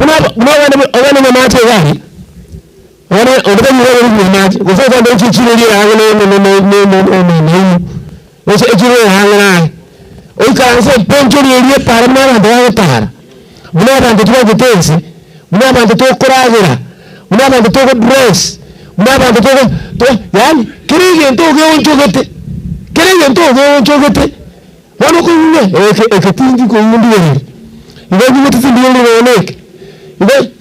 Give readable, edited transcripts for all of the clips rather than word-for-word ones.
Ogana na macho gari. Ora oda ni na macho. Goso ka ndo chichiro ri no. Goso echiro hangana. O ka se poncho ri para na ndo tara. Muna bande tuwa kutensi. Muna bande tuwa kuragira. Muna bande tuwa dress. Muna bande tuwa yani kirige ndo ge onchogete. Kirige ndo ge onchogete. Wano ko yune ekatindi ko yune. Iwe ni tindi yune ne.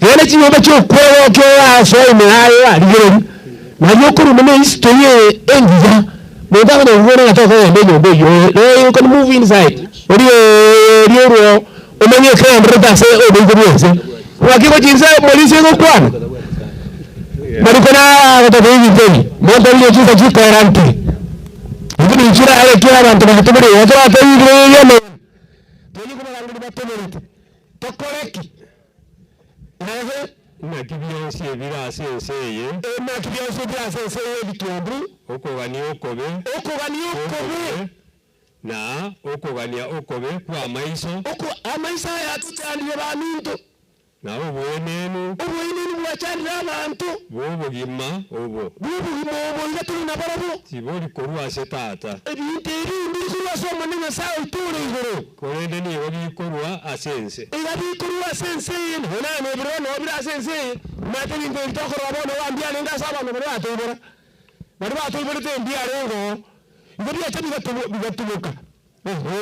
Yana chiwe bacho kwa kwa so ime hayo aligere na yokuru mene history engiza mwenda na ngoro na toka ndio you can move inside rio omenye kwa ndreta se obengoze wakiko jinsa polisi ngo kwana marikona kutoka hivi tena moto ile jinsa chiko ranti ndio njira ile kila bantu bakitubiri watu hata hivi yeye tuli kuna rangi batemeri tokoreki na kibiyonsi ebira senseye na kibiyonsi ebira senseye bitundu okogania okobe na okogania okobe kwa maiso amaisa ya tutandire baminto na obwenenu bwachandira abantu bwobugima obo ngatuli na barabo siboli korwa setata ebintu ndikuwa soma nina sawa itule igoro korende ni obi korwa asense igabi korwa sense hona ne bro no bira sense mate bingo itokoro abono wambia nenga saba no bira atubora bari atubora te mbia rengo ngobi achabi gatumuka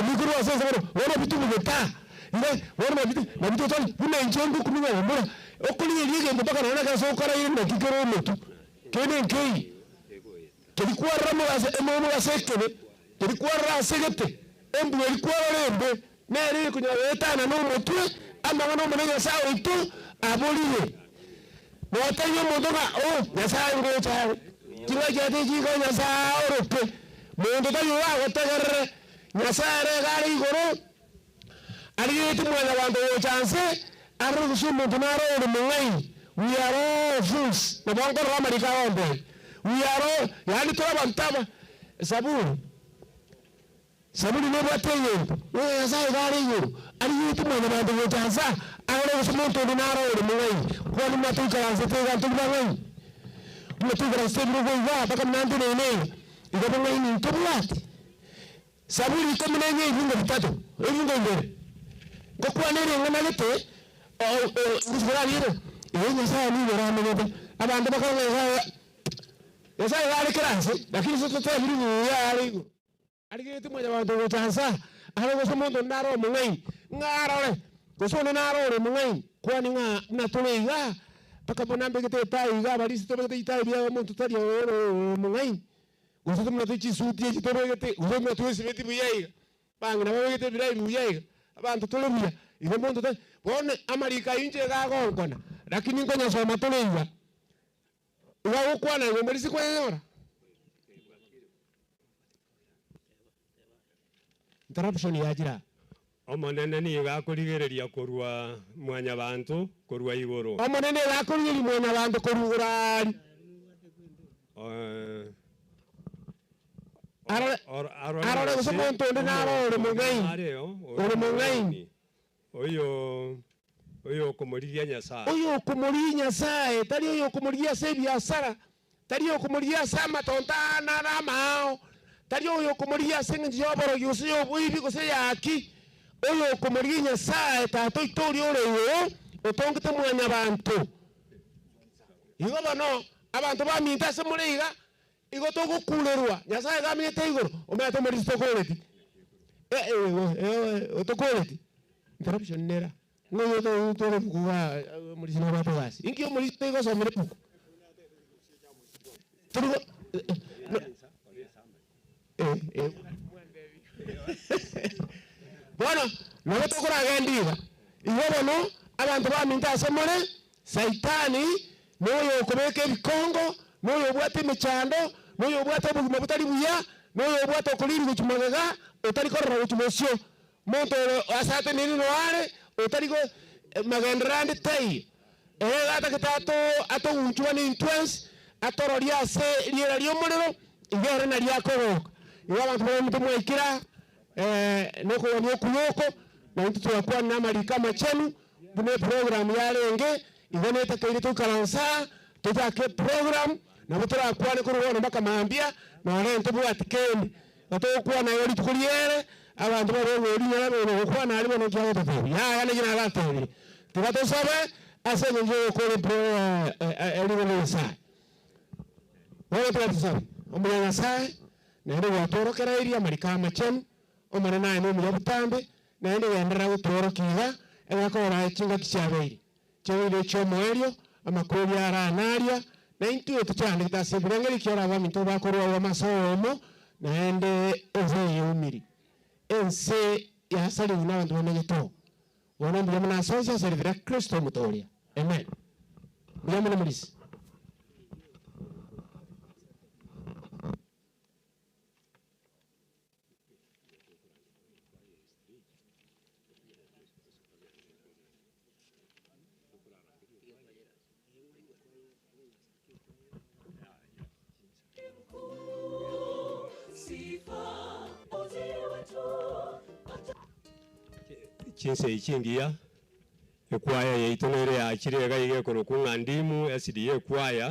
mikuru sense bro bitubugeta nde wona bitu tani bune njengu kuminga mbora okuli yige mpaka naona kaso kora ile na kikero metu kene nkei tulikuwa ramo emo wasekene tulikuwa rasegete embu ilikuwa rembe neri kunyaweta na no mutwe ama wana mwenye sawa itu aboliwe mwatanyo mondonga nyasa ngo cha kinga jate jigo nyasa orope mondo tayo wa watagare nyasa re gari goro aliyetu mwana wando chance arusu mondonaro mungai we are all fools na bongo ramarika ombe we are all yani tola bantaba sabuni ne bateye we sai gari yo aliyetu mwana wando chance arusu mondonaro mungai kwa ni matu chance te gantu bangai matu grase brugo va baka nandu ne ido bangai ni toblat sabuni kama nenye vingo vitatu vingo ngere kwa nini nganalete ngizurani yero yeye sawa ni rama ngobe abantu bakanga yasa yali kiranse lakini sasa tete biri yali aligete mmoja wa ndo tansa alo somondo ndaro mungai ngarole kusone naro mungai kwani nga natuliga paka bonambe kete taiga bali sito kete itai bia muntu tari mungai usoto mnatichi suti chitoro kete usoto mnatuisi beti buyaiga banga na kete birai buyaiga abantu tolumia ile muntu tani bone amarika inje gagongona lakini ngonya soma toleiwa wa ukwana ngo muri kwa yora interruption yajira omonene ni gakurigereria kurwa mwanya bantu kurwa igoro omonene gakurigereria mwanya bantu kurugura arore usomonto ndinaro ore mungai oyo kumuriria nyasaye tari oyo kumuriria se biashara tari oyo kumuriria sama tontana na mao tari oyo kumuriria se njoboro yusiyo bwibi kose yaki oyo kumuriria nyasaye tato itori ore yo otongete mwanya bantu igo bano abantu baminta se mureiga igo togukulerwa nyasaye gamite igoro ometo muri stokoleti otokoleti interruption nera no to kuwa muri sina bato basi inki muri tego so muri puko turugo bueno no to kora gendiga iwo no abantu baminta semore saitani noyo kubeke bikongo noyo bwate michando noyo bwate buguma butari buya noyo bwate okuliri guchumagaga otari korra guchumosyo monto asate nini no are otari go magendrandi tai gata kitato ato unchwa ni influence atororia se liera lyo muliro igere na lyako iwa abantu bamutu mwekira no ko ni okuyoko na mtu yakwa na malika machenu bune program yarenge igoneta kaire tukaransa tutake program na butura kwane kurubona bakamambia na rente bwatikendi batokwa na yori tukuriere abantu barongori nyara no kwana ari bono kya totebi ya yana gina ratebi tubatosabe ase nje ko pro eligo nsa wala tubatosabe omulanga sai nende watorokera iria marika machen omane naye no muyabutambe nende yendera gutorokiga egakora kinga kichabeiri cyo cyo moerio amakori aranaria na intu tuchande tasibirengeri kyora baminto bakorwa amasomo nende eze yumiri ense yasali n'abantu bamenyeto bona mbiyamana asocia servira Kristo mutoria amen mbiyamana mulisi chinse ichingia ekwaya yaitonere yakire gaige kono kungandimu SDA kwaya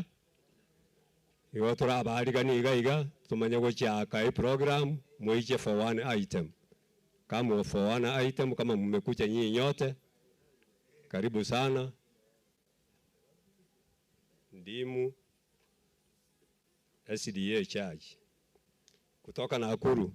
igotora abarigani gaiga tumanya gochaka e program moije for one item kama for one item kama mmekuja nyinyi nyote karibu sana ndimu SDA charge kutoka Nakuru.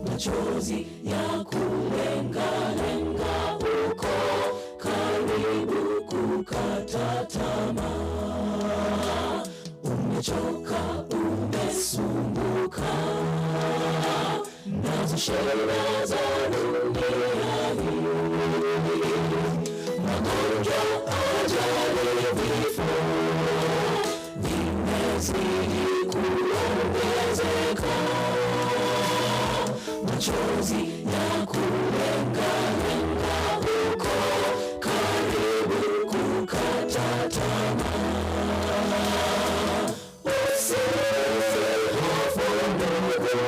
Machozi ya kulenga uko karibu kukata tamaa, umechoka, umesumbuka nazo shida za dunia hii, magonjwa, ajali, vifo vimezidi kuongezeka. Machozi ya kulenga uko karibu kukata tamaa, usihofu ndugu,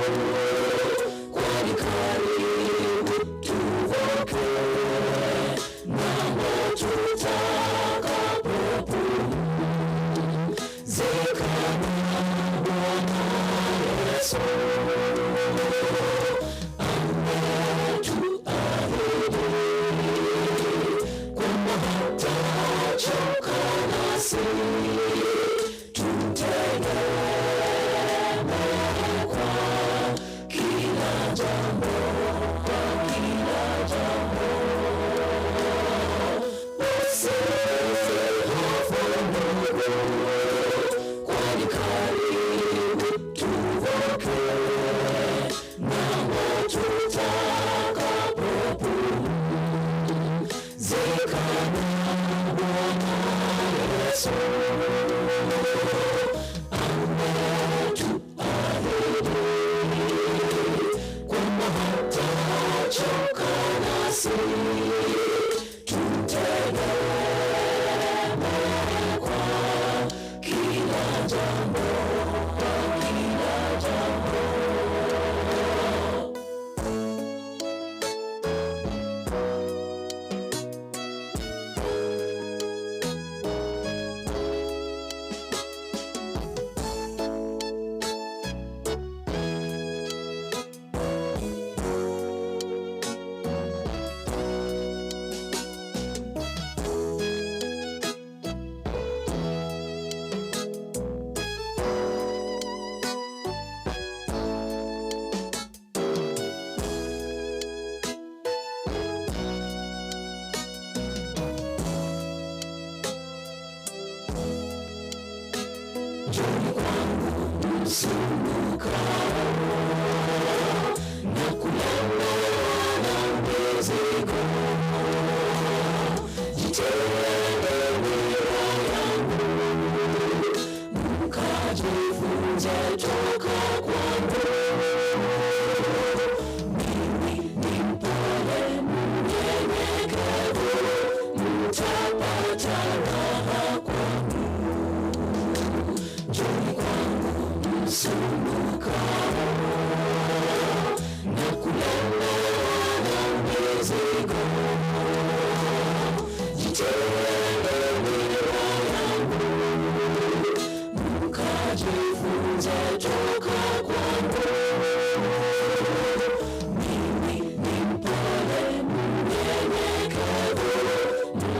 kwani karibu tuvuke ng'ambo tutakapopumzika na Bwana Yesu. Ametuahidi jambo, kwa kila jambo. Njoni kwangu msumbukao na kulemewa na mizigo, jitwikeni nira yangu, mkajifunze toka kwangu. Mimi ni mpole mnyenyekevu, mtapata raha kwangu. Njoni kwangu msumbukao na kulemewa na mizigo, jitwikeni nira yangu, mkajifunze toka kwangu. Mimi ni mpole mnyenyekevu,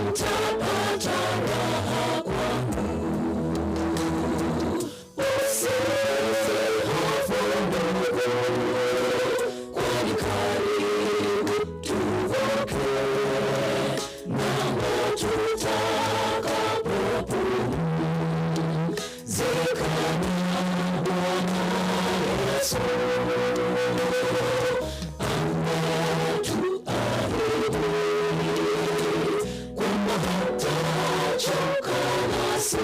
mtapata raha kwangu. Kwani karibu tuvuke, namo tutakapopumzika na Bwana Yesu. Ametuahidi kwamba hatachoka nasi,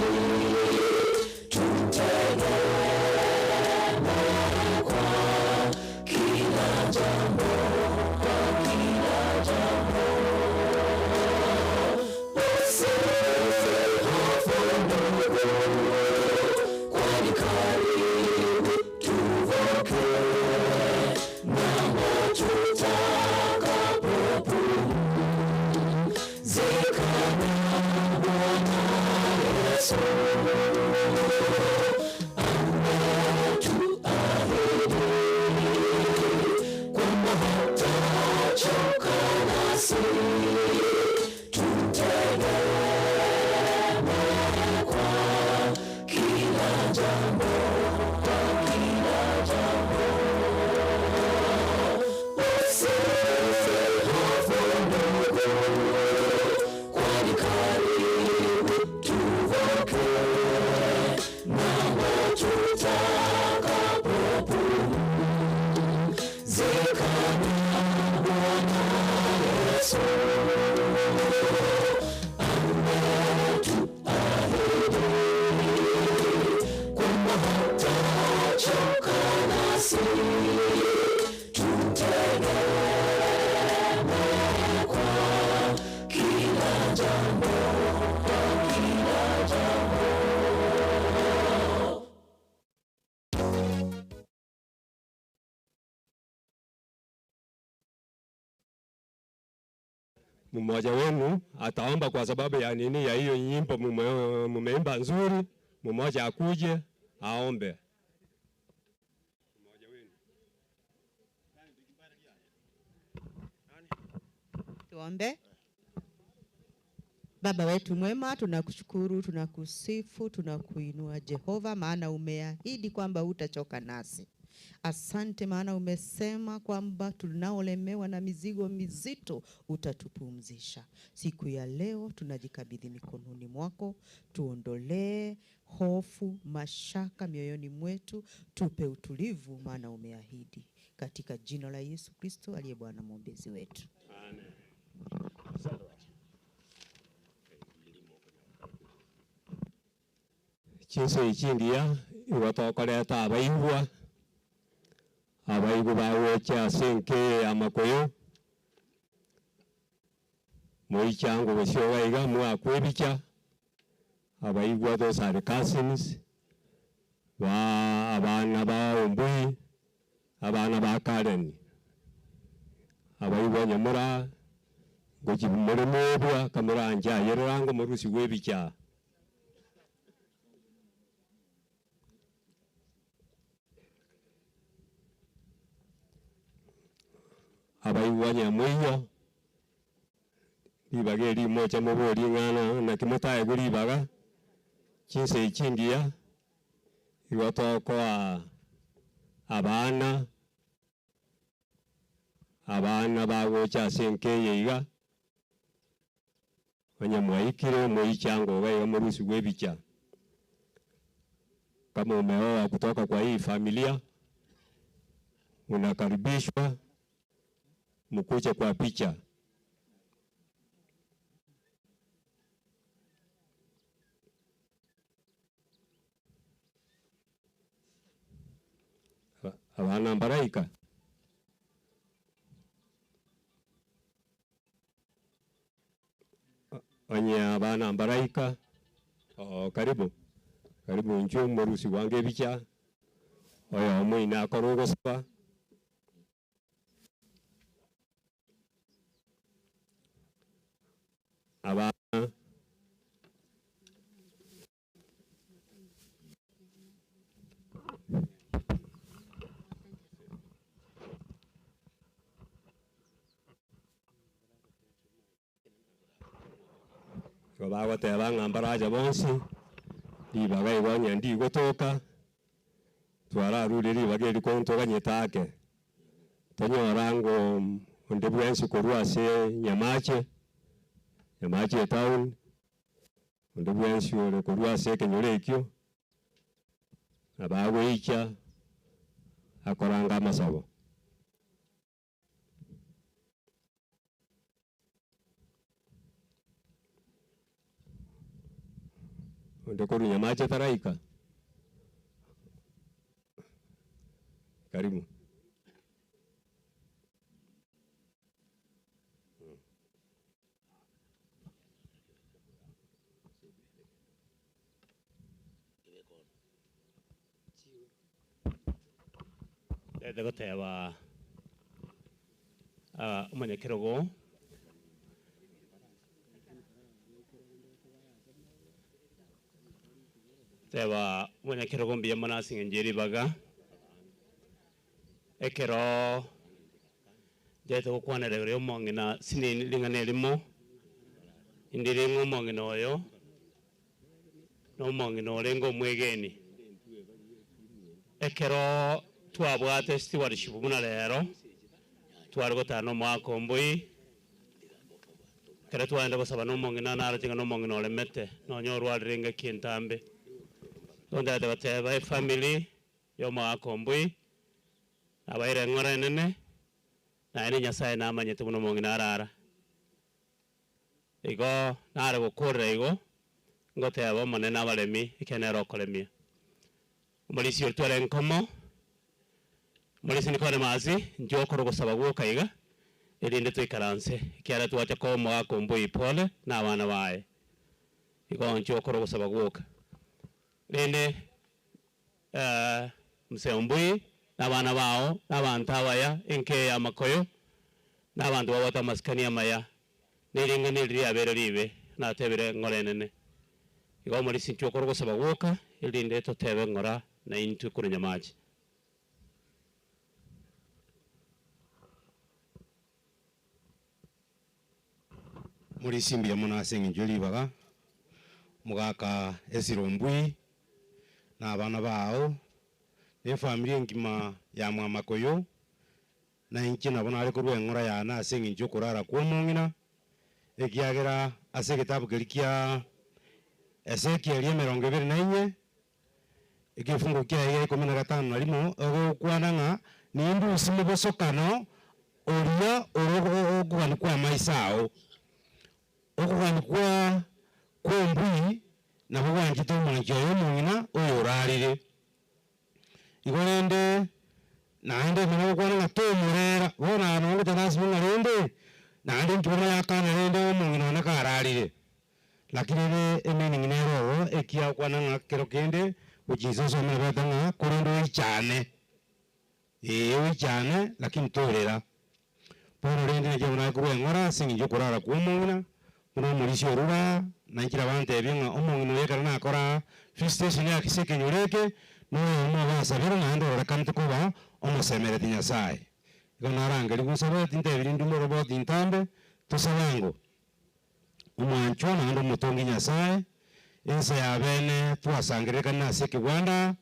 kwani karibu tuvuke, namo tutakapopumzika na Bwana Yesu. Ametuahidi kwamba hatachoka nasi, kwani karibu tuvuke, namo tutakapopumzika na Bwana Yesu. Ametuahidi kwamba hatachoka nasi, tutegemee kwa kila jambo, kwa kila jambo. Mmoja wenu ataomba kwa sababu ya nini, ya hiyo nyimbo mumeimba nzuri. Mmoja akuje aombe. Tuombe. Baba wetu mwema, tunakushukuru, tunakusifu, tunakuinua Jehova, maana umeahidi kwamba hutachoka nasi. Asante maana umesema kwamba tunaolemewa na mizigo mizito utatupumzisha. Siku ya leo tunajikabidhi mikononi mwako, tuondolee hofu, mashaka mioyoni mwetu, tupe utulivu maana umeahidi. Katika jina la Yesu Kristo aliye Bwana mwombezi wetu. Amen. Chinse ichindia iwatokoleta abaigwa bawecha senke amakoyo moichango besio baiga mwakwebicha abaigwa those are cousins wa abana ba Ombui abana ba Karen abayibonya mura goji muri mobwa kamera anja yerango murusi webicha abayibonya moyo ibageri moja mobori ngana na kimota guri baga chinse chingia igoto kwa abana bago cha senke yiga wanyamwaikire moichango waiga murusi webicha kama umeoa kutoka kwa hii familia unakaribishwa mkuche kwa picha. Abana Mbaraika abana Mbaraika karibu njoo murusi wange bicha oya muina korogo spa abana bago teba ngambaraja bonsi libaga igonya ndi gotoka twara ruriri bageri kontoga nyetake tanyorango ndebwensi korwase nyamache town ndebwensi ole korwase kenyorekyo abago icha akoranga masabo Ndokoru nyamache Taraika. Karibu. Dego tewa umane kirogo tewa umane kirogo mbiya mana singenjeri baga ekero jeto kwana rero mongina sinini lingane limo indiri ngomongina oyo no mongina orengo mwegeni ekero twabwate stewardship buna lero twari gotano mwaka Ombui kera twanda gosaba no mongina nara tinga no mongina olemete no nyorwa ringa kintambe onda de bateba family yo mwaka Ombui abaire ngora nene na ene nyasaye na amanyete muno mongina arara igo nara gokora igo ngoteba monene abalemi ikenero kolemia mulisi urtware nkomo mulisi nikore mazi njokoro gusaba gukaiga irinde twikaranse kiara twate ko mwaka Ombui pole na abana bae igo njokoro gusaba guka rende mse Ombui n'abana bao n'abantu abaya enke ya makoyo n'abantu babata maskani amaya niringa niri abero ribe natebere ngorenene igo mulisi njokoro gusaba guka irinde totebe ngora na intu kunya maji muri simbia mona sengi njoli baga mugaka Ezra Ombui na abana bao ne family ngima ya Mwamakoyo na inki nabona ari kurwe ngora ya na sengi njokurara kwa mongina ekiagera ase kitabu kilikia Ezekiel 24 ikifungo kia 15 na limo ogukwananga ni ndu simubosokano oria orogo kwa maisao okuganikwa Ombui na bwanjito mwanjo yomongina oyorarire igorende naende mino kwa na tomurera bona no tanasimo ngarende naende ntuma yakana rende omongina na kararire lakini ene ninginero ekia kwa na kero kende ujizo mwana batanga korondo ichane ichane lakini torera pono rende na jamuna kuwe ngora singi jo kurara kuomongina uno mulisi orura na nkira bante ebinga omongino yekara na kora free station ya kiseke nyoreke no mo basa bero na ndo rakanto kuba omo semere tinya sai gona ranga ligusaba tinte birindu mo robot intambe to sabango umwancho na ndo mutongi nyasaye ense ya bene twasangireka na seke Rwanda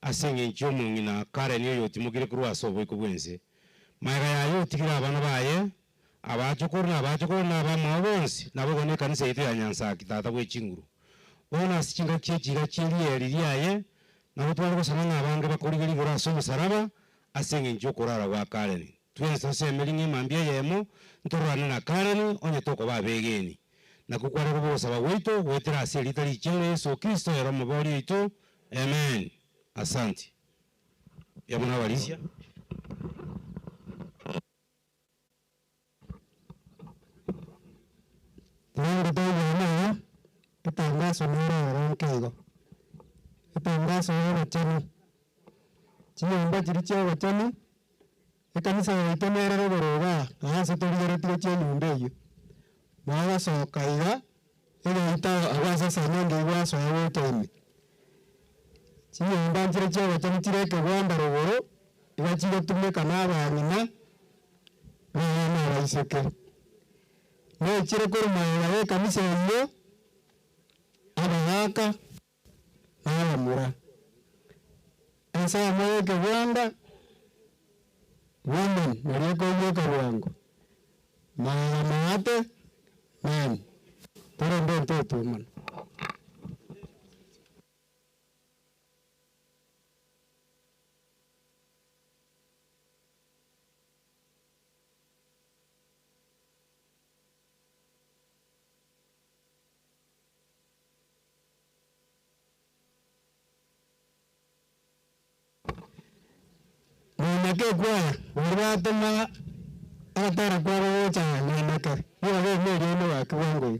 asinge nchomo ngina kare niyo yotimugire kurwa sobo ikubwense maiga yayo tikira abana baye abachukuru na bamabonsi nabo gone kanisa yitu ya Nyanza kitata bwe chinguru bona sichinga chechira chiriye liriaye nabo twari gusana abange bakurigiri gura so musaraba asinge ncho kurara ba kare twense semelingi mambia yemo ntorwana na kare onye toko babegeni na kukwara kubosa baweito wetera asili tali chele Yesu Kristo era mabori itu amen. Asante ya mwana walisia Nando tayo itangazo nero ronkego itangazo nero chano chiyomba chirichia wachano ekanisa yaitemerere goroga ahase toriere tio chenyumbeyo mwaga sokaiga egaita abasa sanenge igwaso yawoteimi chiyomba chirichia wachano chireke Rwanda rogoro igachire tumeka n'abanyina n'abana baiseke no chire kuri mwana kanisa yo abahaka abamura esa moyo ke Rwanda women nariye ko yo karwango mate man pero ndo to man nake kwa wurata ma atara kwa rocha nake yo ve me yo no akwango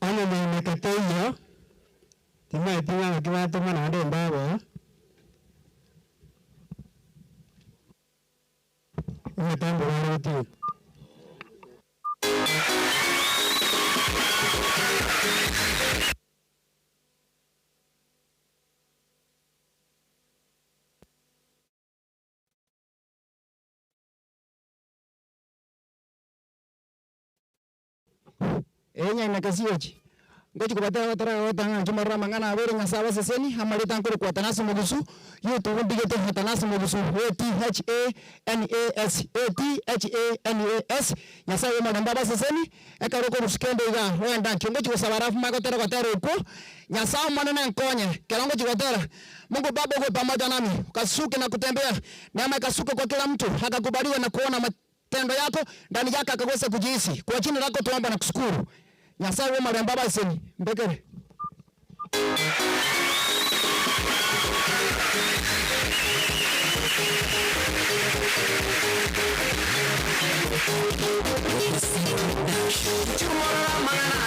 Ano me kateyo tima tima kiwa toma na ndo mbabo umetambo wale tu enya nakasiyochi ngochi kubatera batara watanga chumara mangana abere ngasaba seseni hamali tankuru kwa tanasi mugusu yoto wondigete tanasi mugusu THANAS nyasa yema namba seseni ekaroko ruskende iga wenda ngochi kusabara fuma kotera kotera uko nyasa manana nkonye kelongo chikotera Mungu Baba uko pamoja nami ukasuke na kutembea neema ikasuke kwa kila mtu akakubaliwa na kuona matendo yako ndani yake akaweza kujihisi kwa jina lako tuomba na kushukuru Nyasaye wa maramba baseni mbekere Magana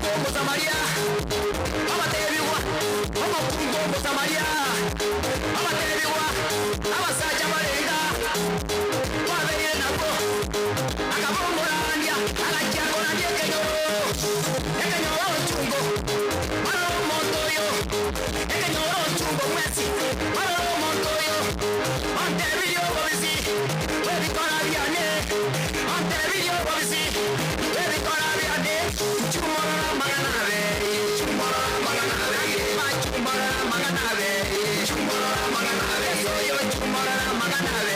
kungo Samaria abatebiwa kungo Samaria abatebiwa abasaja balenga babeye nabo akabongolanya alakyagolanya ekenyoro chungo maro montoyo ekenyoro chungo mwesi maro montoyo ontebiyo babisi webikora byane ontebiyo babisi webikora byane chumora maganabe chumora maganabe soyo chumora maganabe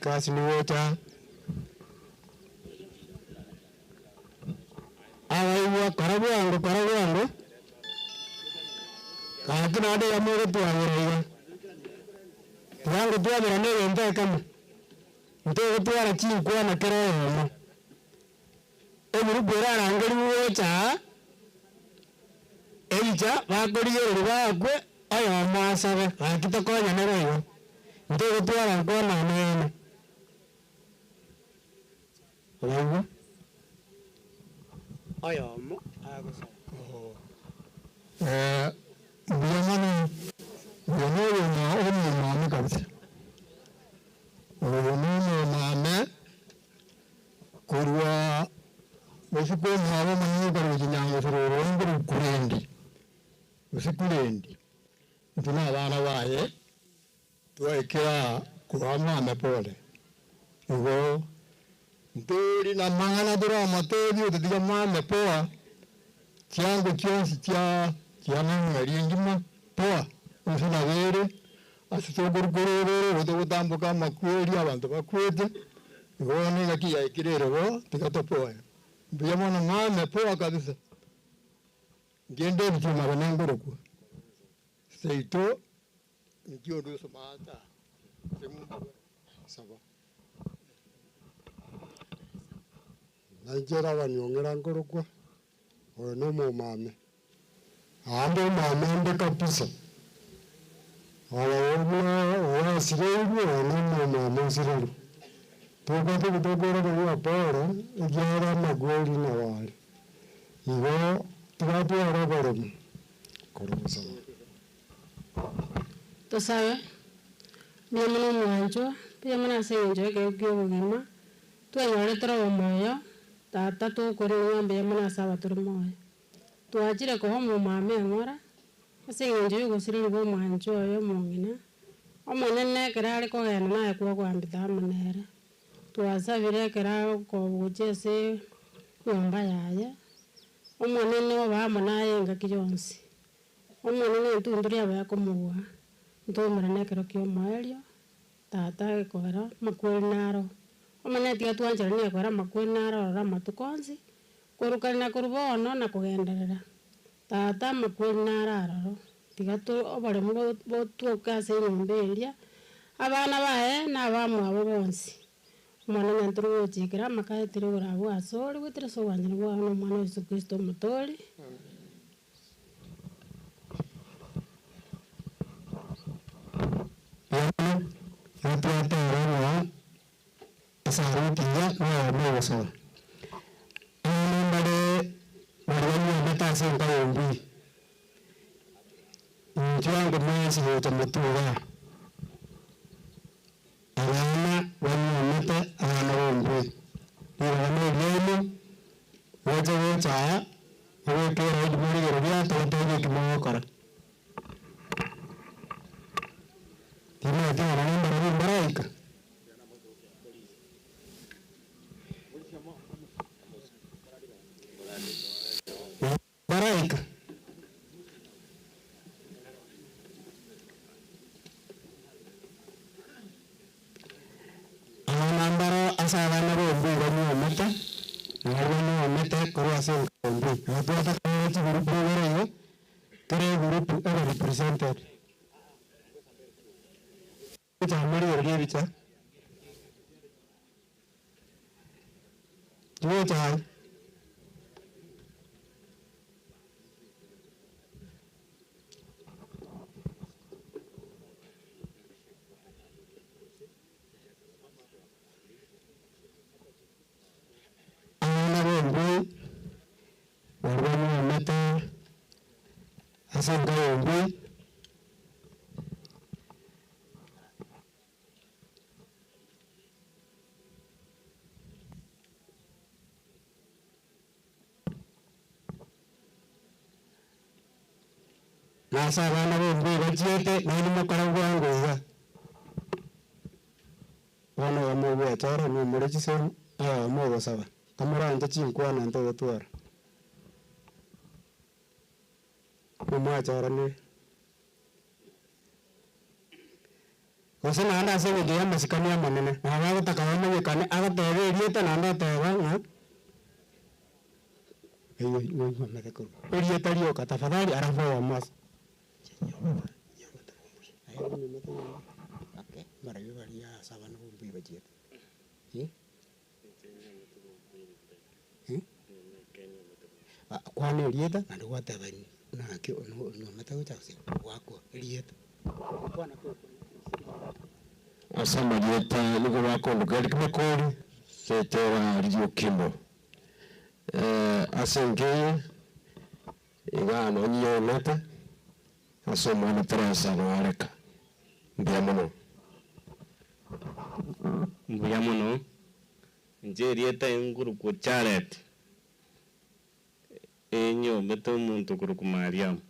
Kasi ni wota karabuango kakina ade yamore tuagirega tuango tuagera ne yende kama ntego tuara chinkwa na keremo emuru bora rangeri wocha eija bakorigere bakwe ayo masabe akita konya ne royo ntego tuara kona nene oyo Ayamo agosa. Biamana yono na omi mama kabisa. Yono mama kurwa usiku mama mwenye kwa jinyanga soro nguru kurendi. Usikurendi. Tuna abana baye tuwekera kwa mama pole. Ngo Nturi na mangana dura materi utiga mama poa chango chonsi cha mangari ngima poa usina vere asitogurugururu utotambuka makweri abantu bakwete ngone ngaki ya kirero bo tikatopoa mbiyamona mama poa kabisa ngende mchuma banengoro ku seito ngio ndo somata semu saba Najera wanyongera ngorokwa ono mumame ando mame kabisa wala sireni ono mame sireni tokote kutokora kwa pora ijara magweli na wale iwo tukatu ara baremu korosa to sabe mi mano mwanjo pia mana senjo ke gima tuanyore tro moyo tata tu kore ngombe mana saba tro moyo tuachire ko homo mame ngora asenjo yugo siriri bo mwanjo yo mongina omonene kerare ko gena na ko kwambita manere tuasabire kera ko bujese nyomba yaye omonene oba manaye ngakijonsi omonene ntunduri aba komuwa ntomera nekero kyo maelio tata ekora makweli naro omane tiga twanjara ne ekora makweli naro ra matukonzi korukana na kurubono na kugenderera tata makweli naro tiga tu obare mugo botuokase nyomberia abana bae na bamwe abo bonsi omwana nturu chikira makaetire urabu asori witire so wanjira bwa no mwana Yesu Kristo mutori Atuata orang asal tiga orang besar. Pada orang yang sing kau umbi. Jual kemana sih macam itu lah. Anak orang mata anak umbi. Orang ni wajah awak kira hidup ni kerja tahu kemana kara. Tidak ada orang yang baik. Baik. Anak asal anak orang mata, orang mata kerasa orang. Apa tak kerja guru orang kerja guru ada representer. Jamari orge bicha dua jam anak umbi orang mata asal kau umbi Nasa bana bombi bachiete nani mukara gwanguza wana wamubu atara mu murechi sen mu basaba kamara anta chinkwa na anta gotwara mu atara ne Wasana anda senge dia masikani ya manene na wago takawama yekane aga tebe rieta na anda tebe nga Elieta lioka tafadhali arafu wa mas. Okay, mara hiyo ya sawa na bumbi bajet. Kwani Elieta ndio watabani na kio no matakuta wako Elieta. Asama Elieta niko wako ndugali kimekoli setera rio kimbo. Asenge igano nyo nete asoma na Teresa no areka mbiamono nje Elieta nguru ku Charet enyo meto muntu kuru ku Mariam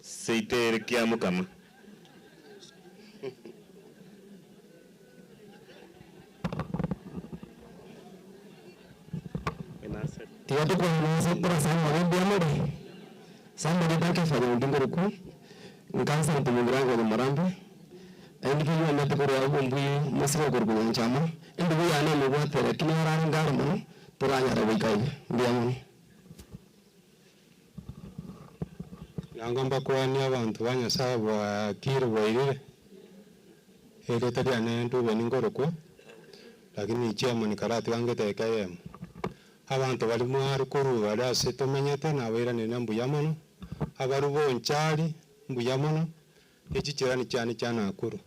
seitere kia mukama Tiada tu kuasa perasaan orang dia mudi. Sama dia pakai fanya undingan aku. Engkau sama pengunjung aku merampai. Ini kita yang nanti korang bumbui masih korang yang sama. Ini bukan ane membuat terus kini orang enggak mana teranya ada wikai dia mana. Yang bakuan ni abantu banyak sahaja kiri wairi. Itu tadi ane tu bening korang. Lagi ni cuma ni kalau tu angkat ekayam. Abantu bali mwari kuru ala seto menyete na wera ni nambuyamono abarubo nchali mbuyamono ekikirani cyane cyane akuru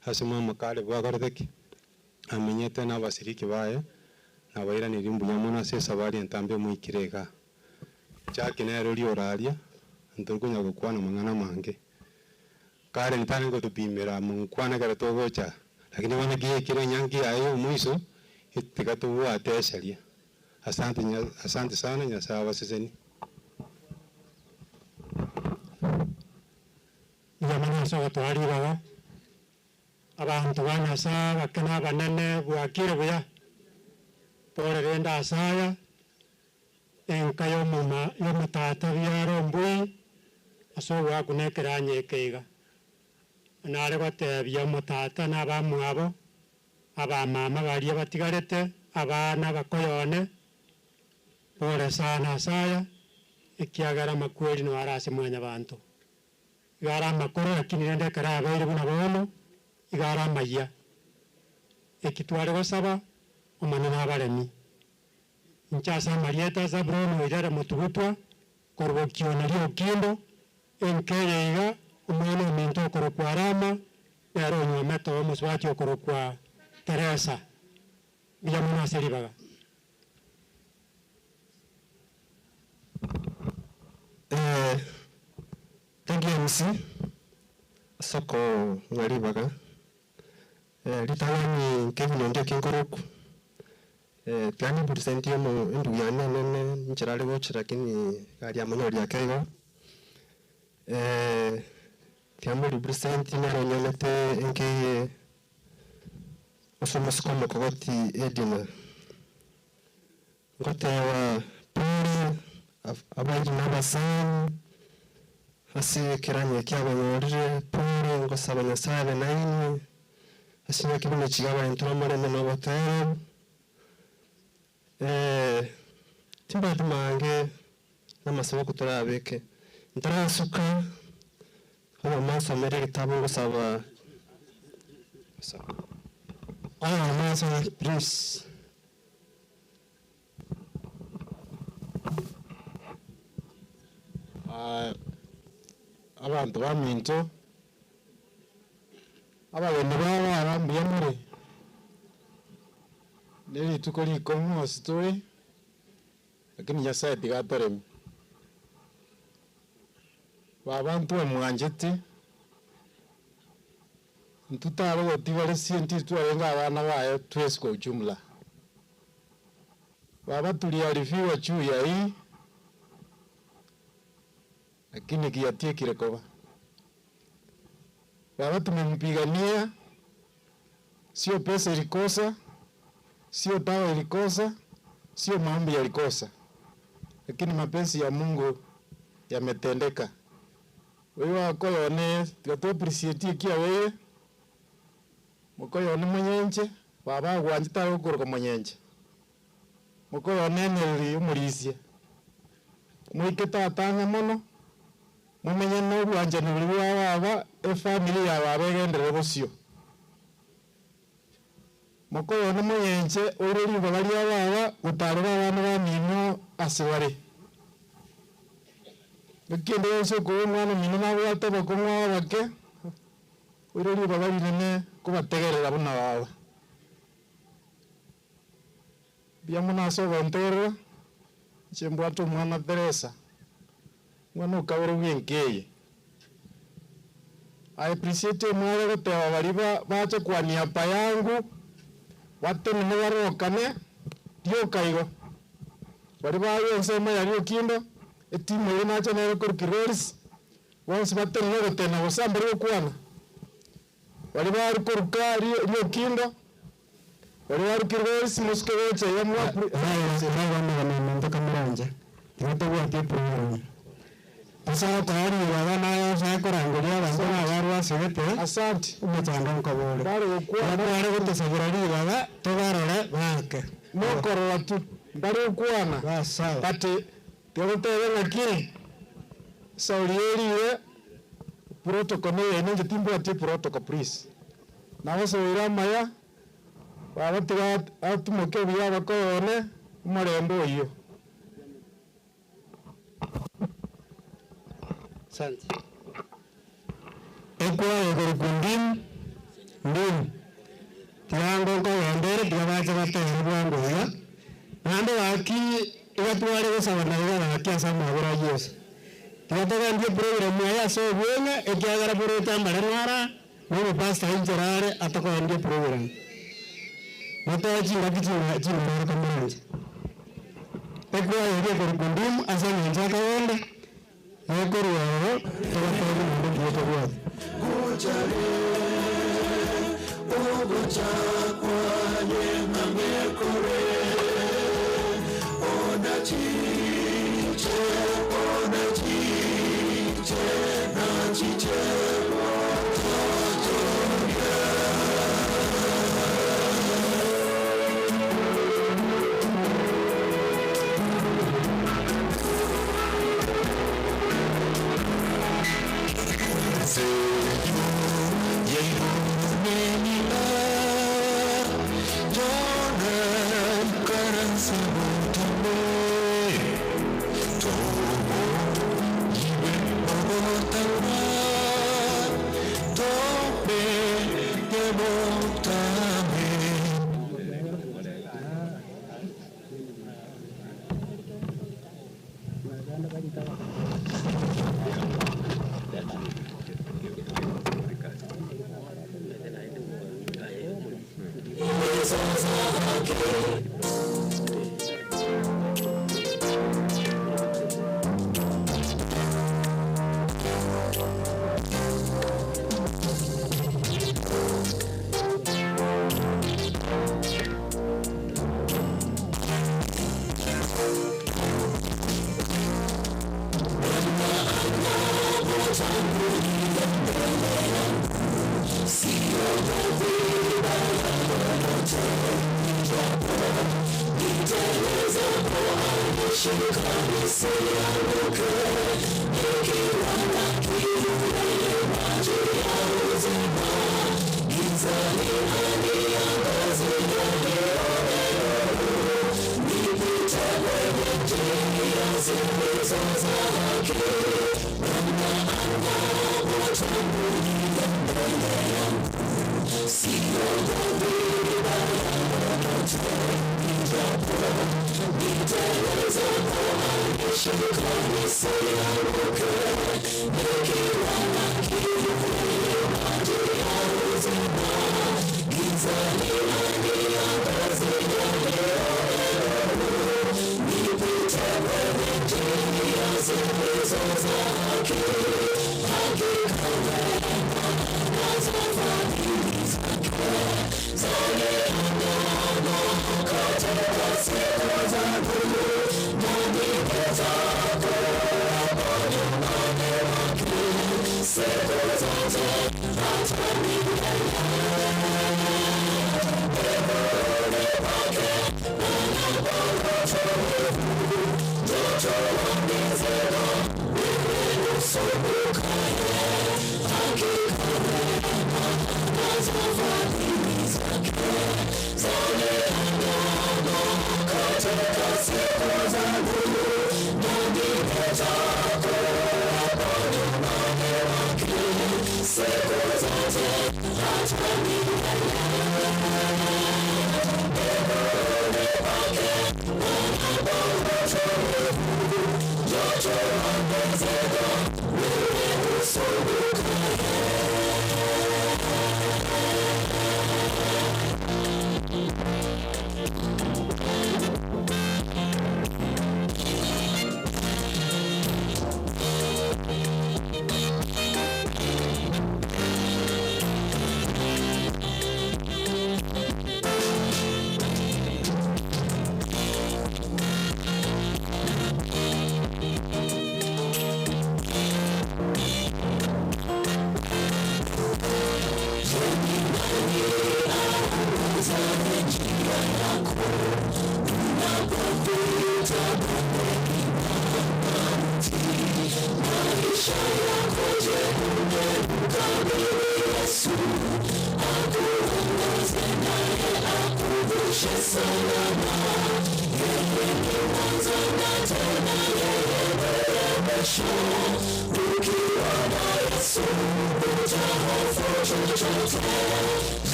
hasima makale bwagareteki amenyete na basiriki baye na wera ni mbuyamono sesa bali entambe muikirega cyakinero lioralia ntukunya gukwana mangana mange kare nitane ngo tupimira mu kwana kare togocha lakini wana gie kire nyangi ayo muiso itikatu ateshalia. Asante sana Nyasaye abasizeni. Yamana so twari baga. Abantu banasa bakana banene bwakire buya. Pore renda asaya. Enkayo mama yomutata byaro mbui. Aso wakunekera nyekeiga. Nare gote byomutata nabamwabo. Abamama bari batigarete abana bakoyone. Pore sana saya ikiagara makweli no arase mwanya bantu igara makoro lakini nende kara abaire buna bono igara maya ekitware basaba omanana abaremi nchasa Marieta za Bruno idara mutugutwa korbo kionari okindo enkeye iga umwana minto korokwa arama yaro nyometo muswati okorokwa Teresa biyamuna seribaga. Thank you MC soko ngaribaga litani Kevin onde kinkoroku plani percent yo ndu yana nene nchirale gochira kini gari amonori akaigo tiamo percent na nyonete enke osomos como kogoti edina ngote wa puri abaji nabasan asi kiranye kyabanyore puri ngo sabanya sabe naini asinya kibone chigaba entromore no botero timba tumange namasabo kuturabeke ntarasuka hano maso mere kitabu ngo saba maso please abantu baminto abagende baba mbiyamure neli tukoli komo story lakini Nyasaye tigatoremi babantu emwanjete ntutaro gotibare sienti twarenga abana bayo twese kwa ujumla baba tuliarifiwa juu ya hii lakini kiatie kirekoba baba tumempigania, sio pesa ilikosa, sio dawa ilikosa, sio maombi yalikosa, lakini mapenzi ya Mungu yametendeka. Wewe wako yone tuto appreciate kia wewe moko yone mwenyenje baba wanjita ukoro ko mwenyenje moko yone neli umurisie mwiketa atanga mono mumenye no bwanjani buri baba family yawe abegendere bosio mokoyo no muyenje ururi babali baba gutarira abana bamino asibare ngikende yose ko mwana mino nabo ataba ko mwa bake ururi babali nene kubategerera buna baba biamuna so gonterera chembwato mwana Teresa mwana ukabero bwenkeye I appreciate mwana gotewa bariba bache kwa niaba yangu watu ni warokane dio kaigo bariba yose mayari okindo etimu ile nacho na ko kiroris once batte ni gotena bosambari okwana bariba ari korukari rio kindo bariba ari kiroris muskeweche yamwa na ndo kamranja timoto bwate program Pasado tayari wana sa korangoria bangona barwa segete asante umechanga mkabore bari gutesegurari baba tobarora bake no korora tu bari ukwana basa pati tegotere ngaki saurieri protocol ne ngitimbo ati protocol please nawe soira maya baba tiga atumoke biya bakone umurembo iyo Asante. Ekwa yekorukundim ndim. Tiango ko endere tiabacha batera bwango ya. Nando aki igatware gusabana igana kiasa magura Yesu. Tiatoka ndiye program ya so bwenga ekiagara bureta mbarengara no pastor injerare atoko ndiye program. Mataji ngakichina china kamanje. Ekwa yekorukundim asanya njaka wenda. Ekuru wao tawatani ndio kwa gojare ogocha kwa nyema mekore onachiche na chiche Jojo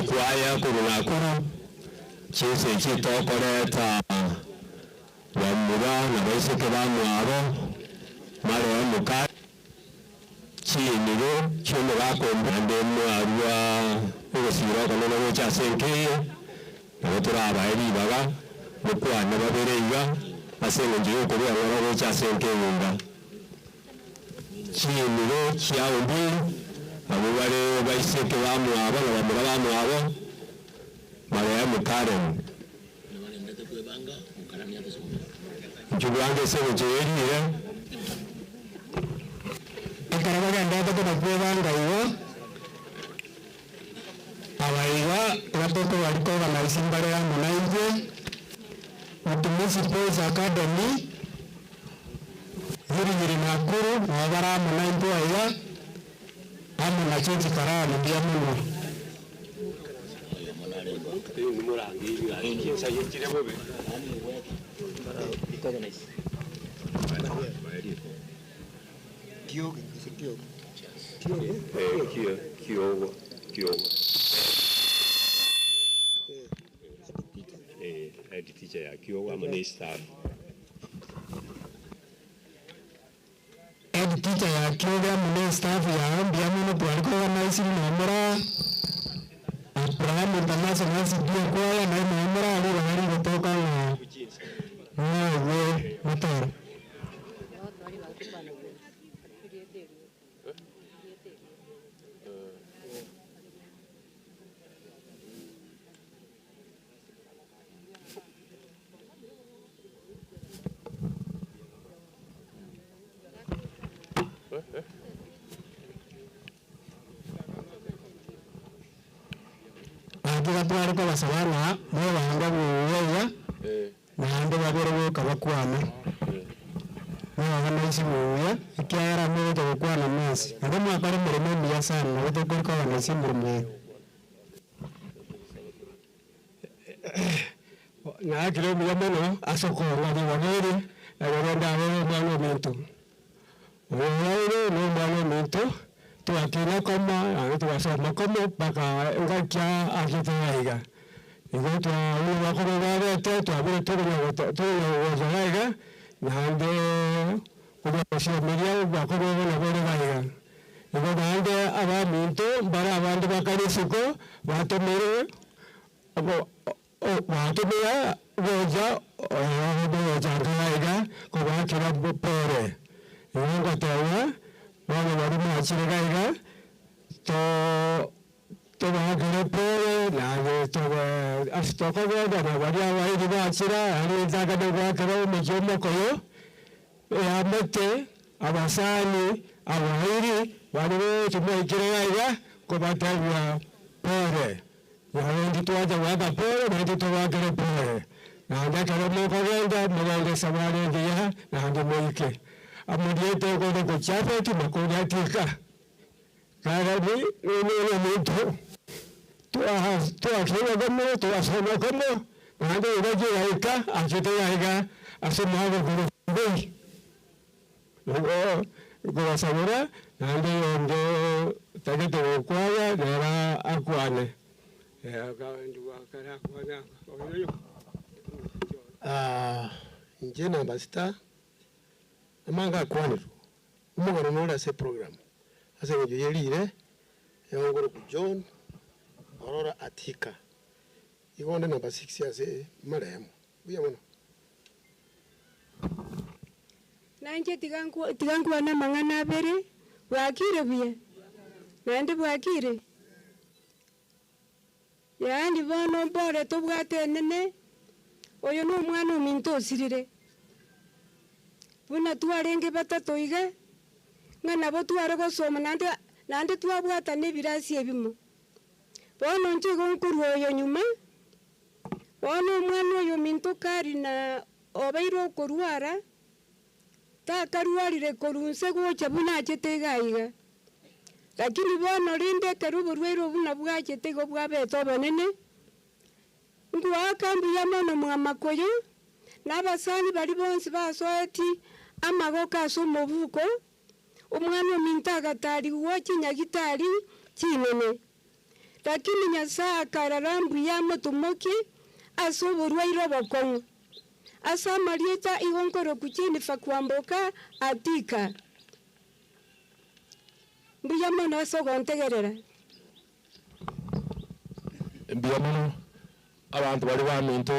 Ikwaya kurunakuru chise chitokoreta wamura na baiseke bamwabo mare wamuka chiniro chono bakombande mwarwa ubusiro kono gocha senke natura bairi baga mukwana babereiga asenge ngiyo kuri abo gocha senke yumba chiniro cyawundi abo bare baiseke bamwabo na bamura bamwabo mare mukaren Jugange se ujeri ya ikaraga ndata ko nakwebanga iwo abaiga batoko bariko banayisimbare ya munaije Mutumisi Boys Academy yiri nakuru wabara munaimpo aya amu na chenzi karani ndia muno ni murangi ya kinsa yitire bobe Kiogo. Head teacher ya Kiogo ama ni staff. Head teacher ya Kiogo ama ni staff ya Ambiamono Pwariko na isi nomora. Abraham International Studio kwa na nomora ali kutoka na motor. Ati katwari kwa basabana mwe bahanga buweya nande babere kabakwana mwe isi buweya ikyara mwe kabakwana mesi ande mwe akari murimo mbiya sana wote kwa kwa isi murimo na kile mbiya mono asoko ngadi wabere agenda wewe mwana mento wewe no mwana mento tuakina kama tuasoma como baka ngakia akitaiga igo tu uno wako ngare tu abure tu wazaiga nande kuba shio media wako ngore ngaiga igo nande aba minto bara abandu bakari suko bato mere abo bato mere woja ngaiga kuba kira pore igo ngatawa wale walimu achirigaiga to bagere pore na to astoko goda na wali awai bachira ali zaga de bakero mejomo koyo amete abasani awairi wale tumo ikirigaiga ko batavya pore ya wendi to aja waga pore na to bagere pore na ndakaro mo kogenda mo sabale dia na ndo moike amuriete godo ko chape tu makonya tika karabi ni mito tu akhiwa gomo tu asoma gomo nande ibaje yaika achete yaika asema godo godo godo sabora nande ndo tagete kwaya nera akwane nduwa kara kwana nje namba sita amanga akwaniro umugano nora se program ase ngo yerire yongoro ku John Aurora Atika igonde namba 6 ase maremo buya mono nanje tiganku ana mangana bere wakire buya nande bwakire yani bono bore tobwate nene oyo no mwana ominto osirire buna twarenge batatu iga ngana bo tware gosoma nande twabwata nebirasi ebimo bono nje gonkuru oyo nyuma bono mwana oyo minto kari na obairo korwara takarwarire korunse gocha buna achetega lakini bono rinde kerubu rwero buna bwachetego bwabeto bonene ngwa kambi ya mono mwamakoyo n'abasani bari bonsi basoeti amagoka asomobuko umwana ominto agatari wochinyagitari kinene lakini Nyasaye akararambuya motumoki asoborwaire obokong'u asa marieta igonkoro kuchinifa kwamboka Atika mbuya mono asogontegerera mbuya mono abantu bari baminto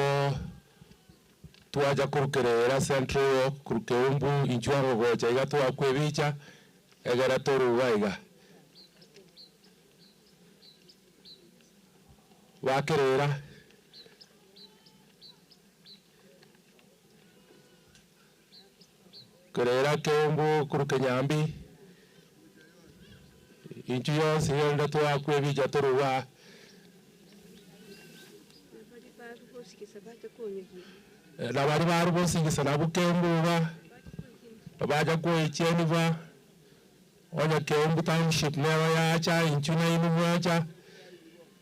tuaja kurukerera Central kurukeumbu inchwaro gocha iga twakwebicha egera torubaiga wakerera kerera keumbu kurukenyambi inchu yose yenda twakwebicha toruba na bari baru bosingisa na bukembuba babaja kwechieniva onya kembu township newa yacha inchuna inu yacha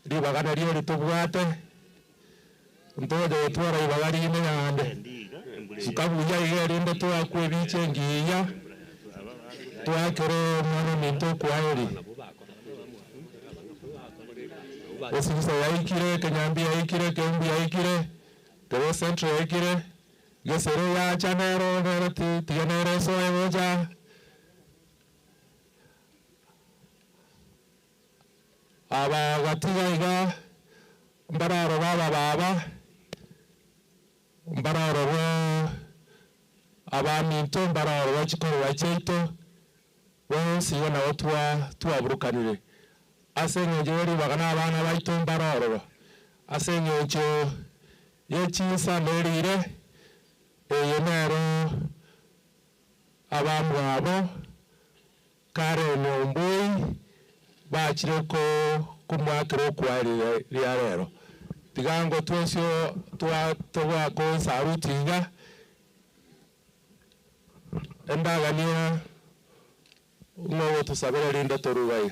ribagana rio litubwate ntoje wetwara ibagari ine yande sukabuja igeri ndo twakwebiche ngiya twakere mwana minto kwaeri Esisa yaikire Kenyambi yaikire Kembu yaikire Tero Central yaikire Gesero ya chanero nero tiganero so emoja aba gatiga iga mbararo baba mbararo aba minto mbararo wachikoro wacheito wose yona tuaburukanire asenyeje bagana abana baito mbararo asenyeje yechisa nerire yenero abamwabo kare nombui bachireko kumwakiro kwari rero tigango twesyo twa ko sarutinga endagania ngo tusabira linda torugai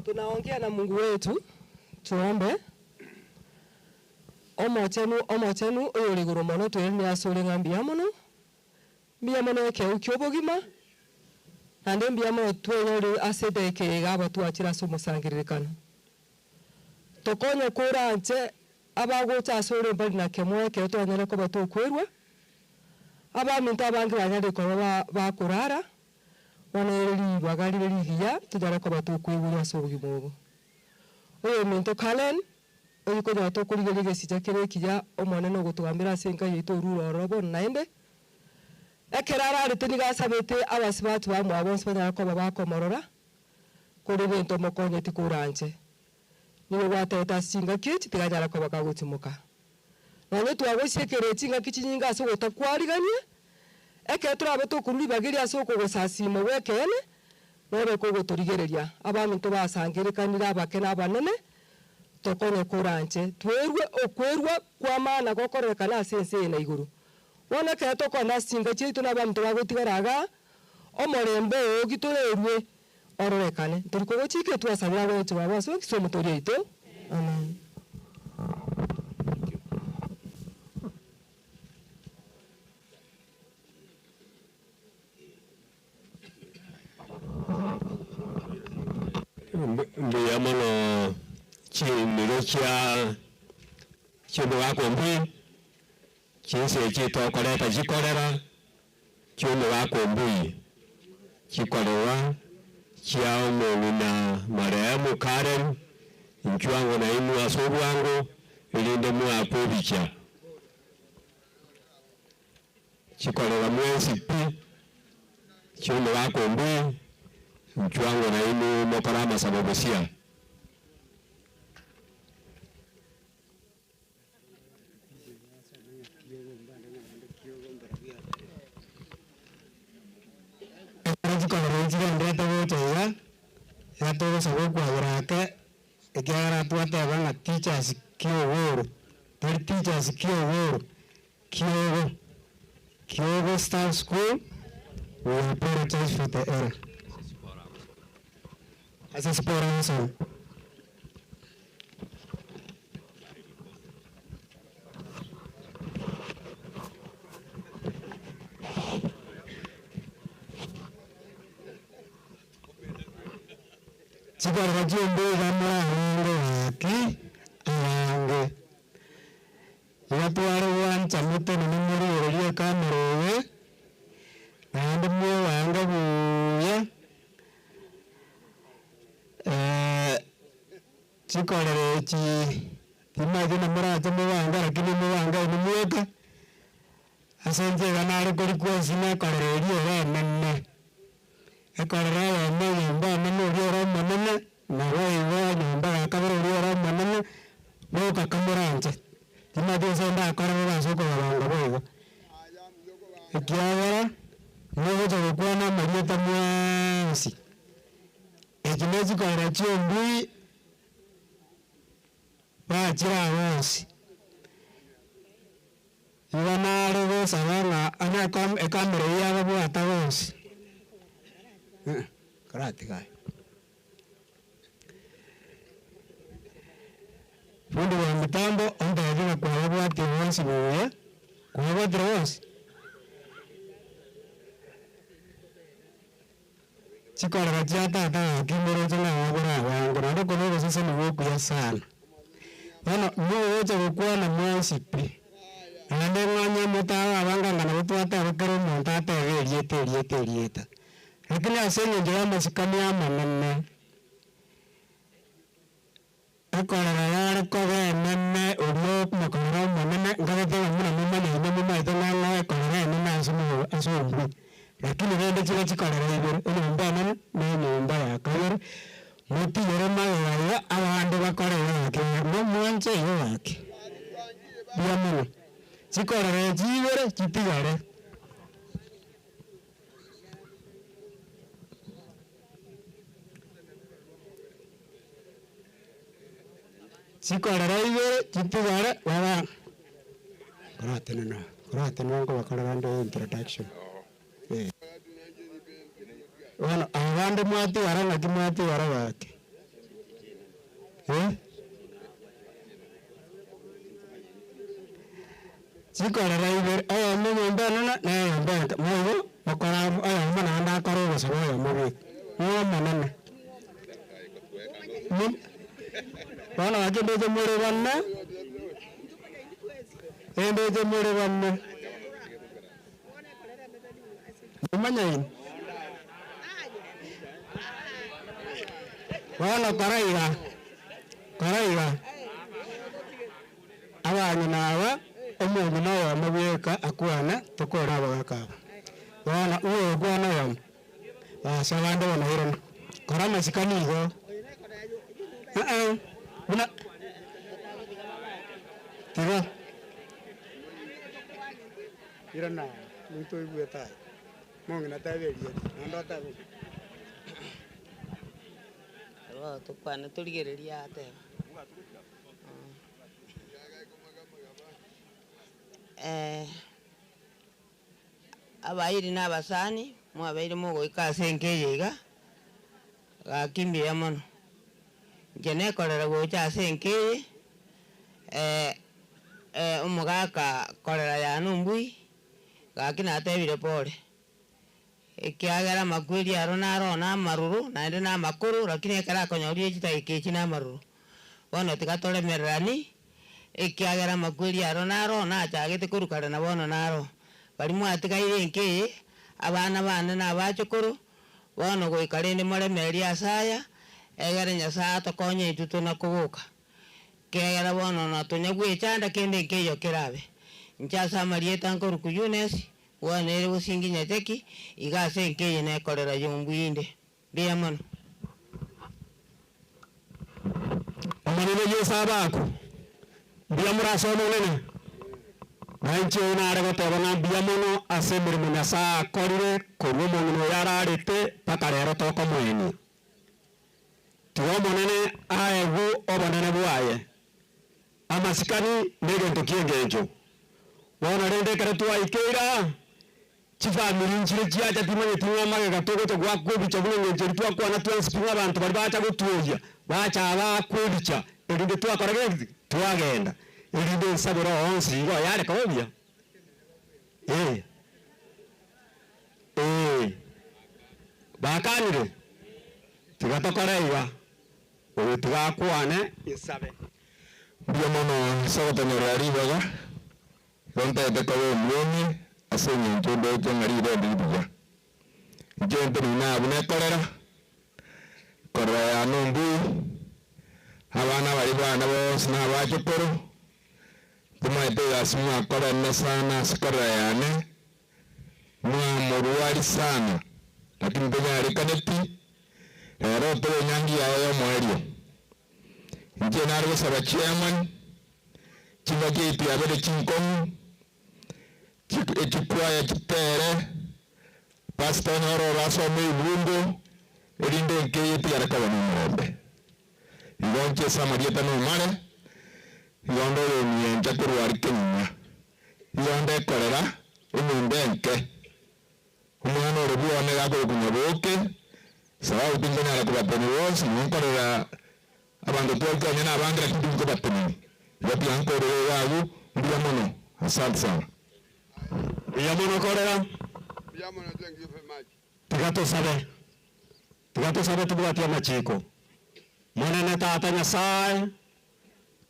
tunaongea na Mungu wetu tuombe omochenu oyo liguru mono twene asore ngambia mono eke ukyobogima nande mbia mono twenyori asete ke gaba twachira so musangiririkana tokonye kuranje abagocha asore mbali na kemwe ke twanyere ko batokwerwa abaminta abangi banyade ko bakurara waneri bagalire ligia tujara ko batokwegura so bugimogo oyo minto kalen oyo ko jato kurigere sijakere kija omwana no gutugambira senka yito ruro robo naende ekerara ritini gasabete abasibatu bamwe abonse banyara ko bakomorora kuri bento mokonye tikuranje niwe wateta singa kichi tiganyara ko bakagutimuka none twagoshyekere kinga kichinyinga so gotakwariganye eke turabe to kururi bagiri asoko gosasimo wekene nore ko goturigereria abantu basangerekanira abakena abanene tokonye kuranje twerwe okwerwa kwa mana gokorekana sense na iguru wona ke toko na singa chitu na bantu bagotigaraga omorembe ogiturerwe ororekane turiko gochike twasabira wetu babaso kisomo torito amen mbiyamano chimiro cha chindu wakombui chinse chitokoreta chikorera chindu wakombui chikorewa chia omuntu na marehemu Karen nchwango na imu asobwango ilinde mwakobicha chikorewa mwezi pi chindu wakombui nchwango na imu mokarama sababusia ya todo se va a que era tu te van a teachers Kyogo per teachers Kyogo Staff School. We apologize for the error. As a sponsor. Chika rajumbe gamla hande aki ange yapo arwan chamuto numero oria kamero nande mo anga buya chika rechi timaje namara chamo anga rakini mo anga numueka asanje ganare kori kwesina karerio nenne ekorera mo yamba namo rio manene na wewe nyamba kabero rio manene no kakamuranje timaje senda korera soko balanga bogo ekiagara no jo kwana marieta mwasi ekimeji korera chiombi ba chira wasi ivana rogo sabana ana kamera ya babo atawos karate kai fundi wa mitambo onda yajina kwa watu bonsi buya kuba bonsi chikorera chia tata kimoro chana wabura wangu na ndoko nogo sasa ni woku ya sana wana mwoja kukwana mwasipi ande nganya mutawa abanganga na butwata bakero montata erieta lakini asenye ngira masikani amanene akorera yare koge nene ulo makorera manene ngabete muna mumanya itona korera nene asumbu lakini rende chile chikorera ibere nyumba na nyumba ya kayere muti yere magaya abande bakorera ke no mwanche yake biamuno chikorera chibere chitigare chikorera ibere chitigare baba koratenena ngo bakorera ndo introduction wana abande mwati waranga kimwati warabake chikorera ibere aya nyumba nana na nyumba mwo makora aya mana anda karo sababu mwe mwo manana wana wakendeje mwere wanna endeje mwere wanna umanyaini wana karaiga abanyu nawa omuntu nawe amabeka akwana tokora abagakaba wana uwo gwana yam basabande wana hirana korama sikanigo buna tiga hirana muntu ibweta mongina taberiye ndo tabe tukwana tuligereria ate abairi n'abasani mwabaire mugo ikase nkeyega gakimbia mono jene korera gocha senkeye umugaka korera ya numbui gakina atebire pole ikiagera makwiri aro naro na maruru na ende na makuru lakini ekara konyorie chitaikechi na maruru bono tigatore merani ikiagera makwiri aro naro na chagete kurukara na bono naro bali mwatigaire nkeye abana bane na bachukuru bono goikarinde moremeri asaya egere nyasa tokonye itutu na kubuka kegera bono na tunyagwechanda kende nkeyo kirabe nchasa marieta nkuru kuyunesi wana ere busingi nyateki igase nkeye ne korera yumbuinde bia mono amanene yesabako bia muraso monene nanche na arego tobana bia mono asemere munasa korire kono mono yararete pakarero toko moeni tuwa monene aegu obanene buaye amasikani negento kiengejo wana rende kare tuwa ikeira chifamili nchire chiacha timanye tiwa mage gatoko to gwa kubicha buno ngejeri tuwa kwa na tuwa spinga abantu bali bacha gutuya bacha abakubicha erinde tuwa korage tuwagenda erinde sabiro onsi ngo yare kobya bakanire tigatokoreiga uyu tugakwane isabe bia mono sabatanora ribaga rontete kowe mwoni asenye ntondo ngari ndibya jente na abune korera ya numbu abana bari bana bose na bachukuru tumaite gasima korera sana sikora yane muruari sana lakini benya kaneti ero to nyangi yayo mwerio nje narwo saba chairman chibage pia bele chinkong chikwaya chitere pastor noro raso mebundo erinde nkeye pia rakawa n'umurombe igonche samarieta no mare igondo yo mienta kurwari kenya igonde korera umumbenke umwana orubuone gako kunyaboke sawa ubingana la kubapeni wose nkorera abantu twakanya n'abandi lakini ko bapeni yapya nkoro wagu ndiya mono Asante sana. Biamono korera. Biamono thank you very much. Tigato sabe tubwatia machiko. Mwana tata Nyasaye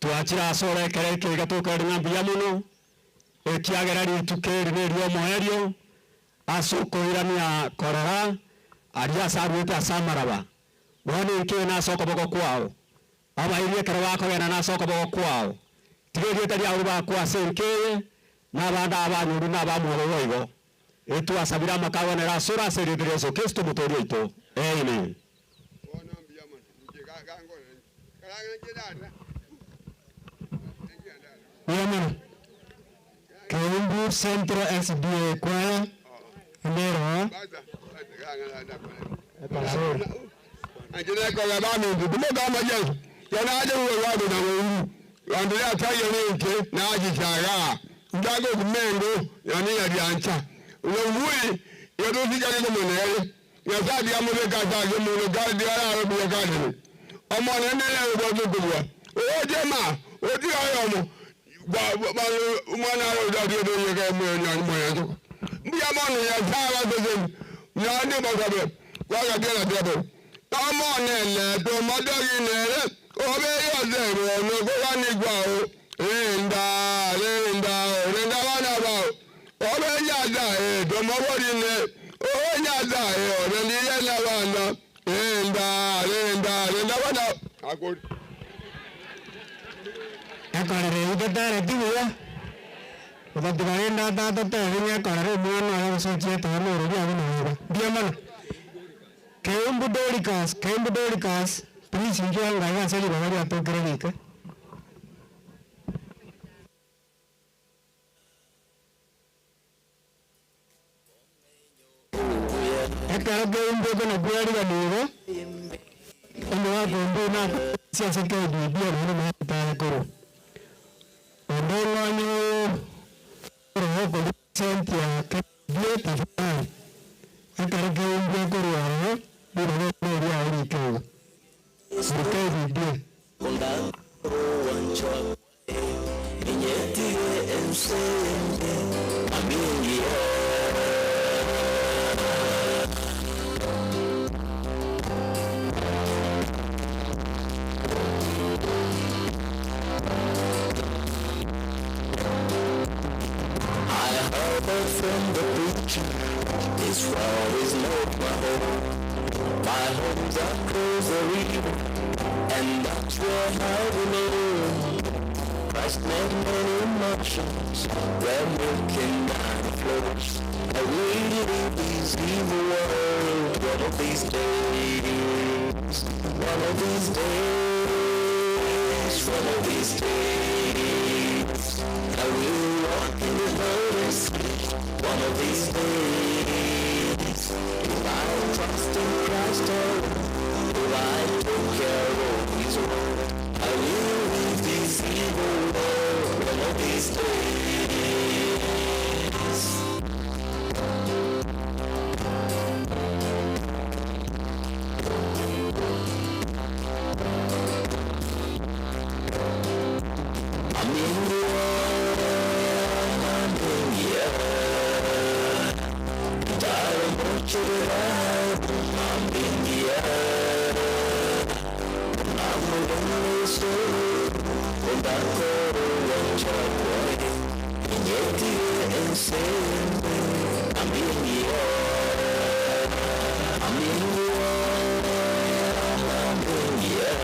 twachira sore kere kigatuka ringa biamono ekiagera ritukeri rio moherio asuko iramia korera aria saruta asamaraba woni nke na soko boko kwao aba irie kere wako gena na soko boko kwao tigerie tari au ba kwa senke na banda abanyuru na bamwo igo etu asabira makawa na rasura seridire so Kristo mutori ito amen. Biamono Keumbu Centro SDA Choir Ndero Anjene ko ga ba mi du mo ga ma je ya na je wo wa do na wo andele ataye ni nke na aji chaga ndago kumengo ya ni ya diancha lo wui ya do fika ni mo nere ya sa di amule ka sa ge mo ga di ara ro bi ka ni omo ne ne le wo do ko wa o je ma o di ayo mo ba mo na ro da di do ye ga mo nya mo ya to bi amo ni ya sa ba do se na ni mo ga be wa ga de la de bo omo ne le to mo do ri ne re o be yo se ro no ko wa ni gwa o rinda wa na ba o be ya da to mo wo ri ne o nya da o ne ni ye na wa na rinda wa na agor Ekorere udetare tibuya udetare nda ta nya korere mwana ya sochie to no ro ya no Biamono Keumbu Doricas please enjoy ngaya sali bagari ato kredika ekara Keumbu kono kwariganigo ndo wa Keumbu na siasa ke bibia no na ta koro ondonyo ro ko sentia ke dieta fa ekara Keumbu koro aro ndo ro ya uri ke from the preacher, this world is not my home. My home's across the river, and that's where I belong. Christ made many emotions, where milk and honey flows. I will leave this evil world one of these days. One of these days, one of these days. I will walk in the Holy Spirit one of these days. If I trust in Christ alone, if I take care of His word, I will leave this evil world one of these days. I'm in the world, I'm in the air. Darling, won't you ride? I'm in the air. I'm moving slow, and I go and try to and yet you insane. I'm in the air. I'm in the air. I'm in the air.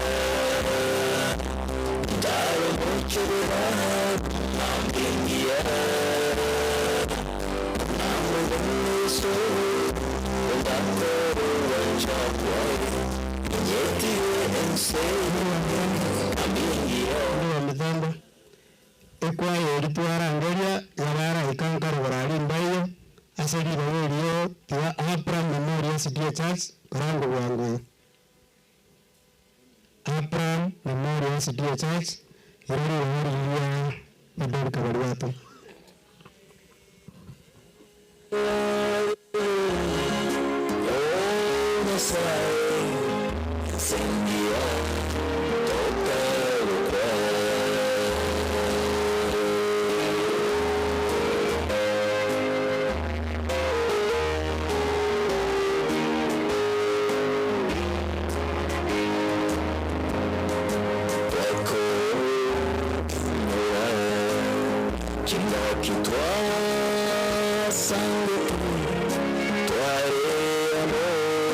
Darling, won't you ride? I'm in the air. I'm moving slow, and I go and try to and yet you insane. I'm in the air. Mithemba ekwayo rituara ngoria yabara ikankaro gorari mbayo aseri bawerio tiwa Abraham Memorial SDA Church korango wangu Abraham Memorial SDA Church irori wari ya madon kabariato qui toi sans le toi et amour.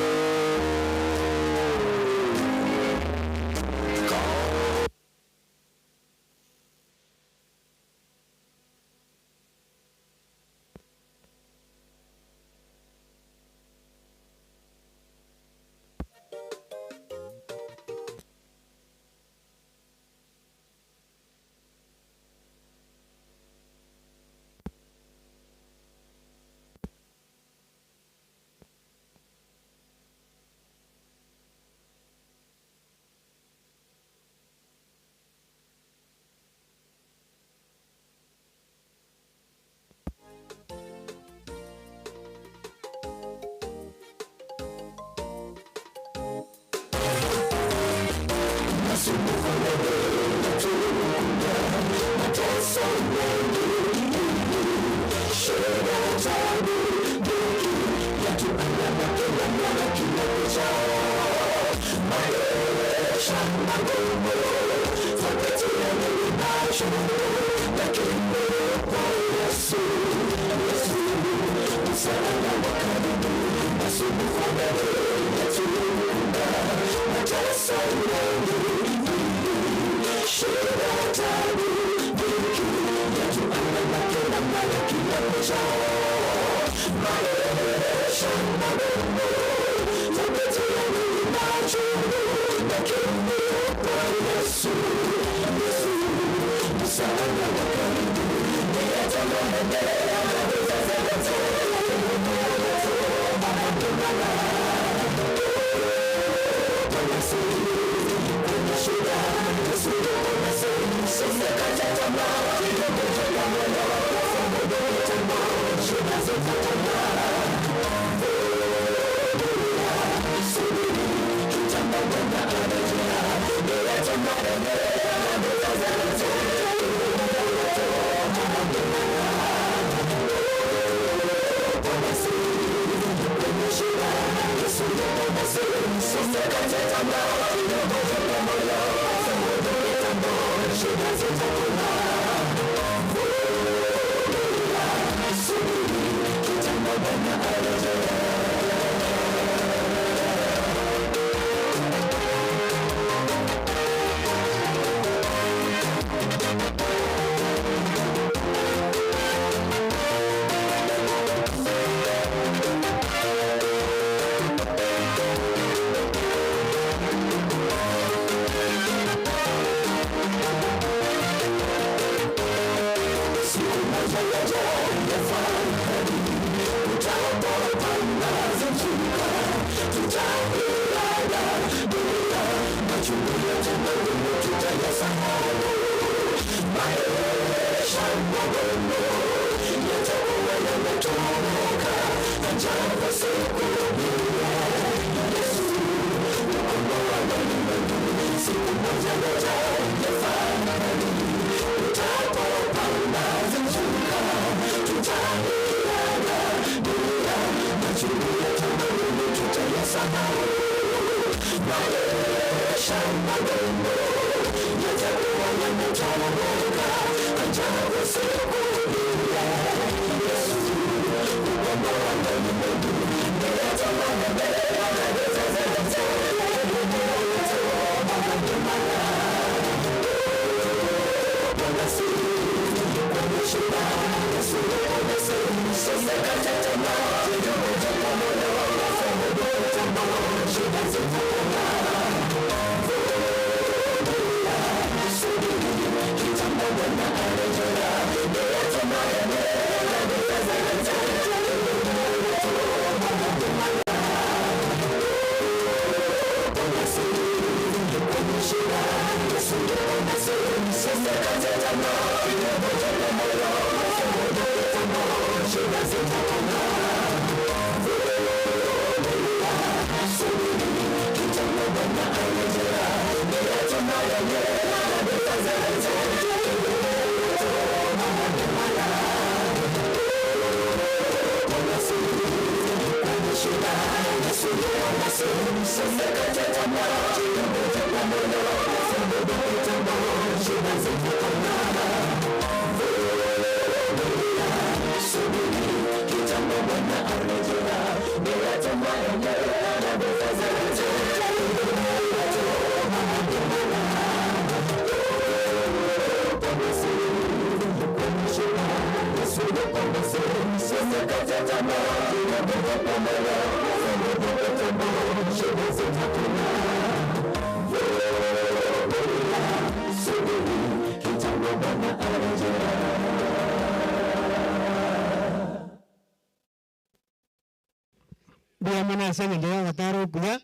Bila mana sanga jaga kataro kuya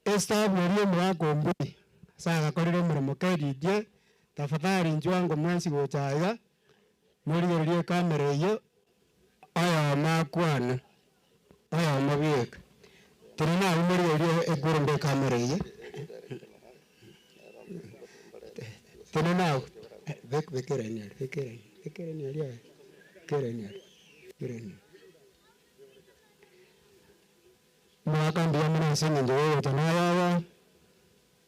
esta mwalimu mwako mbui sanga korire murimo kaididie tafadhali njwango mwansi gochaiga muri yorie kamera iyo aya makwana aya mabiek turina muri yorie egurumbe kamera iyo turina bekereni ali kereni mwaka ndio mwana sanga njoyo tanawa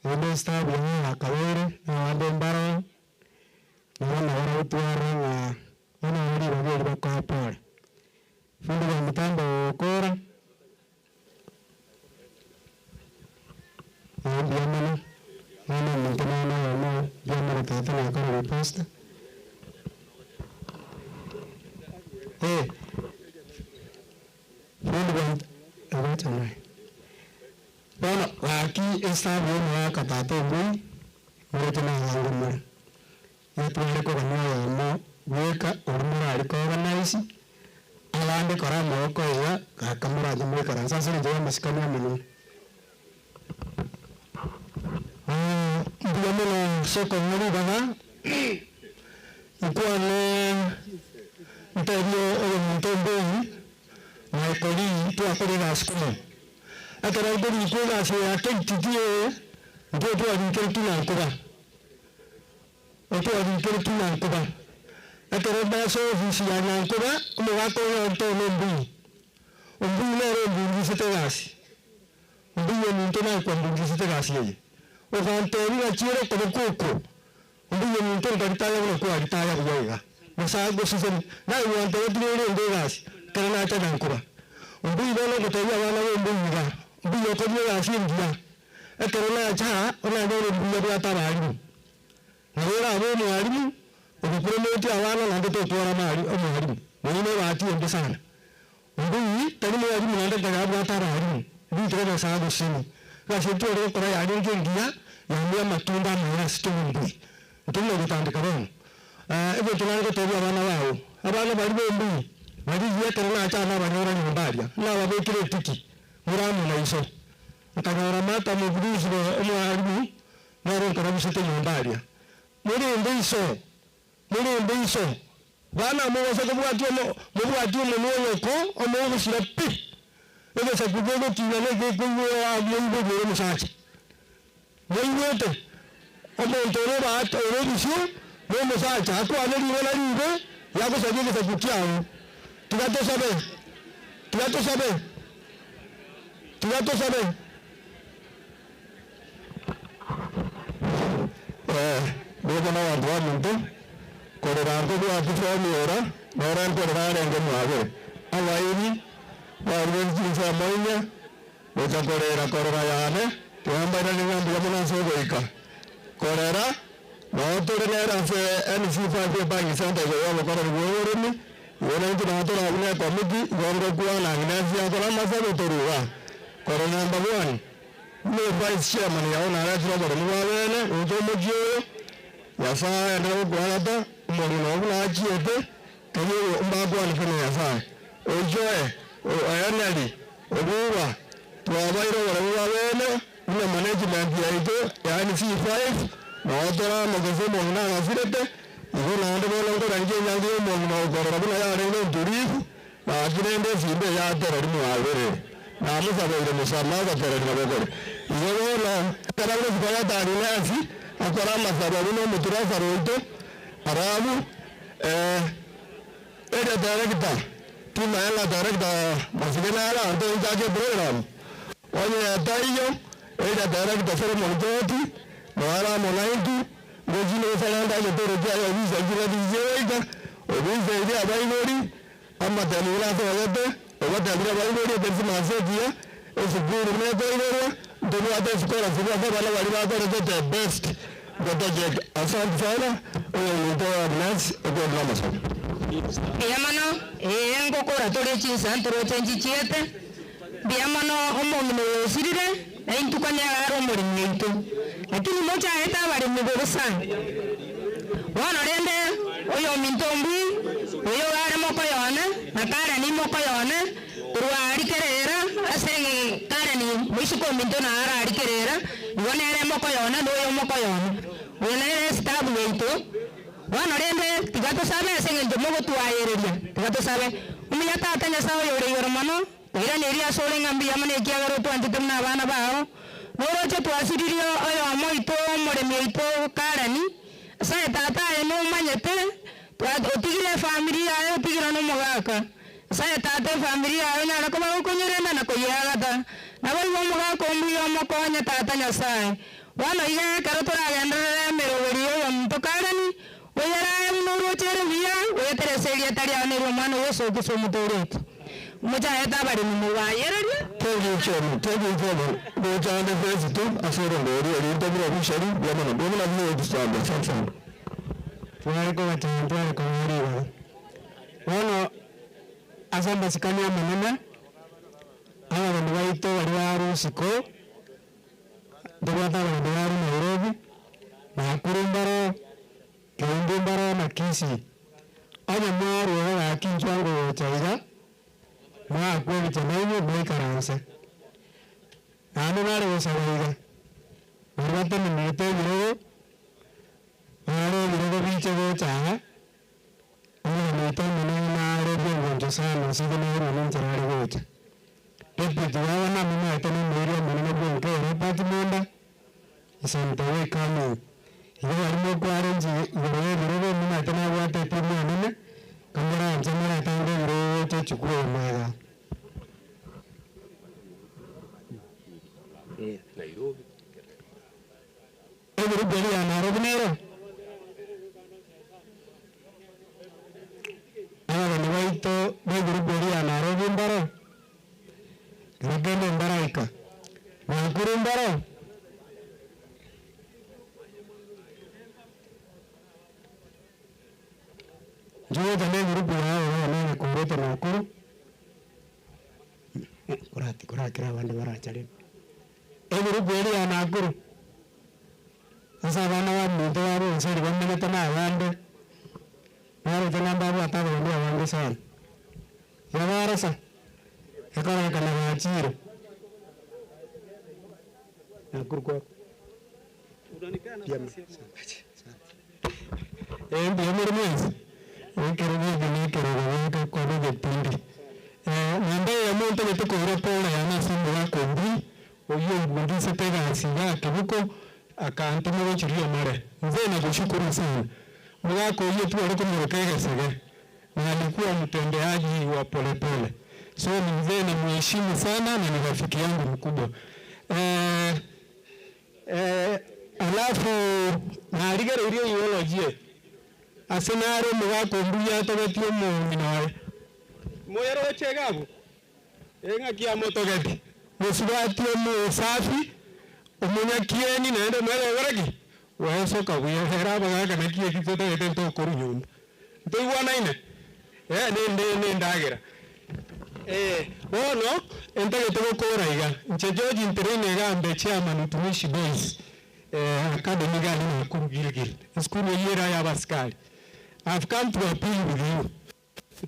ende stabu ya kawere na wande mbara na wana utwara na wana wali wageri bako pale fundi wa mtambo kora ndio mana mtana na ndio tata na kora posta fundi wa awacha naye bueno aquí está bien la catate muy mucho más grande y tuve que ganar no hueca hormona de organize alande kora mo ko ya ka kamera de muy kara sa se lleva más cambio menú digamos la se con muy baja y cuando interior o montón mai coli tu apere nascono akara bari ko ga se akai titie do to ari keltu na ko ba o to ari keltu na ko ba akara ba so visi na ko ba mo ga ko no to no mbu na ro mbu se te gas mbu ni to na ko mbu se te gas ye o ga te ni a chiro ko ko mbu ni to ga ta ya ko ari ta ya ya mo sa go se na yo to ni ro gas kana ta dan ko ba mbu no ko te ya na mbu ga mbu ko ni ga sin dia akara na cha ona do mbu ya ta ba ri ngora ro ni ari o promote awana na to tora mari o mari ni ne wati ende sana mbu tani mo ari na da ga ta ra ari ni to da sa do sin ga se to ro ko ya ari ke dia ya ni matunda na sto mbu to no ta de karon ebe to na ko te ya wana wao abana bari mbu bari ye kana na cha na ba ngora ni mbaria na ba be kire tiki muramu na iso akagora mata mo buruzi no ari na ro kana bisete ni mbaria muri mbiso bana mo wasa ko bwati mo no ko o mo ko sira pi ebe sa ku go ti na le ko a mo ngo go mo sa chi mo yote o mo tore ba to ro bisu mo sa cha ko ale ri na ri be ya ko sa je sa ku ti a tu ya to sabe Dopo no andamento, colorando a tu ora, ora ancora anche nuove. Avaini, guarda in famiglia, questa correrane, che andare in ambito non so voica. Correra, no tornerà se NC fa che paghi santa che io ancora vuoi ora entrato la una committee, guarda qua la Ignacia con la massa di Torua. Corona number 1. No vice chairman ya ona ra tro ko mo wale o to mo jio ya fa na gwada mo no na jiete ke yo mba ko ni fene ya fa o joe o ayali o buwa to abairo wa wale ni management ya ito ya ni C5 no tora mo ko mo na na firete yo na ndo lo ko ranje ya ndio mo no ko ra bula ya re no turifu na jirende sibe ya tora mo awere na mo sabe ile msama ka tora na bogore yo la karabro kwa tani nasi akora masababu no mutura saroito arabu era directa tuna la directa masigena la ando jaje program oye taiyo era directa sero montoti no ara monaintu gojino salanda le toro ya visa jira dijeika o visa idea bainori amma tanura to yete o wata jira bainori persi masetia o seguro me bainori Devo adesso ancora se vuoi fare la validata del best, guardate, a San Fana, o il tuo Naz e poi l'Amazon. Biamano engo kora tole chinsa ntoro chenji chiete biamano omongino yosirire eintukanya aro muri mwitu lakini mocha eta bari mugosa wana rende oyo mintombi oyo gare moko yone na kare ni moko yone urwa arikerera asenge kare ni mwishiko minto na ara arikerera yone ere moko yone doyo moko yone yone ere stabu yeito wana rende tigato sabe asenge jomogo tuayereria tigato sabe umiyata atanya sawo yore yoromano ira neria sore ngambi yamane kiagaro twantitemna bana bao noroche twasiririo oyo amoito moremito karani sai tata eno manyete otigire familia ayo otigire no mogaka sai tata familia ayo nyara ko ba kunyerenda na kuyagata na bali bo mogaka ombuyo mokonya tata nyasaye wana iga karotora gendera merogerio yo mtokarani oyera noroche rebia oyetereseria tari ane romano yeso kusomutoreto mucha eta bari mu wayereria Togi chomo do jande fezitu asoro ndori eri ndobro bishari biamano bomla vile kusamba sansan tuwari ko tuwari ko ngiriwa wono asamba sikania manana aba bandu baito bari baru siko ndobata bandu baru Nairobi Nakurumbaro Kindumbaro na Kisi aba mwaru wa kinchwango chaiga mwa kweli chanayo mwikaranse ano nare wasawaiga urwata ni mete biro aro biro biche go chaga ano mete mena aro bongo sana sigo no ro ntarare gocha pepe tuwa na mena tena mero mena bongo ro pati monda isanta we kanu igo arimo kwarenji biro mena tena wate pimo nene kamera jamara tango biro chukua mwega Nairobi eguru beri ya Nairobi nero aba ni waito eguru beri ya Nairobi mbaro gende mbaraika Nakuru mbaro Joe jane grupo ya na kureta Nakuru kurati wande barachale eguru beri ya Nakuru asa bana wa muntu waro nseri bamene tana wande waro tana babu ataba ndio wande sana ya warasa ekara kana wachiro Nakuru kwa unanikana ndio mwezi Ekero kono gepindi nande ya muntu betukora pole yana simu yako mbi oyo ngundise pega asiga kibuko akantu mo chirio mare nze na kushukuru sana mwako hiyo tu aliko mwekega sege na alikuwa mtendeaji wa polepole so ni mzee na mheshimu sana na ni rafiki yangu mkubwa alafu na aligero ile ideology asenaro mwako mbuya togetio mu minore moyero chegabo enga kia motogeti musubati mu safi umunya kieni naende mwele waragi waso ka wihera baga kana kie kitoto ete to koru nyumba to wana ine ne ndagira ono ente to kora iga nche George interene gambe chairman utumishi boys academy gani na kurugilgil school yera ya baskali I've come to appeal with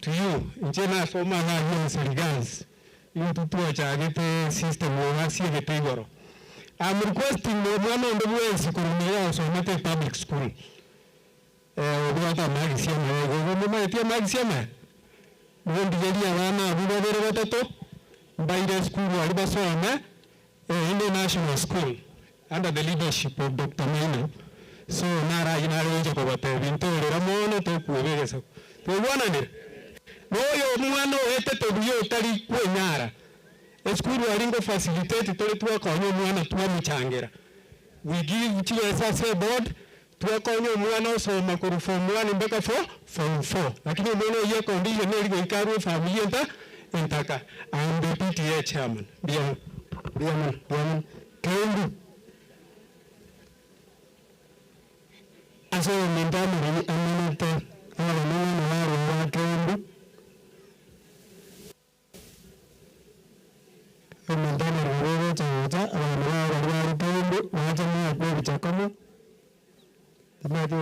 you nche na soma na hiyo serikali hiyo tutua chagete system wa siege tegoro I'm requesting mwana ndobwezi kurumia usomete public school obwata magisia mwe ngoma tia magisia mwe ndi yali abana abubere batatu mbaire school ali basoma international school under the leadership of Dr. Maina so nara inaro ko bate bintore ramono to kuwegesa to bwana ne moyo mwana ete to biyo tari kwenyara School walingo facilitate tole tuwa konyo mwana tuwa mchangira. We give TSS board tuwa konyo mwana so makuru form 1 mpaka form 4. Lakini mwana hiyo condition ile ikaru familia ntaka. I'm the PTA chairman. Biaman. Kendu. Aso mendamo ni amanete. Ala mwana waro wake wacha mwa kwa bichakamo tumaje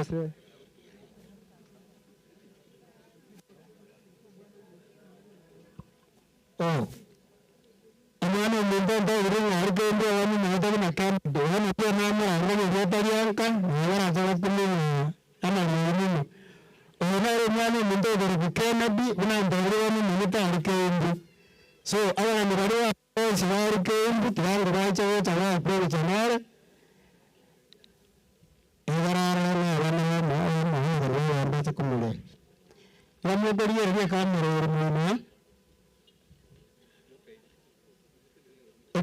amana mundanda uri argende wani mata na kam doana pia mama argende yotari anka wala sala kumu ama muhimu ona mwana mundo gari kennedy una ndore wani munita argende so awana mirare wa sawari kembu twangu bacha wote wa kwa chanara egarara na wana ma ambacho kumule yamu beriye rie kamera mwana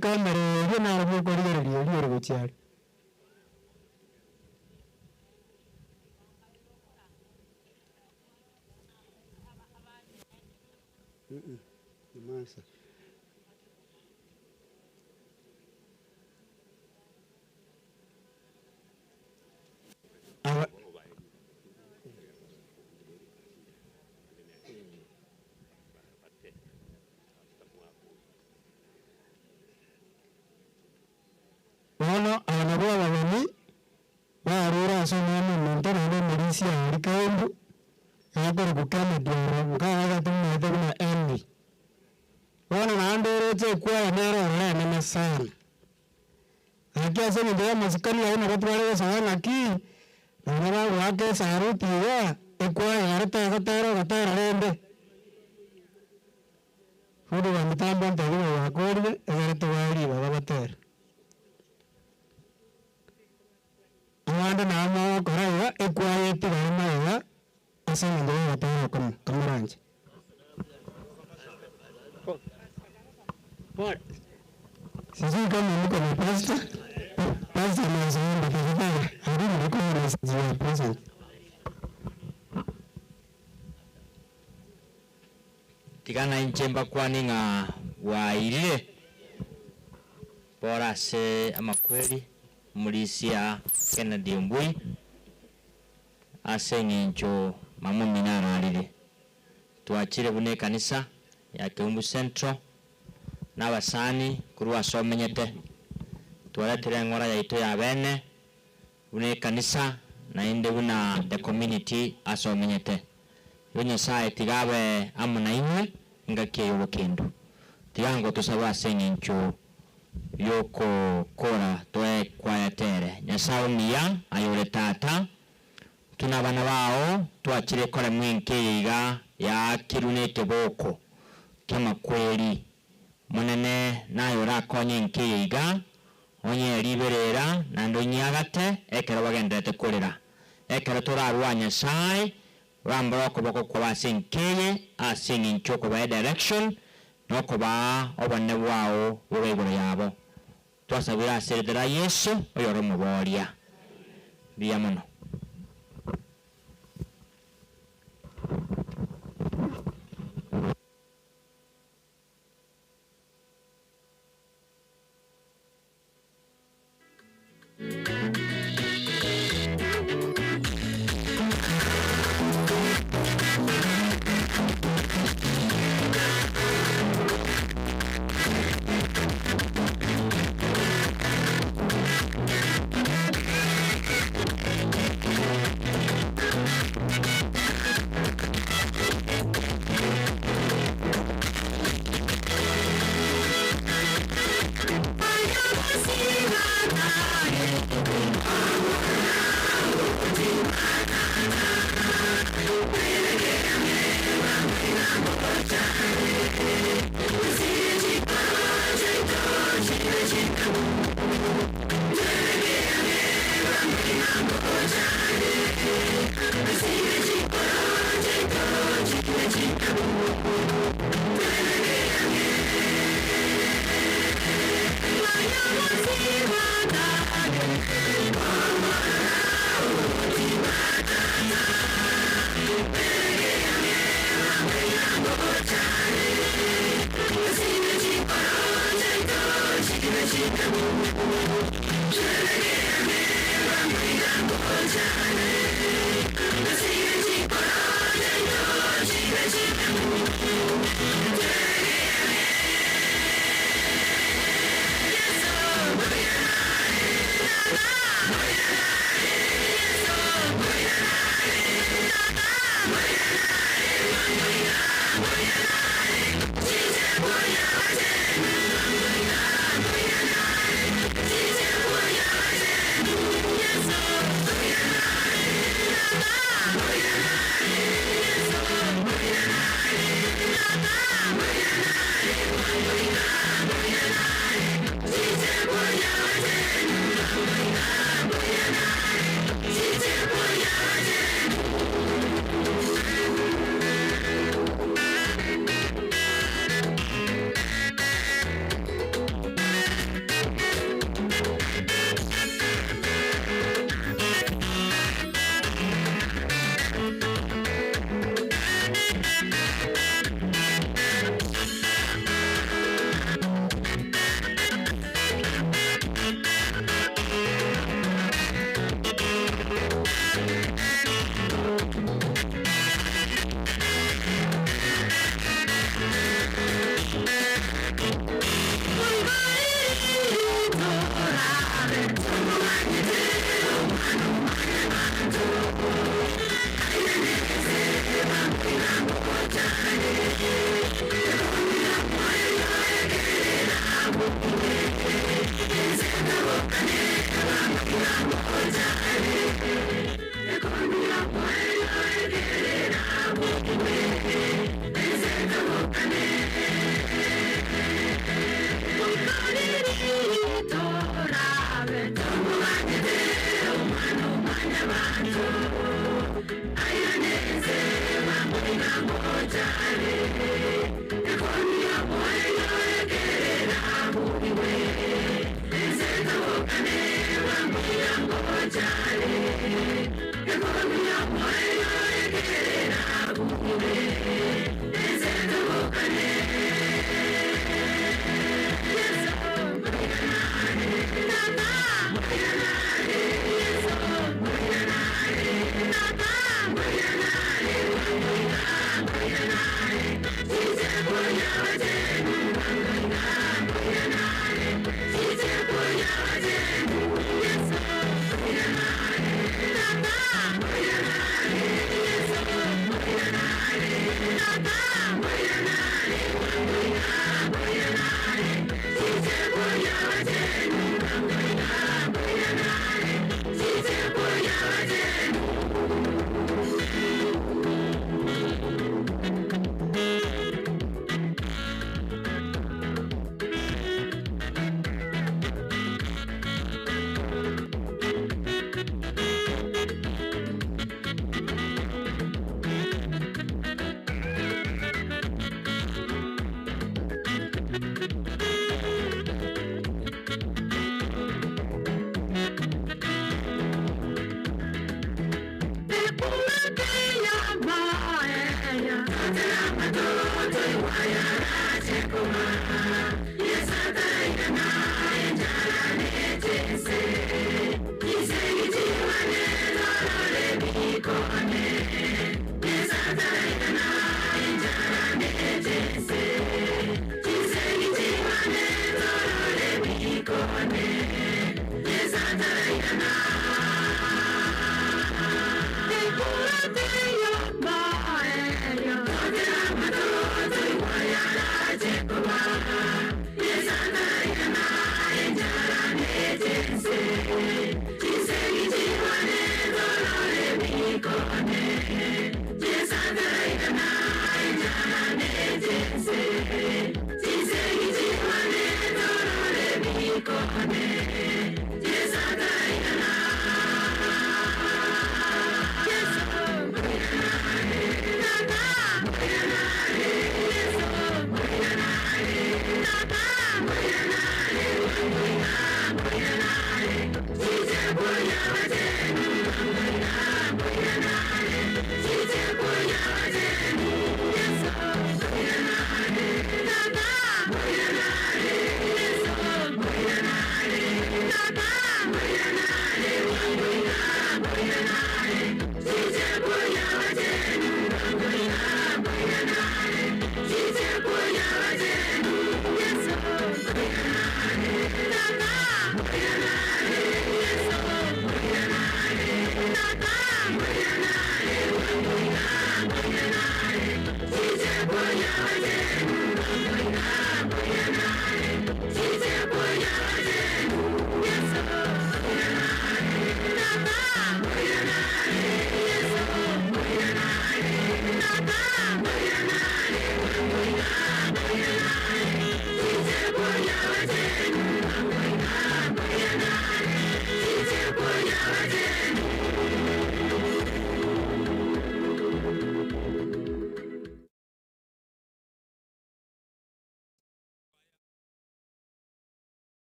kamera yo na mo ko rio gochiari masa Wana anakuwa wageni warura asomani mentana na Malaysia alikambu yakora kukama diara mkaga tumu na endi wana naandoro che kwa nero na na sana akia sema ndio masikani ya na watu wale sana ki na mara wake saruti ya kwa yarata gatara rende hudu wa mtambo ndio wa kodi yarata wali wa batera Amanda na ama koraya ekwaya tirama ya asana ndio watara kamaranje sisi kama mko na pasta na zamba kwa hadi mko na sisi present tigana inchemba kwani nga waile bora se amakweli Mulisia Kennedy Mbui asengincho mamumi naralile tuachire bune kanisa ya Kiumbu Central n'abasani kuri asomenyete tuwaletire ngora yaito ya bene bune kanisa na inde buna the community asomenyete bunye sai tigabe amuna imwe ngake yobokindu tigango tusaba asengincho yoko kora toe kwayatere nyasao niya ayole tata tuna bana bao tuachire kora mwinke iga ya kirunete boko kama kweli munene nayo rakonye nke iga onye liberera na ndonyagate ekero bagendete kurira ekero torarwanya sai rambro ko boko kwa basenkeye asingi nchoko ba direction noko ba obane wao webero yabo twasabira aseredera Yesu oyoro muboria biyamono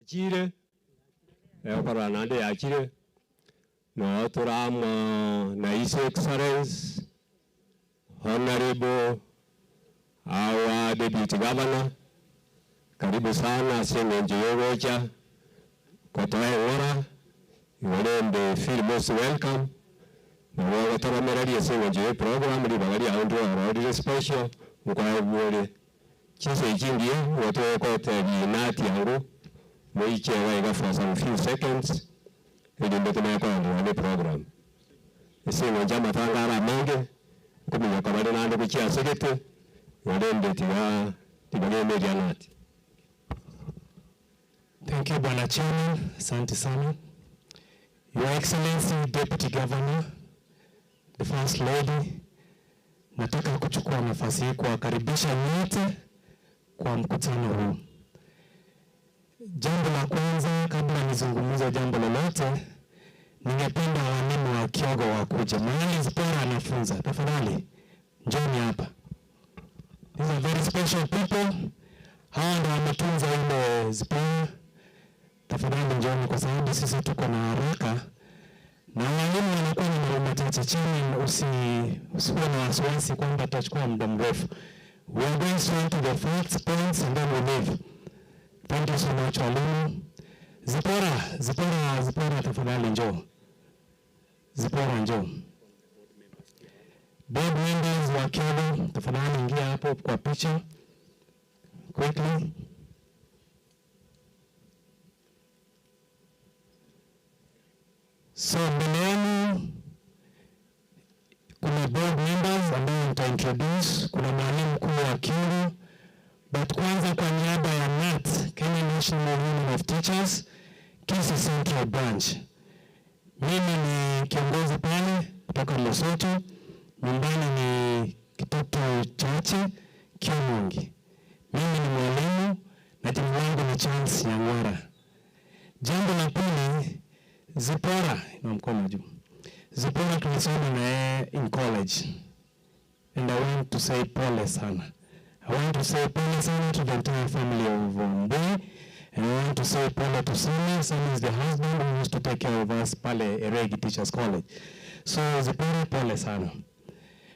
Chire ekora nande ya chire no turamo na His Excellency Honorable our Deputy Governor, karibu sana Sengenje Yogocha kotoe ora iwende feel most welcome na wewe taramerari Sengenje program ri bagari aundo ora special mukwa bwore chise chingie woto kote ni nati yangu mwiche waiga for some few seconds ili ndotume kwa ndo program isingo jama tangara mange kumenya kabale nando kuchia sekete wende tiga media nati. Thank you Bwana Chairman, asante sana. Your Excellency Deputy Governor, the First Lady, nataka kuchukua nafasi hii kuwakaribisha nyote kwa mkutano huu. Jambo la kwanza kabla nizungumze jambo lolote, ningependa walimu wa Kyogo wakuje. Mahali Zipora anafunza, tafadhali njoni hapa. These are very special people. Hawa ndio wametunza ile Zipora. Tafadhali njoni kwa sababu sisi tuko na haraka. Na walimu wanakuwa na mambo machache chini, usiwe na wasiwasi kwamba tutachukua muda mrefu. We are going straight to the facts, points, and then we leave. Thank you so much, walimu. Zipora, tafadhali njoo. Zipora njoo. Board members wa Kenya, tafadhali ingia hapo kwa picha. Quickly. So mbele yenu kuna board members ambao nitaintroduce, kuna mwalimu mkuu wa Kiuru, but kwanza kwa niaba ya NAT, Kenya National Union of Teachers, Kisii Central Branch. Mimi ni kiongozi pale kutoka Lesotho, nyumbani ni Kitoto Chache, Kiamungi. Mimi ni mwalimu na jina langu ni Charles Nyang'wara. Jambo la pili, Zipora, na mkono juu. Zipora tulisoma na in college. And I want to say pole sana. I want to say pole sana to the entire family of Mbui. And I want to say pole to Sami. Sami is the husband who used to take care of us pale Eregi Teachers College. So Zipora, pole sana.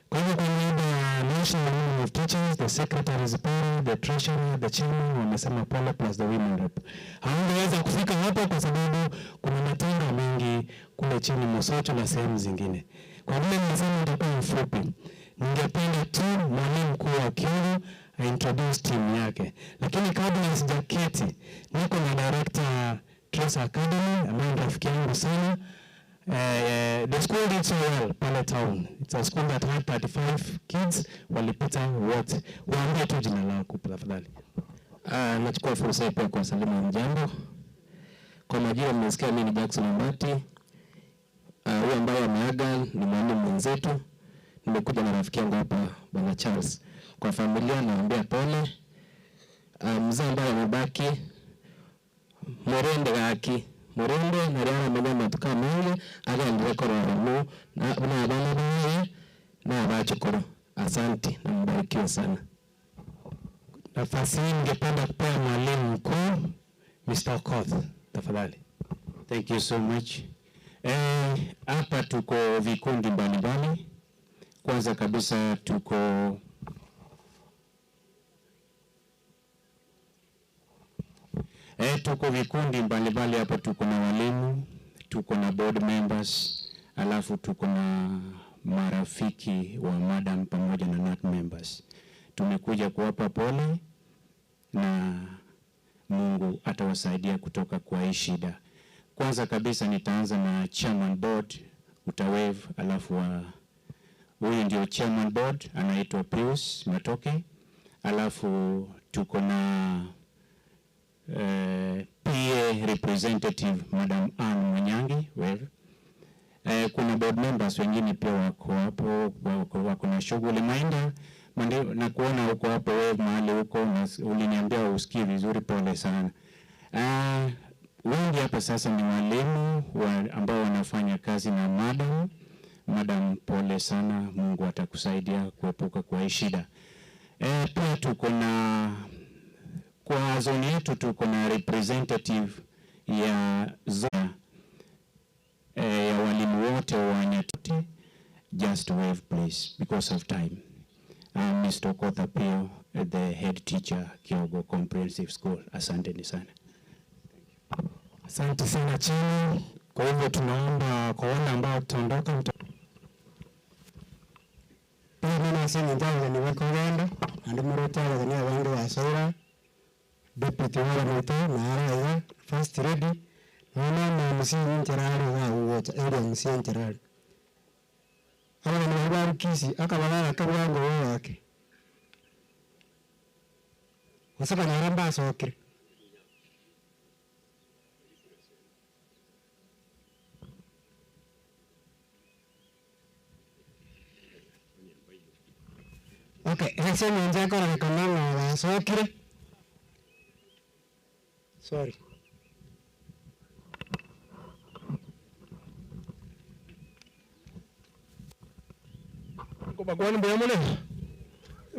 Kwa hivyo kwa niaba ya National Union of Teachers, the secretary Zipora, the treasurer, the chairman, wamesema pole plus the women rep. Hawangeweza kufika hapa kwa sababu kuna matanga mengi kule chini Mosocho na sehemu zingine. Kwa vile nimesema nitakuwa mfupi, ningependa tu mwalimu mkuu wa Kiuru introduce team yake. Lakini kabla sijaketi, niko na director Trace Academy ambaye ni rafiki yangu sana. The school did so well, Pale Town. It's a school that had 35 kids. Walipita wote. Waambie tu jina lako tafadhali. Nachukua fursa hii pia kuwasalimu mjambo. Kwa majina mmesikia mimi ni Jackson Mbati. Huyu ambaye ameaga ni mwalimu mwenzetu. Nimekuja na rafiki yangu hapa Bwana Charles. Kwa familia naambia pole. Mzee ambaye amebaki Morende gaki. Morende na riana manyama tuka mwenge aga ndirekoro wano na abana baye na abachokoro. Asante na mbarikiwe sana. Nafasi hii ningependa kupea mwalimu mkuu Mr. Okoth tafadhali. Thank you so much. Hapa tuko vikundi mbalimbali. Kwanza kabisa tuko vikundi mbalimbali hapa, tuko na walimu, tuko na board members, alafu tuko na marafiki wa madam pamoja na NAT members. Tumekuja kuwapa pole na Mungu atawasaidia kutoka kwa hii shida. Kwanza kabisa nitaanza na chairman board, utawave, alafu huyu ndio chairman board anaitwa Pius Matoke, alafu tuko na PA representative Madam Ann Mwanyangi wewe. Kuna board members wengine pia wako hapo, wako na shughuli Mainda na kuona huko hapo wewe mahali huko, na uliniambia usikie vizuri, pole sana. Wengi hapa sasa ni walimu ambao wanafanya kazi na madam, pole sana, Mungu atakusaidia kuepuka kwa hii shida. Pia tuko na kwa zone yetu tuko na representative ya zone ya walimu wote wa Nyatuti. Just wave please because of time. Mr. Okoth Apio, the head teacher Kyogo Comprehensive School. Asante sana. Asante sana chini. Kwa hivyo tunaomba kwa wale ambao tutaondoka mimi nasema ndio ni wako wenda ndio mrota ni wangu wa Saura deputy wa mto na ara first ready na msingi ntirari wa uwota ndio msingi ntirari hawa ni habari kisi akabala kabwango wake wasaba na ramba sokire okay election nje kwa kanana wa sokire sorry kwa bagwani mbona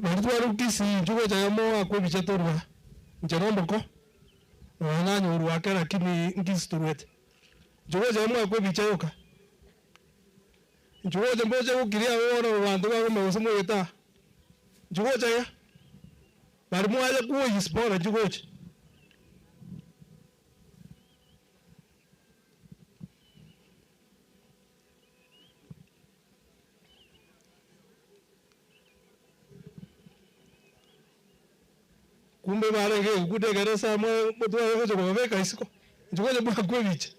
Barutwaru kisi njugo cha yamo akwe bichatorwa. Njeromboko. Wananyo ruwake lakini nkisi turuete. Njugo cha yamo akwe bichayoka. Njugo cha mboje ukiria wora wandu wa mawasemo yeta. Njugo cha ya. Barimu aje kuwa yispora njugo cha. Kumbe barenge ukudegera samwe mutwa wewe kwa beka isiko njoje bwa kwebiche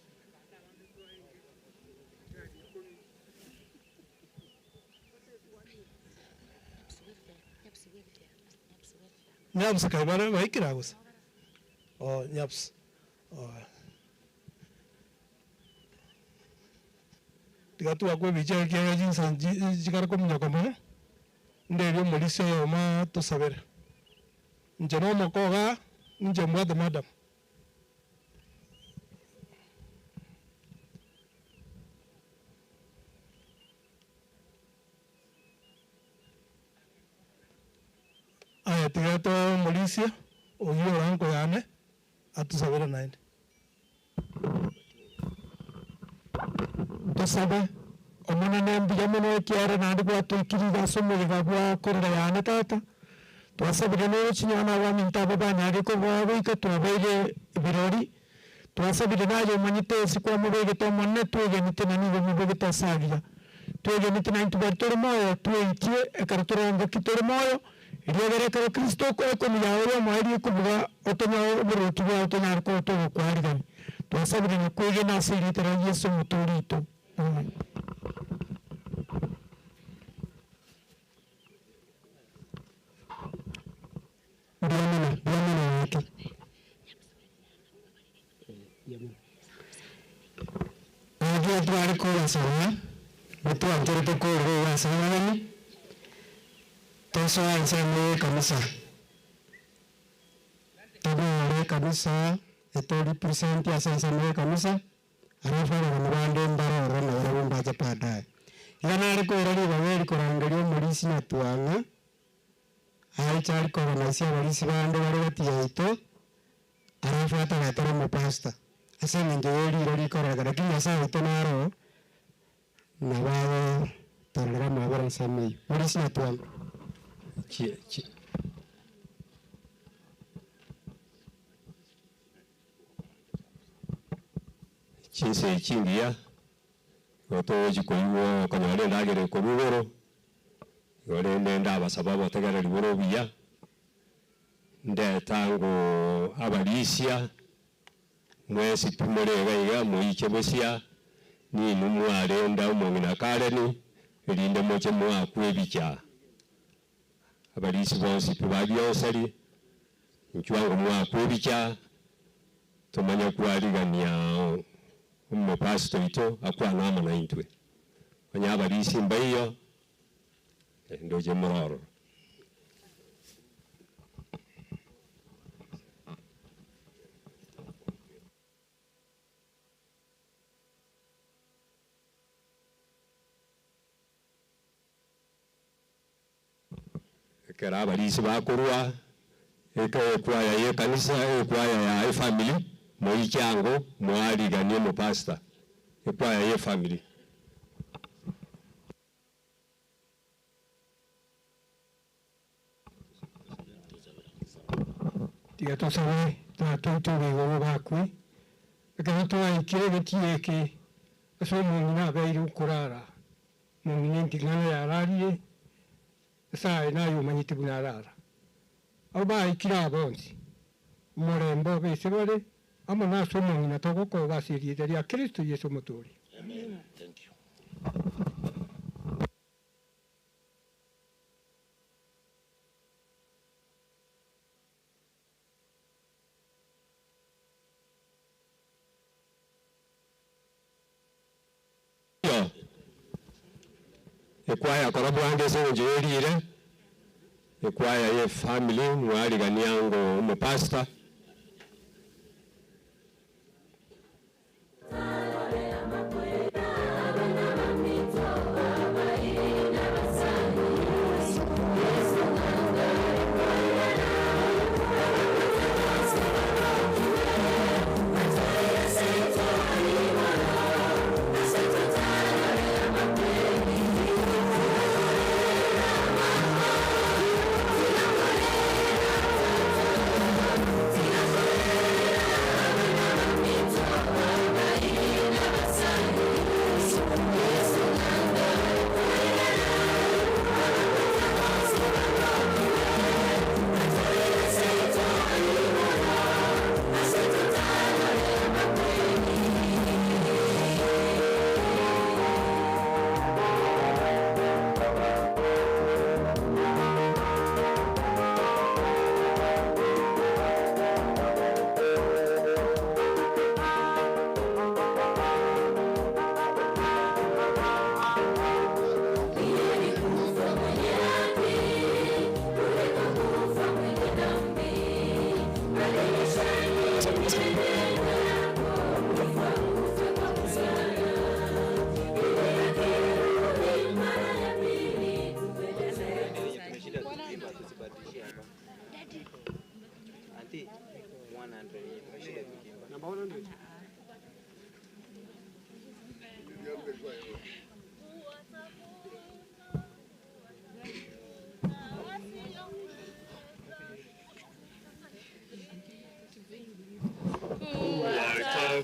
nyaps kai bare baikira gusa nyaps tigatu akwebiche kiya jinsa jikara komnya kama nderio mulise yoma tosabera Njeromo koga njemwa the madam. Aya tigato Malaysia oyo ranko yane atusabira naende. Tosabe omona nembiya mono kiara nandi bwa tukiriza somo gabwa korera yane tata. Twasabire no chinyana wa mintabo banyage ko bwawe ikatwabeire birori twasabire nayo manyite sikwa mubege to monne twege nitena niwe mubege tasagia twege nitena ntubatore moyo twikie ekaratoronga kitore moyo iriagere karo Kristo ko yawe mwari kubuga otonya buruti bwa otonya ko to kwari twasabire no kwege nasiri tera Yesu muturito amen. Biamana wake. Ajua tuwari kola sana. Betu antara tu kola sana ni. Toso ansame kamisa. Tabu kamisa. Itu represent ya ansame kamisa. Arafa na mwande mbara ora na ora mbaja pada. Yana ari kola ni baweri korangario mulisi na tuanga. Aichari koronasi abalisi bande bari batiyaito arafata gatara mu pasta ase ngeri rori koragara kinya sa tonaro na bawo tolera mabara samei polisi atwan chinse chingia goto jikoiwo kanyare ndagere ko bugoro yore ndenda basaba botegera liboro biya ndetango abalisia mwesi tumurega iga muike bosia ni numware nda umongina kareni elinde moche mwa kwebicha abalisi bonsi tubabyosali nchwango mwa kwebicha tumanya kwaligania umme pastor ito akwana amana intwe kanya abalisi mbayo ndoje mororo kera abalisi bakurwa ekwaya ye kanisa ekwaya ya family moichango mwaliganie mu pastor ekwaya ye family tiga tosabe tatu bigo bakwe akato aikire betieke aso mungina bairu kurara mungina ntingana yararie sai nayo manyite bunarara aba ikira bonsi morembo besebore amona so mungina togoko basiri ya Kristo Yesu muturi amen. Thank you. Ekwaya korabwange se njerire ekwaya ye family mwali ganiango mu pastor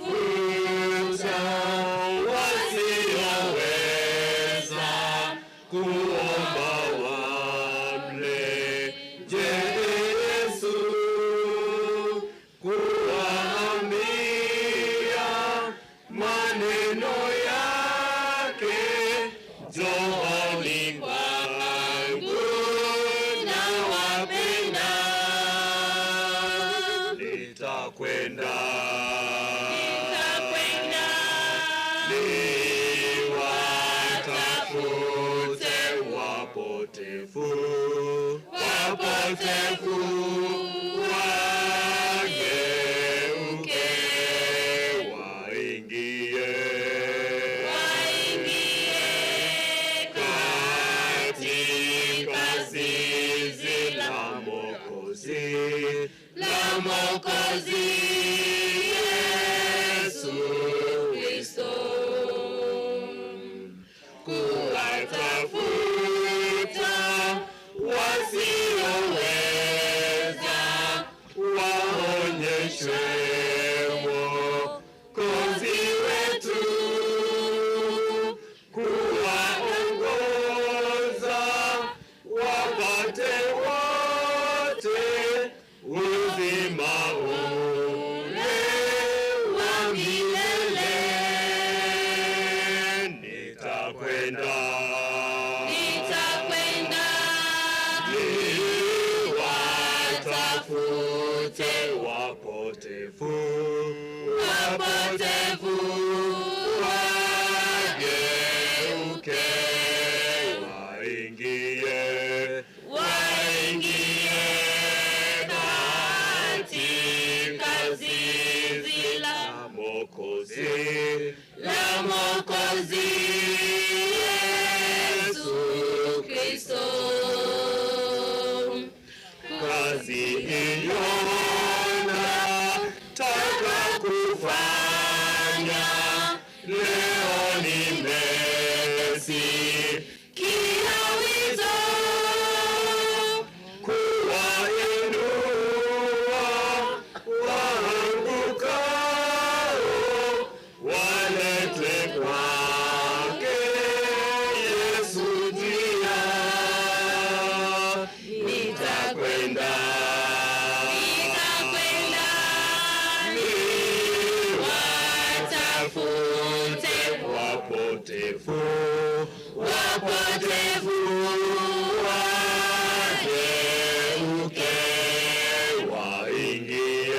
Watafuta wasioweza kuomba wamreje Yesu, kuwaambia maneno yake, njooni kwangu nawapenda, nitakwenda niwatafute wapotevu, wapotevu wageuke, waingie katika zizi la Mwokozi Yesu Kristo, kuwatafuta wasioweza waonyeshwe Mwokozi wetu, kuwaongoza wapate wote uzima ule wa milele. Nitakwenda niwatafute wapotevu, wapotevu wageuke, waingie katika zizi la Mwokozi Yesu Kristo. Kazi hiyo nataka kufanya leo, nimesikia wito kuwainua waangukao, walete kwake Yesu njia. Nitakwenda niwatafute wapotevu, wapotevu wageuke, waingie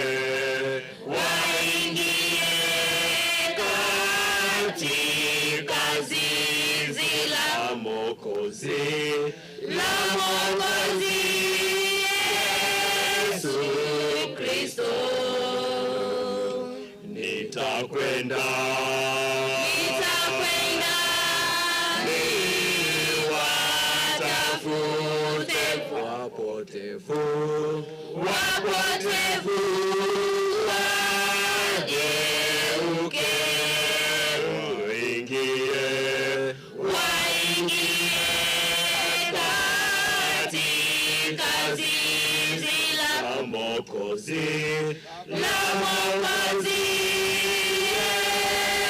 katika zizi la Mwokozi Yesu Kristo. Nitakwenda niwatafute wapotevu, wapotevu wageuke, waingie katika zizi la Mwokozi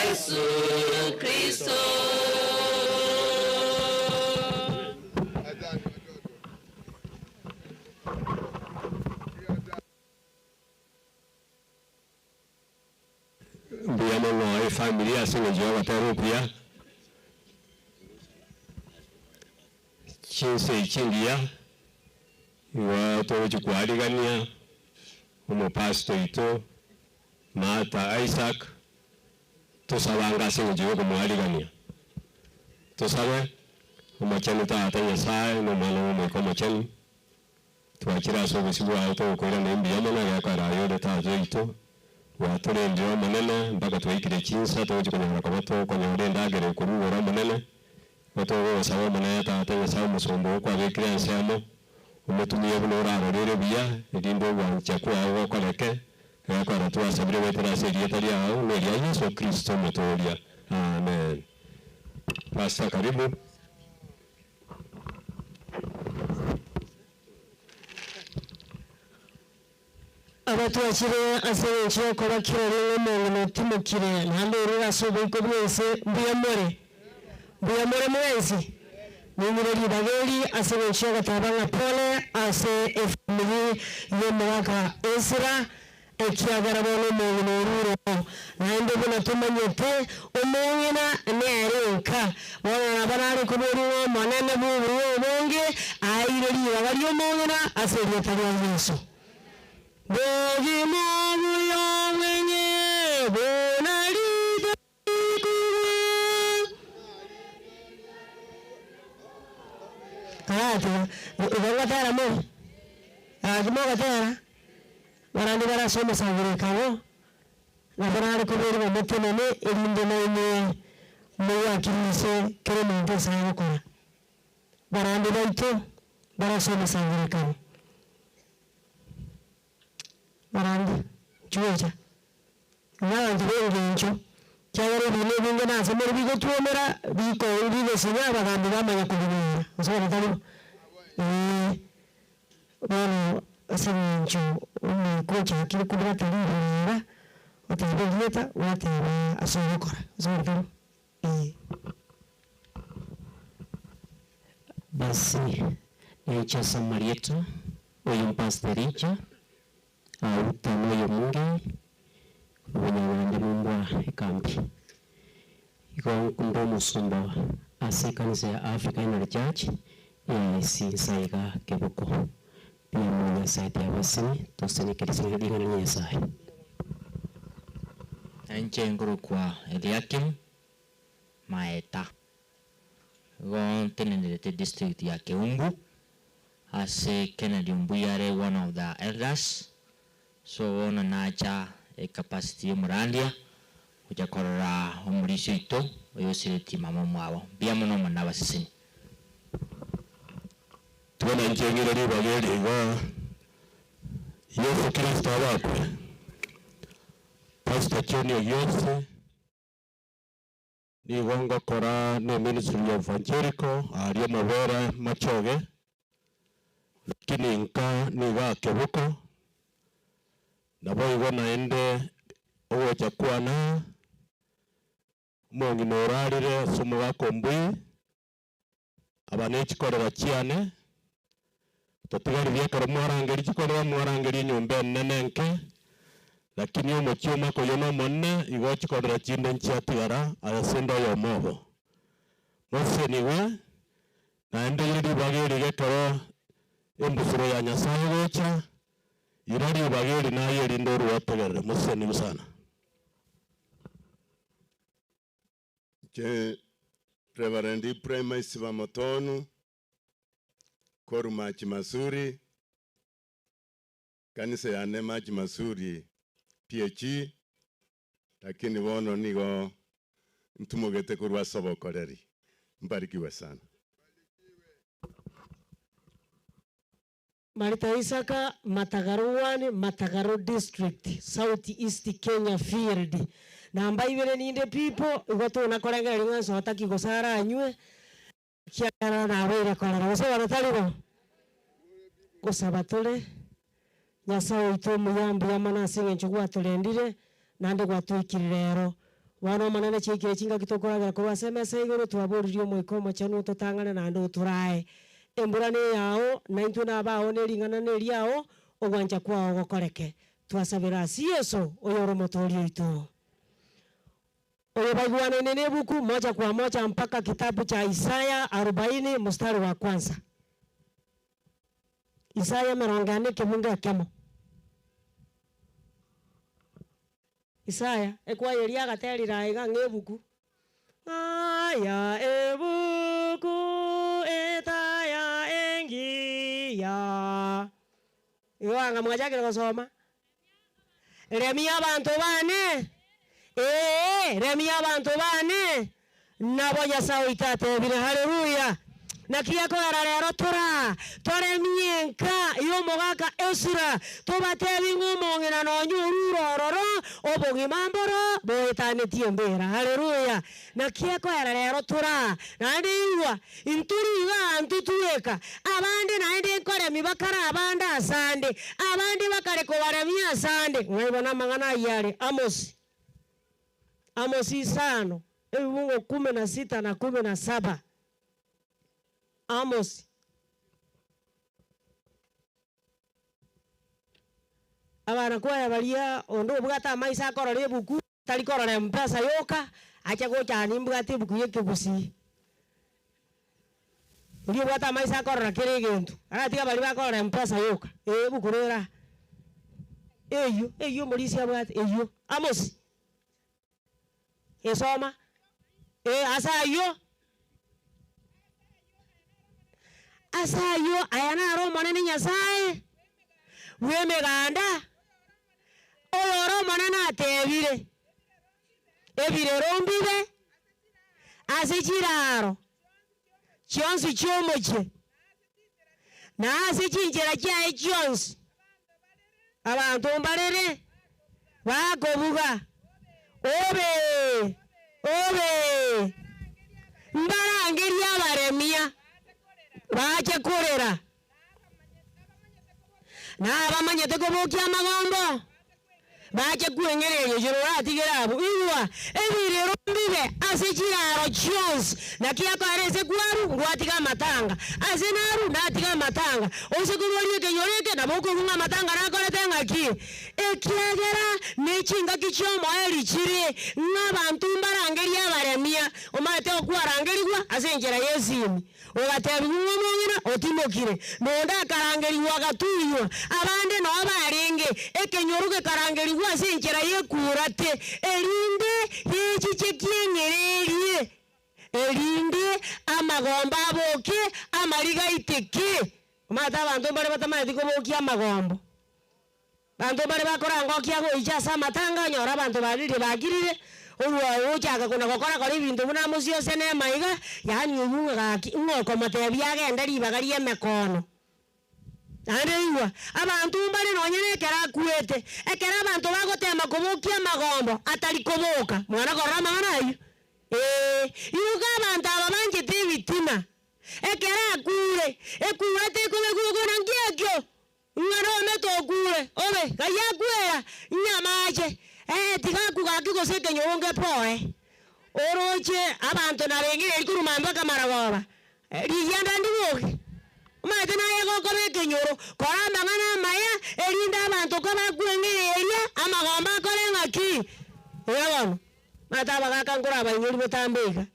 Yesu Kristo. Mbiyamo ng'oe familia singejiwa watarupia chinse ichindia iwa tochikwaligania umupasito ito Martha Isaac tusabanga singejiwa kumwaligania tusabe umachani tata Nyasaye n'umwana w'umwiko umachani twakira sobusi bwawe tugukorera n'imbiyamo n'agakara yode tazo ito waturendera munene mpaka twikire chinsa tujikunyara kwabato konyore ndagere kurubura munene bato basaba munene tata Nyasaye musombo kwa bekire nsemo umutumie bunora rero bia ndindo wancha kwa okoleke kwa twa sabire wetera serie taria au ya Yesu Kristo mtoria. Amen. Pastor, karibu. abatwakire asenye ko bakirore mu mutimukire nande rura sobo ko bwese mbiyamore mwezi nimureri bageri asenye gatabanga pole ase efamili yemwaka Ezra ekiagara bono mu ruro nande bona tumanyete umungina nerenka bona barare ko buru manene buru bonge ayireri bari umungina asenye tabiya Yesu Bogi mogu yo wenye bonalida Kaya ugonga tera mo Agimoga tera Barani bara soma sangire kawo Na barani kubiri wa mtenene Ilinde na ime Mwa kirise kere mwente sayo kora Barani baito Bara soma sangire kawo Marandi, chuecha. Nada, ncho. Chagare bile binge na se mori bigo tuomera biko bigo sinya bagandi bama ya kubira. Osora talo. Bueno, asencho un coche kile kubira tali. Otibe dieta, wate asokora. Osora talo. Basi, echa Samarieta, oyo pastericha. Utamoyo mungi Wanyawandi mumbwa ikambi Iko kundo musumba Ase kanisa ya Africa Inner Church Ya isi saiga kebuko Pia mwenye saiti ya wasini Tosini kirisi ngadiga na nye sahi Nche nguru kwa Eliakim Maeta Gon tenendelete district ya Keumbu Ase Kennedy Mbuyare one of the elders So ona nacha capacity murandia uja korora umurisho ito oyosireti mama mwabo bia muno mwana basisini Twana njengera ni bageri go Yesu Kristo abakwe Pastor Kenny Yose ni gonga kora ne ministry of evangelical ariyo mabera machoge lakini nka ni ga kebuko Nabo igona ende owo chakwana mongi norarire sumu gakombui abane chikorera chiane totugari byakara mwarangeri chikorera mwarangeri nyumba nenenke lakini omo chioma koyona monne igo chikorera chinde nchiatigara arasenda yo mobo mose niwe na ende yiri bageri gekara embusuro ya Nyasaye gocha Irari bageri na yeri ndoru wategere museni usana. Je Reverendi Prema Isiva Motonu Koru machi masuri kanisa ya ne machi masuri PH lakini wono nigo ntumugete kurwa sobo koreri. Mbarikiwe sana. Marita Isaka, Matagaruani, Matagaru District, South East Kenya Field. Na ambaye vile ni the people, ugoto na kolenga linga so hataki gosara anywe. Kiana na wera kola na so wanatalibo. Gosabatole. Nyasaye ito muyambi yamana singe chugwa tolendire nande gwatwikirero. Wano manane chikire chinga kitokora kwa SMS igoro twaburirio mwikomo chanu totangana na ndo turae. Emburane yao na intu na bao nelingana neliao ogwanja kwao gokoreke twasabira Yesu oyoro motorio itu oyo bagwana nene buku moja kwa moja mpaka kitabu cha Isaya 40 mstari wa kwanza. Isaya merongane kimunga kemo Isaya ekwa yeria gateri raiga ngebuku aya ebuku etaya engia iwanga mwajagire kusoma remia abantu bane remia abantu bane nabo Nyasaye itate bile haleluya na kia kwera rero tore mienka iyo mogaka Ezra tubatebi ngumongina no nyururororo obogima mboro boetane tiembera. Haleluya. Na kia kwera rero nandi iwa inturiga antutueka abandi naende nkore mibakara abandi asande abandi bakare ko baremia asande ngaibona mangana yale Amosi 5 Ebifungo 16 na 17. Amosi. Abana kwa balia ondo bugata maisa akorore buku tali korore mpesa yoka acha gocha ni bugati buku yeke busi. Ndio bugata maisa akorora kire gentu. Ara tiga bali bakorore mpesa yoka. Bukurera. Eyo mulisi abugati eyo. Amosi. Esoma. Asayo ayana ro monene Nyasaye weme ganda oro monene atebire ebire rombibe asijiraro chonsi chomoche na asijinjira kya chonsi abantu mbarere bakobuga obe mbarangeri abaremia baje kurera na abamanyete kubukia magombo baje kuengereye jorati gerabo iwa ebire rombibe asijiraro chons na kia kareze kwaru ngwatika matanga azenaru natika matanga osekulwaliye kenyoreke na boko kunga matanga nakolete ngaki ekiagera nechinga kichomo elichire n'abantu mbarangeri abaremia omate okwarangerigwa asenjera yezimi ogatebi ngumongina otimokire nonda karangeriwa gatuywa abande no barenge ekenyoruke karangeriwa asenjera yekurate erinde yechiche kiengererie erinde amagomba aboke amariga iteke omata abantu bare batamati kobokia amagombo bantu bare bakoranga okiago ijasa matanga nyora abantu barire bagirire uwa ujaga kuna kokora kori bintu buna musio sene maiga yani yunga ngoko matebi agenda ribagari emekono ariwa abantu mbare nonyene kera kuete ekera abantu bagotema kubukia magombo atari kubuka mwana korama nganayo yuga abantu abanje tibitina ekera kure ekurate kubeguna ngekyo ngaro meto kure obe kaya kwera nyamaje tigaku gakiko seke nyonge poe oroche abantu nabengire likurumamba kamaragoba liyanda ndibuke umate naye gokore kenyoro koramba ngana maya elinda abantu kabagwengire eria amagomba kore ngaki yabano mata bagakangura abanyiri betambika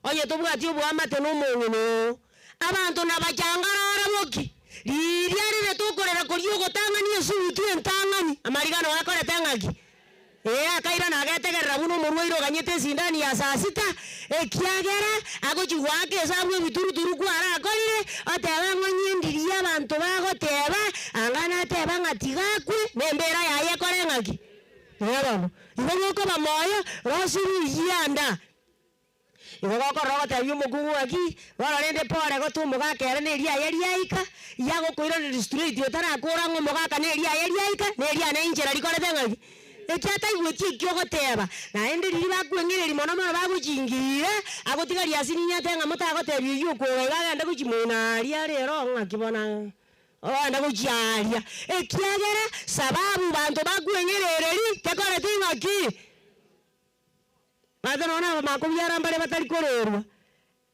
onye tubwati obwamate n'umuntu abantu nabacyangarara boki liriarire tukorera koriyo gotangani esutu entangani amarigano akore tangaki akaira nagetegerera buno murwairo ganyete sindani ya saa 6 ekiagera agochigwake sabwe bituruturu kwara akorire ateba ngonyindiria abantu bagoteba angana teba ngatigakwe nembera yaye kore ngaki yabano ibogoko bamoyo rosiru yanda ibogoko rogote byumugungu aki bararende pore gotumuga kere neria yeriaika yago koiro ni street utarakura ngumuga neria yeriaika neria na injera rikorete ngaki ekyata igweti kyogoteba naende riri bakwengireri mono mono baguchingire agotigari asininya tenga mutagotebi yuko gagenda kuchimuna aria rero ngakibona anda kuchiaria ekiagera sababu bantu bakwengireri tekore tingaki batonona makubyara mbare batari korerwa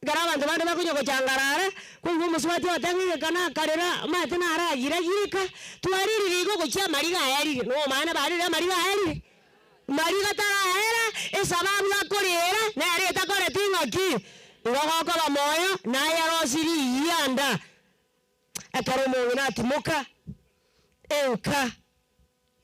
gara bantu bande bakunyogo changarara kungu muswati watangire kana karera matena aragira girika twariri rigo kuchia mariga ayari no mana barira mariga ayari mariga tara era esababu yakorera na reta kore tingaki ngoko bamoyo na yarosiri yanda akaromo natimuka enka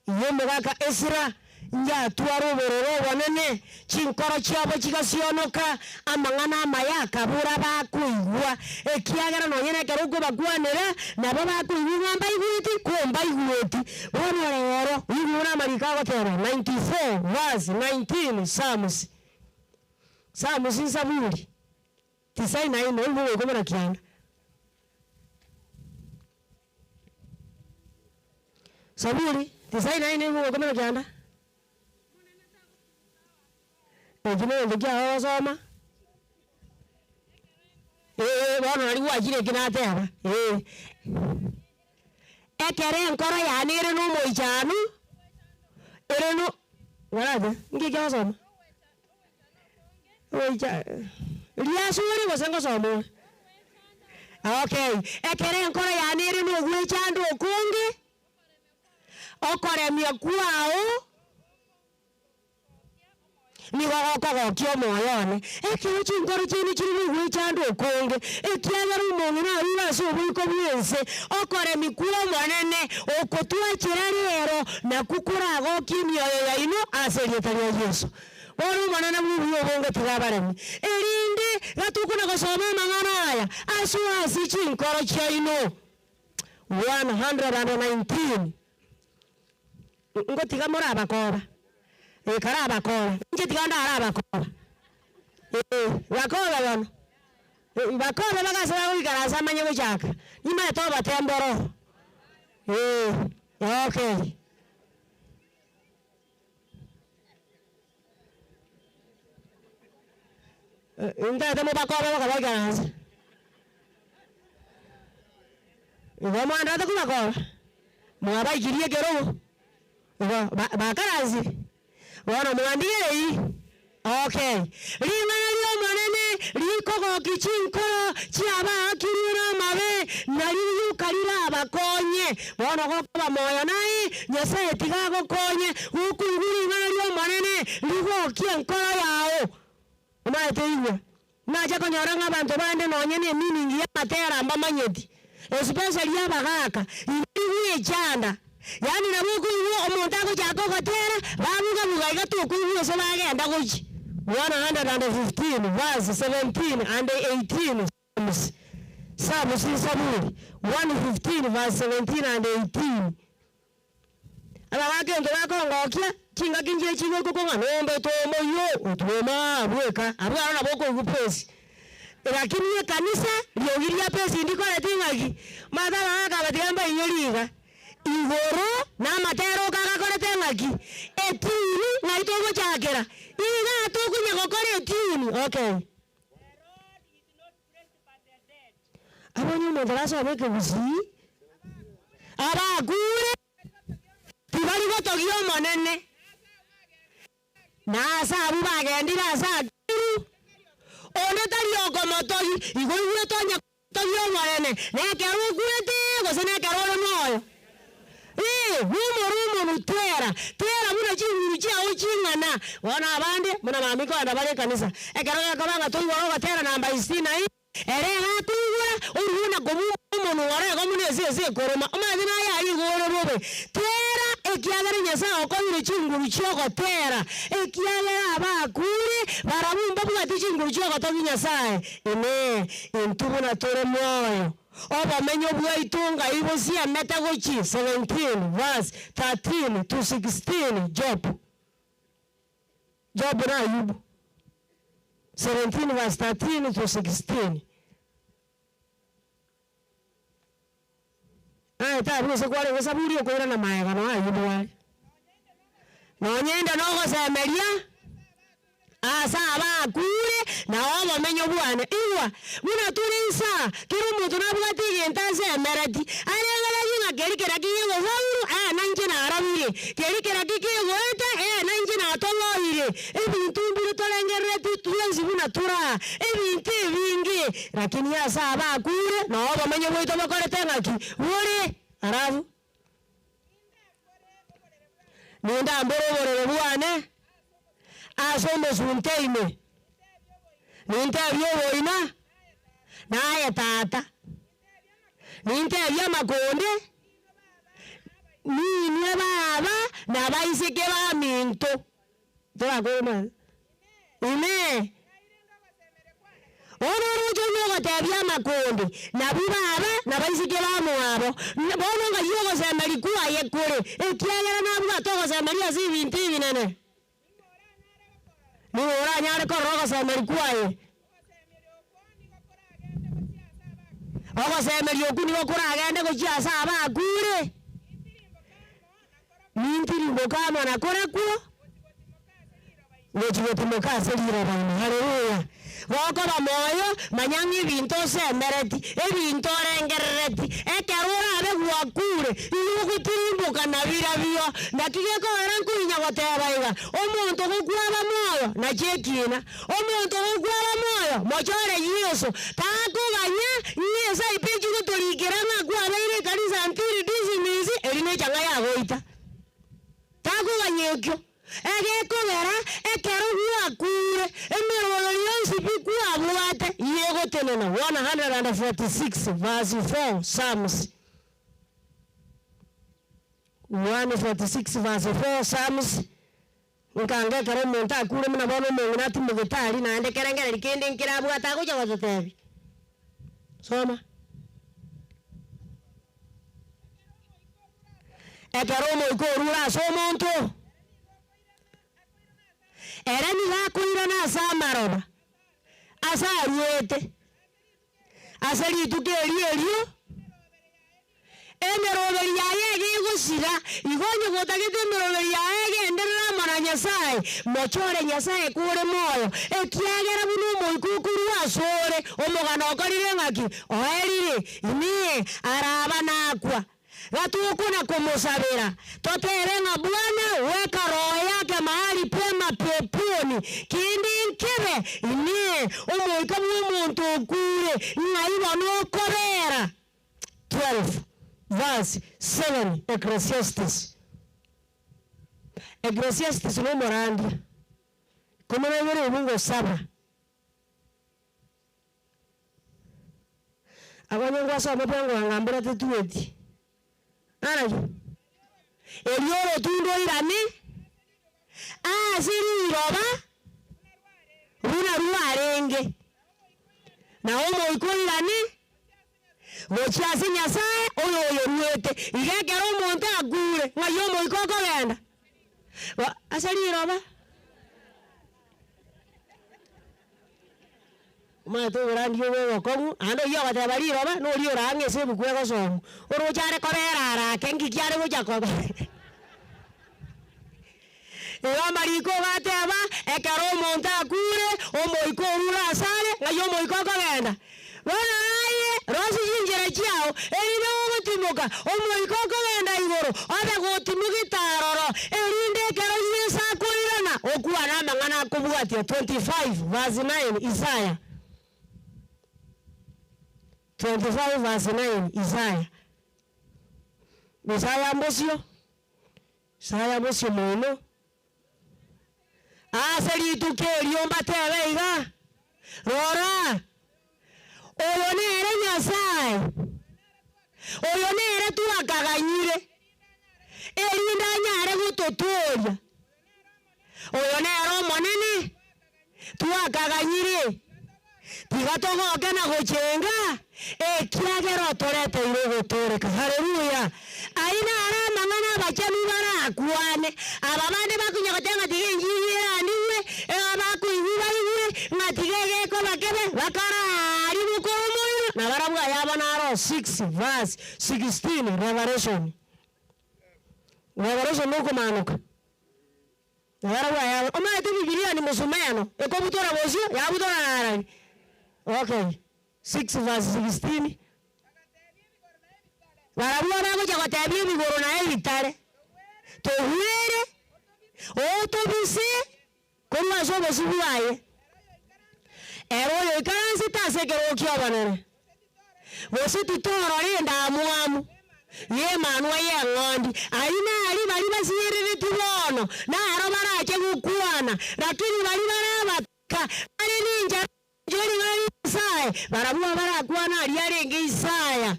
yemugaka Ezra nja twaro bororo bonene chinkoro cyabo kigasionoka amangana amayaka bura bakuigwa ekiagera nonyene kerugo bagwanera nabo bakuigwa mbaiguti komba iguti bono rero igura marika gotera 94 verse 19 Psalms insaburi tisai na ino ibo komera kianga Saburi tisaini aini ngo komena kyanda. Ejine ndikia osoma. Bwana aliwa kile kinatera. Ekere nkoro ya nire no moichanu. Ereno walaje ngike osoma. Oicha. Liasuri wasengo somo. Okay, ekere nkoro ya nire no gwechando okungi. Okore myakwao. Ni wako moyone ekiro chinkoro chini chiri gwechando okungi. Ekiagera umuntu na wiwa so bwiko bwense okore mikuo mwanene okotwa kirarero na kukura gokimyoyo yaino aserietaria Yesu. Boru mwanana mwiyo bonge tugabaremi. Erinde gatukuna gosoma mangana aya asuasi chinkoro chaino 119. Ngotiga muraba koba. Karaba koba. Ngitiganda araba koba. Bakoba bano. Bakoba bagasaba wigarasa manyo chaka. Nima toba temboro. Okay. Inda temo bakoba bakabagarasa. Ngoma anda kubakoba. Mwaba ikirie kero. Bakarazi. Wana mwandire hii. Okay. Limana lio mwanene likoko kichinkoro chiaba akirira mabe naliyu kalira abakonye. Wana koba moyo nai nyase tigago konye huku nguri ngana lio mwanene ligo kienkoro yao. Umaete iwe. Naja konyoranga bantu bande nonyene meaning ya matera mbamanyeti. Especially abagaka. Iwe chanda. Yani na buku iwo omuntu ako gotera bamuga mugaga tukuye so bagenda kuki 115 verse 17 and 18 Sabu Saburi 115 verse 17 and 18 abagake ndo bakongokia kinga kinje kigo kukonga nombe to moyo utwema bweka abwana na boko gupesi lakini ye kanisa lyogiria pesi ndiko letingaki madala aka batigamba inyoliga igoro na matero kagakorete ngaki etini ngaitogo chakera iga tukunye gokore etini. Okay, abonye mudaraso abeke busi abagure tibali gotogio monene na sabu bagendira sabu one tari ogomotogi igwe tonya togio monene nekero gwete gosene kero moyo humo mutera muna chinguru chao chingana wana abande muna mamiko andabale kanisa ekero kabanga tuyoro tera namba 60 erega tuwa uruna gomu wara gomune zeze koroma amazina ya igoro robe tera ekiagara nyasa okobire chinguru choko tera ekiagara abakure barabumba bwati chinguru choko toginya sae entubuna tore moyo oba menyo bwaitunga ibosia metagochi 17 verse 13 to 16 Job na Ayubu 17 verse 13 to 16 tabu se kwale saburi okwera na maega no Ayubu wale no nyenda no gosemeria asa abakure na obo menyo bwane iwa muna turinsa kiro muntu nabwati yentase emerati arengala yinga kerikera kiyo hauru nanje na arabire kerikera kiyo eta nanje na toloire ebintu mbiri tolengereti tulenzi buna tura ebintu bingi lakini asa abakure na obo menyo bwito bakorete ngaki wore arabu ninda mboro bwane asome sunteime ninte byoboina naye tata ninte byamakonde ninye baba na baisike ba minto tokoma ine ono jono gatebya makonde na bibaba na baisike ba mwabo bono nga yogo semeli kuwa yekure ekiagera na bwa togo semeli asi binti binene Nura nyare ko rogo semeli kuaye. Ogo semeli okuni okura agende ko chiasa abakure. Mintiri mokama na kora kuo. Wechigoti mokase lira bana. Haleluya. Wako ba moyo manyangi binto semereti ebinto rengereti ekerura abe gwakure inugu tirimbuka na birabio nakige ko eranku inya gotebaiga omuntu gukwaba moyo na chekina omuntu gukwaba moyo mochore Yesu takuganya Yesu ipeji gutorikirana kwabeire kanisa ntiri dizimizi erine changa ya goita takuganyekyo egekogera ekero gwakure emerolo yonsi bikuwa bwate yego tenena 146 verse 4 Psalms 146 verse 4 Psalms nkange karo monta akure mna bono mongina timugitari na ande kerengere likende nkirabu atakuja wazotebi soma ekero mo ikorura somonto era ni gakwira na samaroba asa ruete asali tukerio emeroberi yaye gigusira igonye gotagete emeroberi yaye genderera mana Nyasaye mochore Nyasaye kure moyo ekiagera bunu moikukuru asore omugana okorire ngaki oerire ni araba nakwa gatuko na kumusabira toterenga Bwana weka roho yake mahali pema peponi kindi nkebe ini umuika umuntu kure ngaiba no kobera 12 verse 7 Ecclesiastes no morandi como no vere mungo saba abanye ngwasa mapengo ngambira tetueti Arayo. Elioro tundo irani. Siri roba. Runa ruarenge. Na omo iko irani. Wochasi Nyasaye oyo ruete. Igekero monte agure. Ngayomo iko kogenda. Asiri roba. Mato grandi yo komu ando yo bata bari roba no rio range se bu kwego so oro chare kobera ra kengi kyare go jakoba Ewa mariko bateba ekaro monta kure o moiko rura sale ngayo moiko kogenda Wana aye rosi jinjere chiao erinde go timoka o moiko kogenda igoro abe go timugitaro erinde kero yesa kuirana okuwa na mangana kubuatia 25 verse 9 Isaiah 25 verse 9 Isaiah mono aseri tukerio mbatebe iga rora oyonere Nyasaye oyonere tuakaganyire erinda nyare gutotoria oyonere monene tuakaganyire tigatogoke na guchenga ekiagero torete ire gutoreka haleluya aina ara mangana bachami barakwane ababande bakunyagotenga tigenjira niwe abakuibuba iwe ngatigege ko bakebe bakarari bukomo na barabu ayabana ro 6 verse 16 Revelation no kumanuka na barabu ayabana omaete Biblia ni musumeno ekobutora bosio yabutora narani okay 6 verse 16 Barabua bako chako tabia bigoro na evitare tohuere otobise kuma sobo sibuaye ero yo kansi tase kero kyabanere bosi tutoro rinda amuamu ye manwa ye ngondi aina ali bali basirire tubono na aro barache gukwana lakini bali barabaka ali ninja jori bali Isaya barabua barakwana ali arenge Isaya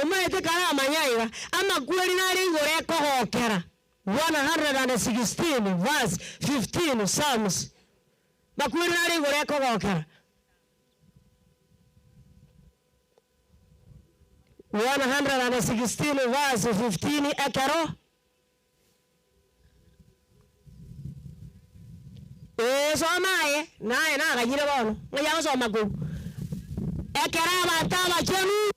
Omaete kara manyaiga ama kweli nari ngore kohokera 116 verse 15 Psalms makweli nari ngore kohokera 116 verse 15 ekero somaye nae na ganyire bono ngaya soma ku ekera bataba chenu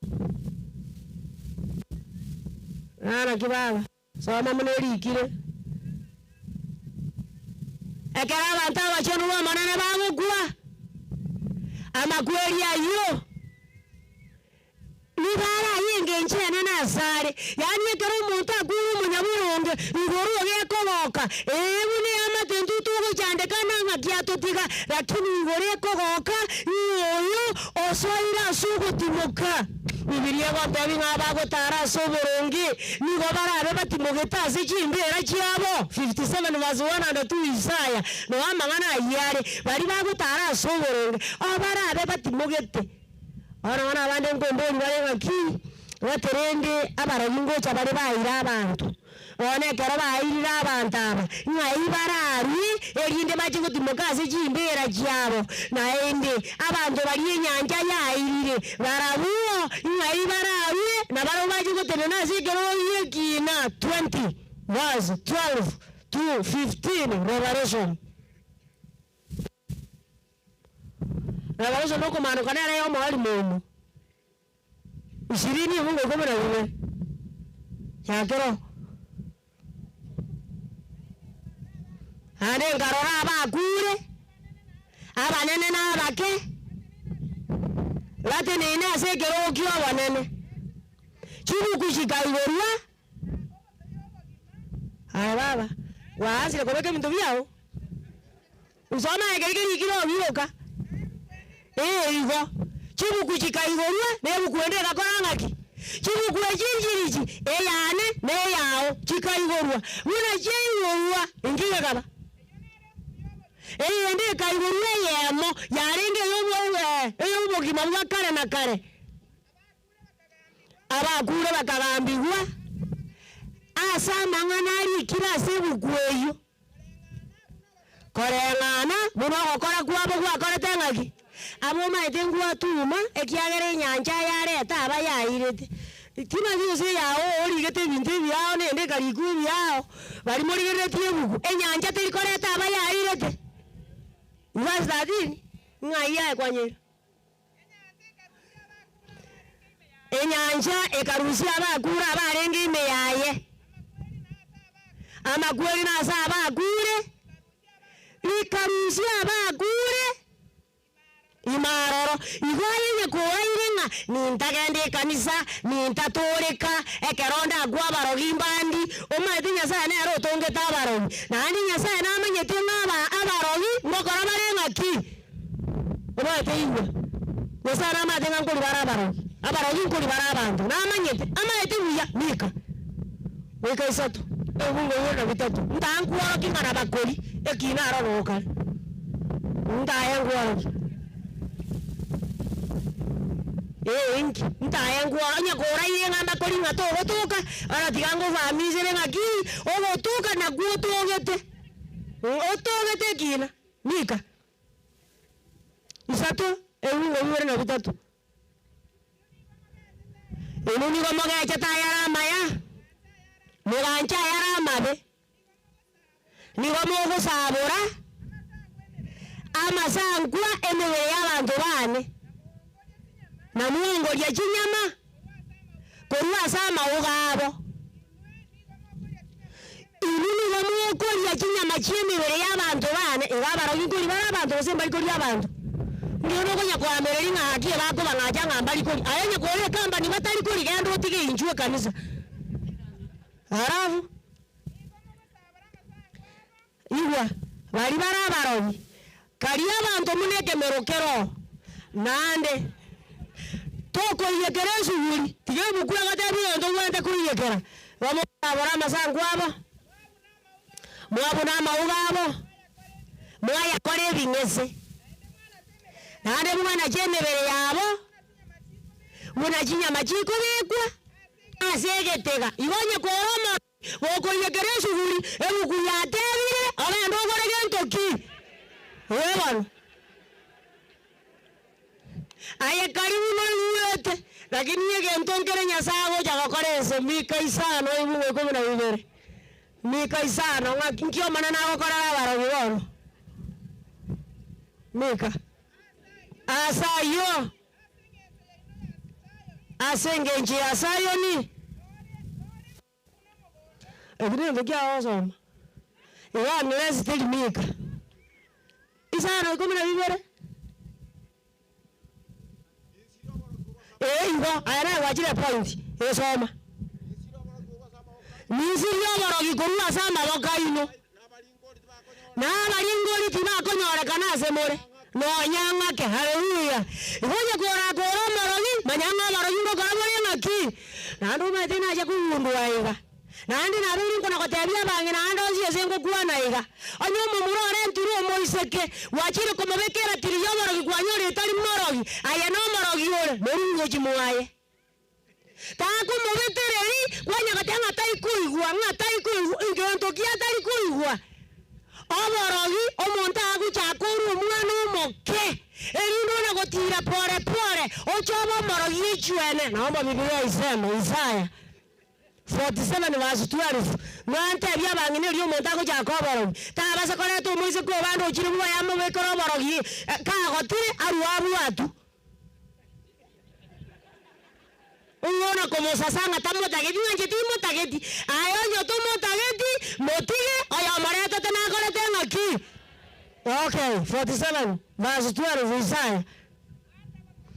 Nana kibaba soma munerikire ekera abantu abachonu wa manene bagukua amakweli ayo nibara yinge nchene nasare yani ekera umuntu aguru munyaburunge ngoro yekoboka ebuni amatentu tugo cyande kana ngakyatotiga lakini ngoro yekoboka yoyo osoira sugutimuka Bibiliya bababi ngabagotara soborongi nigo barabe batimugetaze chimbera cyabo 57 verse 102 Isaya no amangana yare bari bagotara soborongi abarabe batimugete wana abande ngomboni bari ngaki baterende abarongo cyabari bayira abantu one kera bayira abantu aba nkayibarari erinde makingo timokaze chimbera cyabo naende abantu bari nyanja yayirire barabuo nkayibarari nabaro makingo tenena zigero yekina 20 verse 12 to 15 Revelation no kumano kanera yo mahali mumu 20 Mungu kama na wewe yakero ane ngarora abakure abanene n'abake lati nene asekero okyo abanene chibu kushikaiwerwa baba waazile kobeke bintu byao usoma egerigeri kilo biroka igo chibu kushikaiwerwa nebu kuendera korangaki chibu kwejinjiriji eyane neyao chikaiwerwa una cheiwerwa ingiga kaba ende kaiwerwa yemo yarenge yobo kimabwa kare na kare abakure bakagambirwa asama nganari kira sebukweyo korengana muno okora kwabo kwakora tengaki abo maite ngwa tuma ekiagere nyanja yareta aba yairete tima yose yao origete bintu byao nende kariku byao bari muri gerete buku enyanja terikoreta aba yairete Ibazadini ngaya kwanyera enyanja ekarusi abakura abarenge imeyaye amakweli nasa abakure ikarusi abakure imaroro igoye kuwayirenga nintagende kanisa nintatoreka ekeronda agwa barogimbandi omaite nyasaye ne aro tongeta barogi nani nyasaye na manyete ngaba abarogi ngokora barenga ki omaite iwe nyasaye na mate ngakuri barabarogi abarogi nkuri barabantu na manyete amaite uya mika weka isatu ebungo yona bitatu ntankuwa kingana bakoli ekina aro nokale ndaya ngwa inki ntaya ngwanya kora yenga makoli ngato otoka ara tigango famizere ngaki otoka na guotogete otogete kina mika isato eungo yure na bitatu enuni gomoga chataya maya mugancha yara mabe ni gomogo sabora amasangwa emewe y'abantu bane na mungo lya chinyama korwa sama ugabo inini bamuko lya chinyama chimibere y'abantu bane ibabaro ngikuri barabantu basemba likuri y'abantu ngiyo no konya kwa mereri ngaki bako bangaja ngamba likuri ayenye kore kamba ni batali kuri gendo tige injwe kanisa arafu iwa bari barabaro kali abantu muneke merokero nande toko yekera shughuli tiye bukura gatabi ndo wende kuyekera bamo abara masangu abo mwabona maugabo mwaya kore bimese nande mwana chemebere yabo muna chinyama chiko bekwa asegetega ibonye koroma woko yekera shughuli ebukuyatebire abendo gore gentoki webano aye karibu no yete lakini yege mtongere nyasago jagakorese mika isano ibuwe 12 mika isano ngakyo manana gokora baro bibono mika asayo asenge nchi asayo ni Ekine ndokia osoma. Iwa nilezi telimika. Isana iko mna bibere. Igo ara wajire point. Esoma. Nisiri oborogi kurua sama bokaino. Na baringoli tibakonyore kana semore. No nyanga ke haleluya. Igoje kora morogi manyanga morogi ngokora ngaki. Nando matina aje kundwa iga. Nandi naruri kuna kotebia bangi nando siyesengo kuwa na iga. Onyo mumurore nturu moiseke wachire komobekera tiriyo morogi kwanyore tali morogi. Aya no morogi ore moringo chimuaye. Taku mobetereri kwanya katanga tai kuigwa ngatai kuigwa ngontokia tai kuigwa. Omorogi omonta agu chakuru mwana omoke. Erindo na gotira pore pore ochoba morogi chwene. Naomba Biblia iseme Isaya 47 verse 12. Mwante bya bangine ryo monta agu chakoborogi. Tabasa kore to moise ko bando chiri bwa yamo wekoro morogi. Ka gotire aruabu atu. Unaona como sasanga tamo tageti nje timo tageti ayo yo tomo tageti motige oya mareto tena kore tena ki. Okay, 47 verse 12 Isaiah.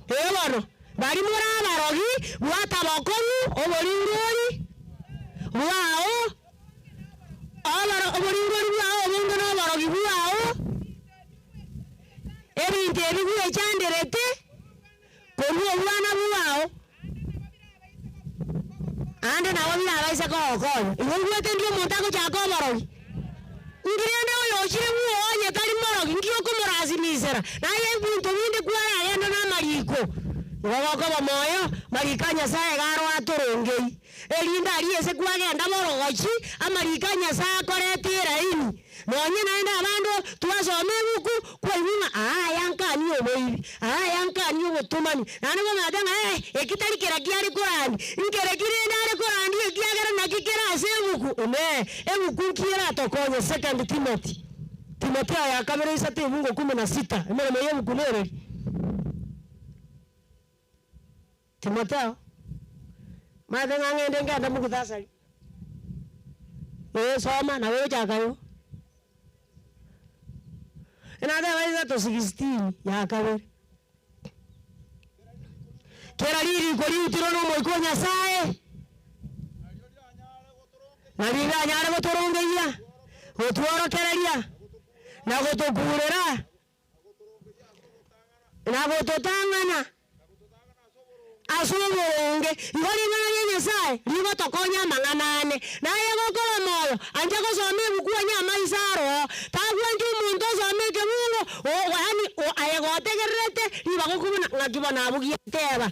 Bueno, bari mura barogi wata bokomu oboringori wao abaro oboringori wao bongo no barogi wao eri nderi bwe chanderete koru obwana wao ande na wabila abaise ko iwe tendio montago chako borogi ngirende oyo chire muonye tali morogi ngio ko morazi misera na ye bunto binde kwa yendo na mariko wabako bamoyo marikanya sae garo atorongei elinda aliese kwa genda borogochi amarikanya sae koretira ini nonye naenda abando twasome buku kwa ibunga yankani oboibi yankani obotumani nane bamadanga ekitali kiragiari korani ngerekire ndare korani ekiagera nakikera asebuku ebuku kira tokonye 2 Timothy ya kamera isate mungu 16 emere moyo buku nere Timothy madenga ngende nganda muku dasali soma na wewe chakayo Enade waiza to 16 ya kabere. Kera liri kori utiro no moiko Nyasaye. Naliga nyare gotorongeia. Gotuoro kereria. Na gotokurera. Na gototangana. Asuboronge. Ngori ngana Nyasaye. Ligo tokonya manganane. Na yego kola moyo. Anje ko some bukuwa nyama isaro. Tagwa njumu ndo some ke mungu. Yani ayego tegerete. Liba gokubuna ngakiba nabugi teba.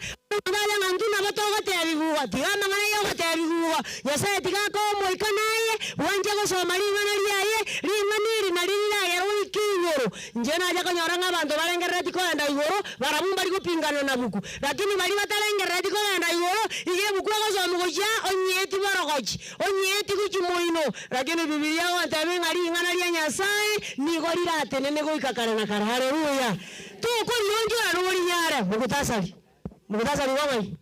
Ngala ngantuna batoga tebibuwa. Tigama ngana yoga tebibuwa. Nyasaye tigako moika naye. Wanje ko some ngana liaye. Linganiri na lila yero ikingoro. Njena aja kanyora abantu balengereti ko enda igoro. Barabumba liko pingana na buku. Lakini bali batalengereti ko enda igoro. Ige buku ko some goja onyeti borogochi. Onyeti kuchimoino. Lakini Biblia watabe ngari ngana lia Nyasaye ni gorira tenene go ikakara na kara. Haleluya. Tu ko nyonjo arori nyare mukutasali. Mukutasali wamai.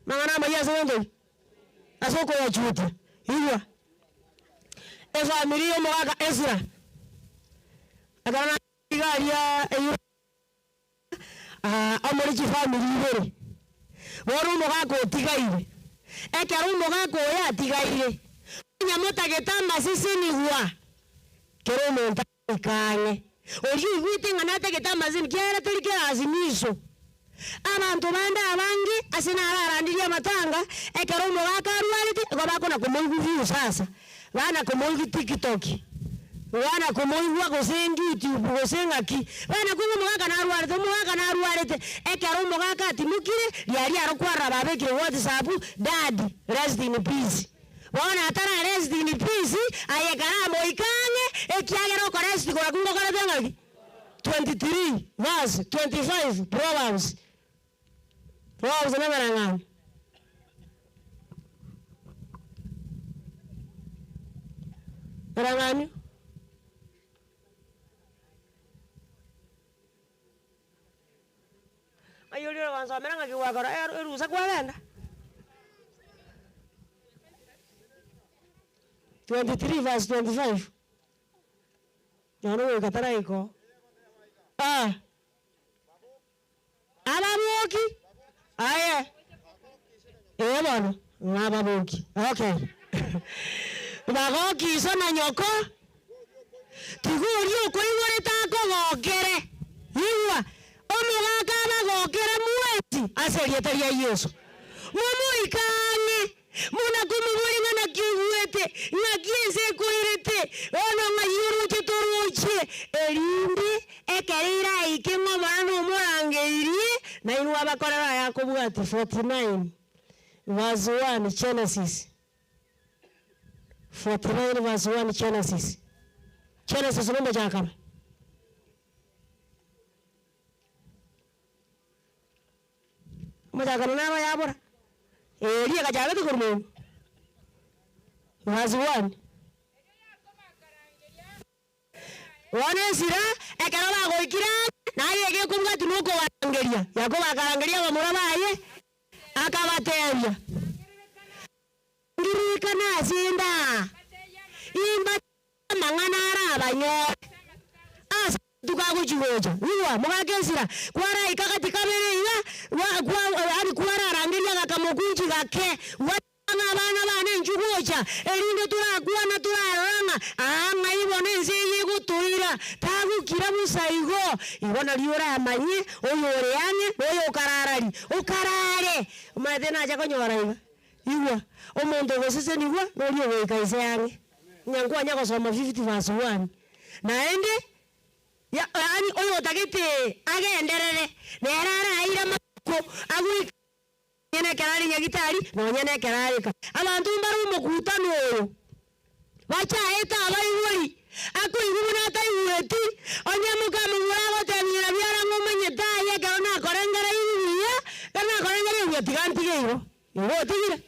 Mangana maya sendo. Asoko ya chuta. Hiyo. Esa mirio mwaka Ezra. Agana igaria eyo. Amorichi family ibere. Woru mwaka otigaire. Ekero mwaka ya tigaire. Nyamota getamba sisi ni huwa. Kero monta ikanye. Oji wite nganate getamba zini kera tulikera azimisho. Abantu banda abangi asina ararandiria matanga ekero mwaka rualiti gobako na kumongu view sasa. Bana kumongu TikTok. Bana kumongu gosengi YouTube gosengaki. Bana kumo mwaka na rualiti ekero mwaka atimukire yali arokwara babekire WhatsApp dad rest in peace. Wana atara rest in peace ayekara moikane ekiagera okoresti kora kungo kora tengaki 23 verse 25 Proverbs na marangana marangani ayolira wanza marangaki wakora erusa kwa ganda 23 verse 25. Nono katara iko. Ababoki. Aye. Bwana, ngababoki. Okay. Bagoki sona nyoko. Tiguri uko igore tako gokere. Iwa. Omugaka bagokere mwezi. Aserietaria Yesu. Mumuikane. Muna kumubulina na kiwete. Na kiense kuirete. Ono mayuru chitoruche. Elinde. Ekerira ikengo manu murangeiri. Na inuwa bakorera Yakobo 49. Verse 1 Genesis. 49 verse 1 Genesis. Genesis nomba jakama. Majakana na yabora. Liya kajaga to kurmo. Verse 1. Wane sira ekara ba goikira na yege kumga tunuko wangeria. Yakobo akarangeria bamura baye akabateria. Ngirika na zinda. Imba manganara abanyo. Asa tukaguchigoja. Uwa mugakesira kwara ikakati kabere iwa ari kwara rangeria gakamukunji gake. Abana bane njugoja elinde turakuwa na turaranga anga ibone nziyi gutuira tagukira musaigo ibona liora amanye oyore yange oyo ukarare umadena aja konyora iwa omuntu gosese niwa noli wekaise yange nyangwa nyako soma 50 verse 1 naende ya ani oyo tagete agenderere nerara aira mako agui nyene kerali nyagitari no nyene kerali ka abantu mbaru mukutano oyo bacha eta abayuri ako ibuna tayueti onyamuka mugura batemira byara ngomenye taye kana korengera yiya kana korengera yetiganti gero ngo tigire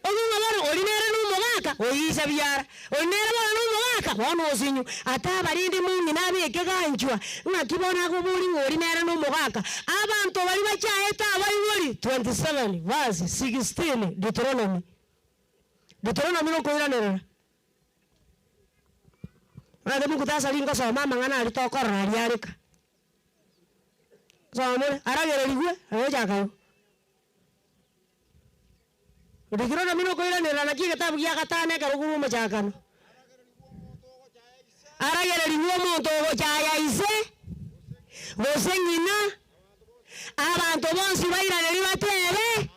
Ogumabaro olinera numugaka oyisa byara onera bana numugaka wono osinyu ata barindi mungi nabeke ganjwa ngakibona ko buri olinera numugaka abantu bali bachaeta abayuri 27 verse 16 Deuteronomy no koiranera ade mukutasa lingo so mama ngana alitokora aliarika so amore aragere ligwe ayoja kayo Dikirona mino koiranera na kitabu gya gatane karuguru machakano aragere ligwe muntu go chaya ise gosengina abantu bonsi bairane libatebe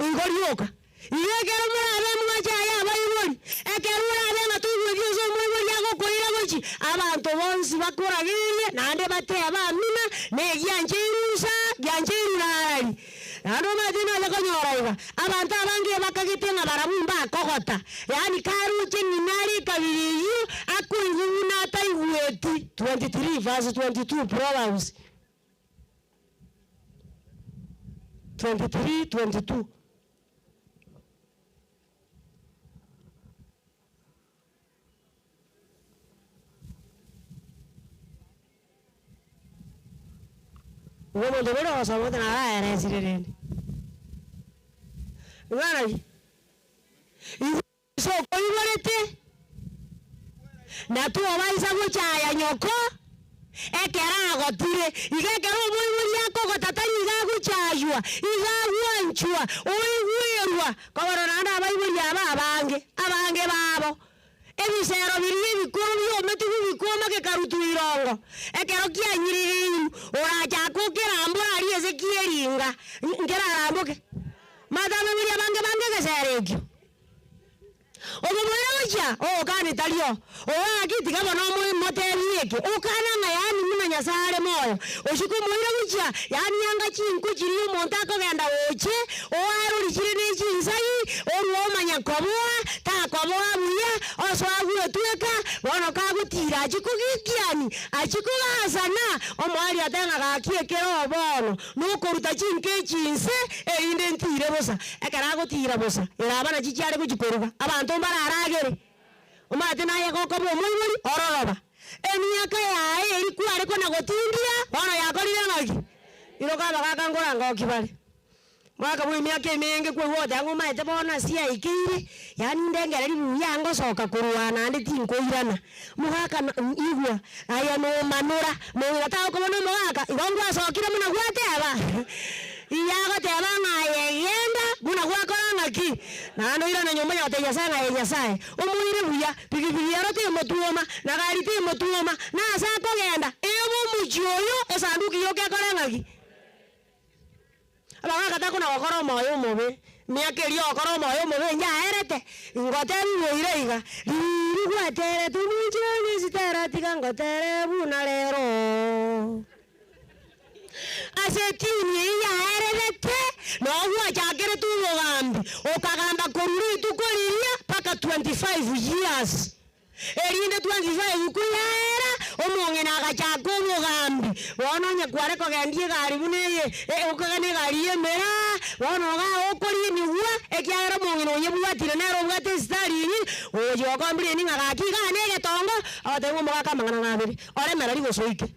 ingorioka yegera murabe mwachaya bayiboni ekerura be matuwe byozo mwe yago koira gochi abantu bonsi bakoragire nande bateba amina ne yanjirusa yanjirurari ando madina yakonyora abantu abangiye bakagitenga barabumba kokota yani karuche ninari kabiriyu akuinguna taiweti 23 verse 22 Proverbs 23:22 Womo ndoro wasamote na ara eresirene. Ngana yi. So koiborete. Na tu obaisa guchaya nyoko. Ekera gotire. Igekero muri yako gotatari igaguchaywa. Igagwanchwa. Oigwirwa. Koboro nanda abaiburi abange babo. Ebisero biri bikuru byo metu bikoma ke karutu irongo ekero kia nyiririru oraja kukira ambura ali Ezekieringa ngera arambuke madame biri abange geserekyo omubulaja kani talio akiti kama no mu moteri yeke ukana nga yani muna nyasare moyo oshikumwira bucha yani yanga chinku chiri umuntu akogenda oche oaruri chiri ni chinsai oruomanya kobwa ta kobwa buya oswagure tueka bono kagutira chikugikiani achikugazana omwali atenga gakiekero bono nukoruta chinke chinse erinde ntire bosa ekaragutira bosa erabana chichare kuchikoruga abantu bararagere umate naye koko bomuri ororoba emyaka yae eri kware kona gotindia bono yakorire ngaki iroka bakangora ngokibale mwaka mwe miaka mingi kwa wote yangu maite bona cia ikiri yani ndengera ribu yango soka kurwana ndi tinkoirana muhaka igwa aya no manura mo gata ko no muhaka igongo asokire muna gwate aba iyago te banga yenda muna gwakora ngaki na no ira na nyumba yote ya sana ya sai umuire buya pigipigi yarote motuoma na gari te motuoma na asa kogenda ebo mujoyo esanduki yoke akora ngaki abanga kata kuna okoro moyo mobe miakerio okoro moyo mobe nya erete ngoteri woireiga riru gwatere tumunjeni sitera tiga ngotere buna lero asetini ya erete no gwa chakere tu mugambi okagamba koruri tukoliria paka 25 years erinde 25 kuyaera omonge na gachako mugambi wono nya kware ko gendie gari buneye okagane gari emera wono ga okori ni gwa ekiara monge no nyebwatire nero bwate stari oyo kombire ni ngaki ga ne getongo atengo mogaka mangana ngabiri ore merari gosoike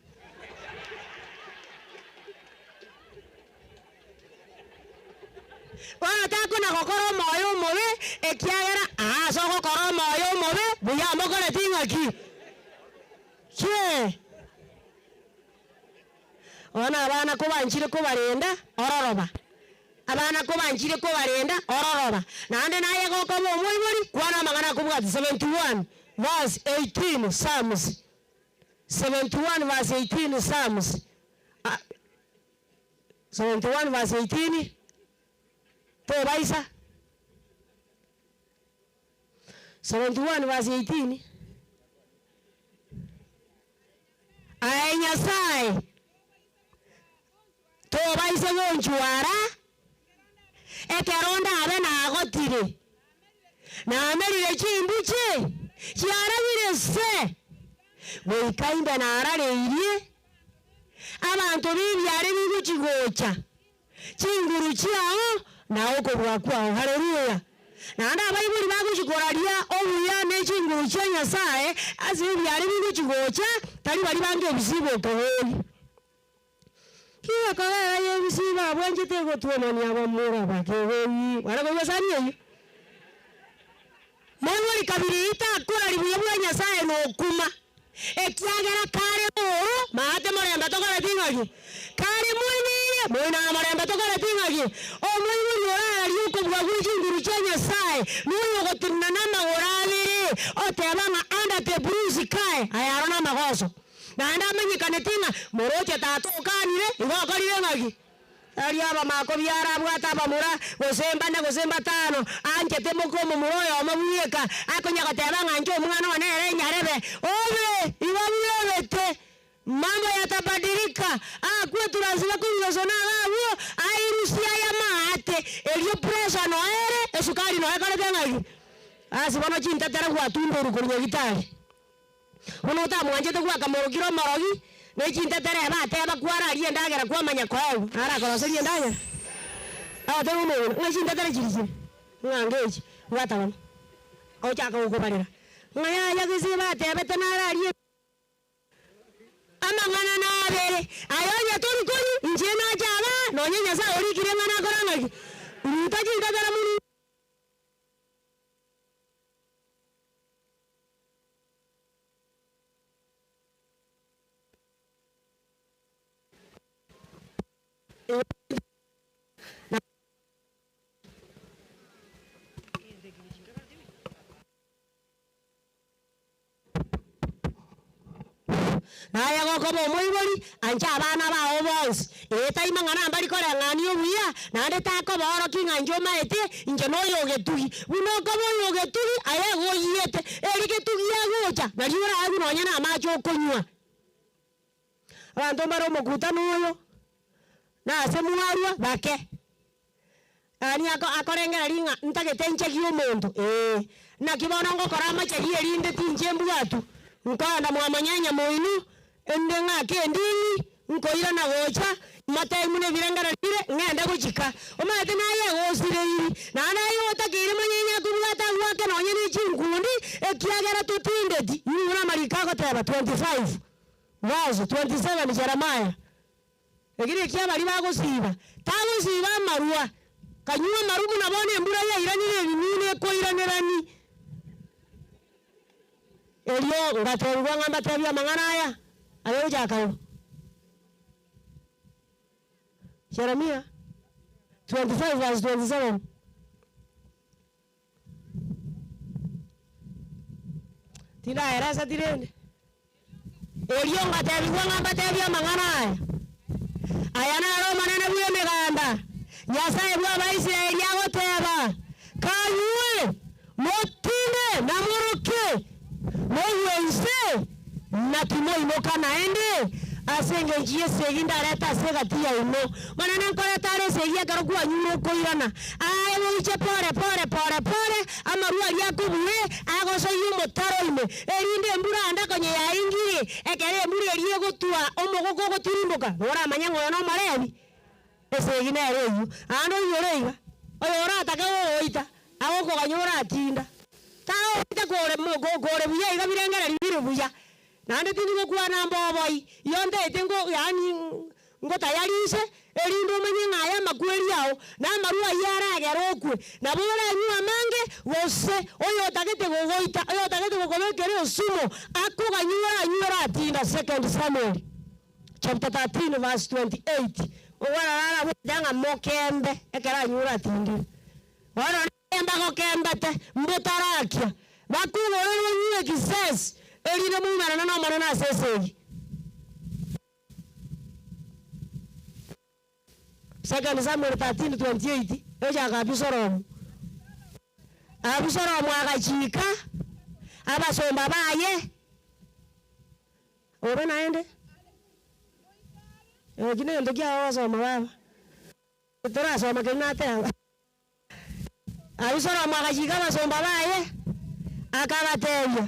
wana tako na kokoro moyo mobe ekiagera so kokoro moyo mobe buya mokore tingaki che ona abana ko banchire ko barenda ororoba abana ko banchire ko barenda ororoba nande naye ko ko moyibori kwana magana ko bwa 71 verse 18 Psalms 71 verse 18 Psalms 71 verse 18 to baisa 71 verse 18 Nyasaye to baisa gonchuara ekeronda abe na agotire na amerire chimbuche chiara bire se boikainda na arareirie abantu bibyare biguchigocha chinguru chiao na uko bwakwa haleluya na nda bayibuli baguchikoraria obuya ne chinguru cha Nyasaye azibyare biguchigocha tali bali bange bisibo toholi kiwa kala ye bisiba bwanjete go tuomani abamura bakehoyi wala go basani Mwali kabiri ita akura libuye bwa Nyasaye no kuma ekiagera kare oro maate moremba tokora tingaki kare mwini mwina moremba tokora tingaki o mwini ora yuko bwa chinguru cha Nyasaye nuyo gotunna na magorabiri o tebanga anda te bruise kai ayarona magoso na anda menyikane tinga moroche tatokanire ngokorire ngaki Ariaba mako biara bwata bamura gosemba na gosemba tano anje temuko muroyo omabuyeka akonya gatebanga njo mwana wanere nyarebe obe ibabuyete mambo yatabadilika kwetu lazima kunyozona wao airusia ya maate elio presa no ere esukari no ekale tengaki asibona chintatera kwa tumbo rukunya gitari uno tamwanje tekwa kamorogiro marogi nechintatera bate abakwara ali endagera kwamanya kwao ara koroseri endagera tengo uno nechintatera chirisi ngangechi watawana ochaka ukobarira ngaya yakisiba tebete nara ali amangana na abere ayonya turukoni njena jaba nonyenya sa ori kirengana korangaki utachintatera munu Naya gokobo moibori anja abana bawo bonse etaima ngana mbali kore ngani obuya nande tako boro kinga njoma ete inje no yogetugi buno kobo yogetugi aye goyete erike tugi yagocha naliura agu nonya na macho konywa abantu baro mokutano oyo na semuarwa bake ani akorengera ringa ntagete ncheki omuntu na kibona ngokora mache yerinde tinje mbugatu nkanda mwamanyanya moinu ende ngake ndini nkoira na gocha mate mune birangara dire ngenda guchika omate naye gosire iri na nayo otakire manyanya kubata wake nonye ni chingundi ekiagera tutindeti yuna marikako teba 25 vazo 27 Jeremiah egire kiaba liba gosiba tagusiba marua kanyua marumu na bone mbura ya iranire binine ko iranerani elio ngaterwa ngamba tabia mangana aya ayo jakao Jeremia 25 verse 27 Tina erasa tirende elio ngaterwa ngamba tabia mangana aya ayana ro manene buye meganda Nyasaye bwa Baisiraeli agoteba kanyue motine na muruke moyense na kimoimoka naende asenge njie seginda reta segatia ino manene nkore tare segia karokwa nyuro koirana aye wiche pore amarua lyakubuye agoso yumo taro ime erinde mbura anda konye ya ingi ekere mbura eliye gotwa omogoko gotirimboka ora manyango no marebi ese gina ereyu ando yoreiga oyo rataka oita agoko ganyora atinda tao ita gore buya iga birengera libiro buya nande tindi gokwa na mboboi yonde itengo yani ngota yarise erindo menye ngaya makweli yao na marua yara gerokwe na bora nyua mange wose oyo takete gogoita oyo takete gokobekere osumo akuga nyura atinda 2 Samuel chapter 13 verse 28 Owara wajanga mokembe ekera nyura tindi ora nemba kokembete mbutarakia bakubora nyue kisesi erino mumana no mwana na sesegi 2 Samuel 13:28 eja kabisoromu agachika abasomba baye ore naende Kine ndo kia wasoma baba. Tora soma kenate. Aisora mwakashika basomba baye akabateya.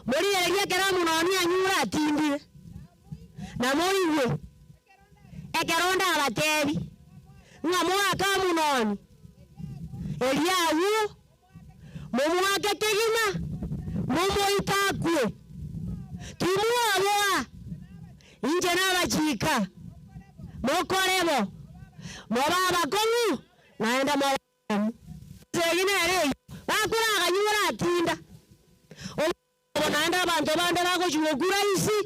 Muri yeria kera munoni anyura atindire. Na moiwe. Ekeronda abatebi. Ngamo akamunoni. Eliawu. Mumwake tegima. Mumoitakwe. Timuwa inje n'abachika mokorebo mobaba komu naenda mo zegine ere bakura akanyura atinda naenda abantu bande bako chugura isi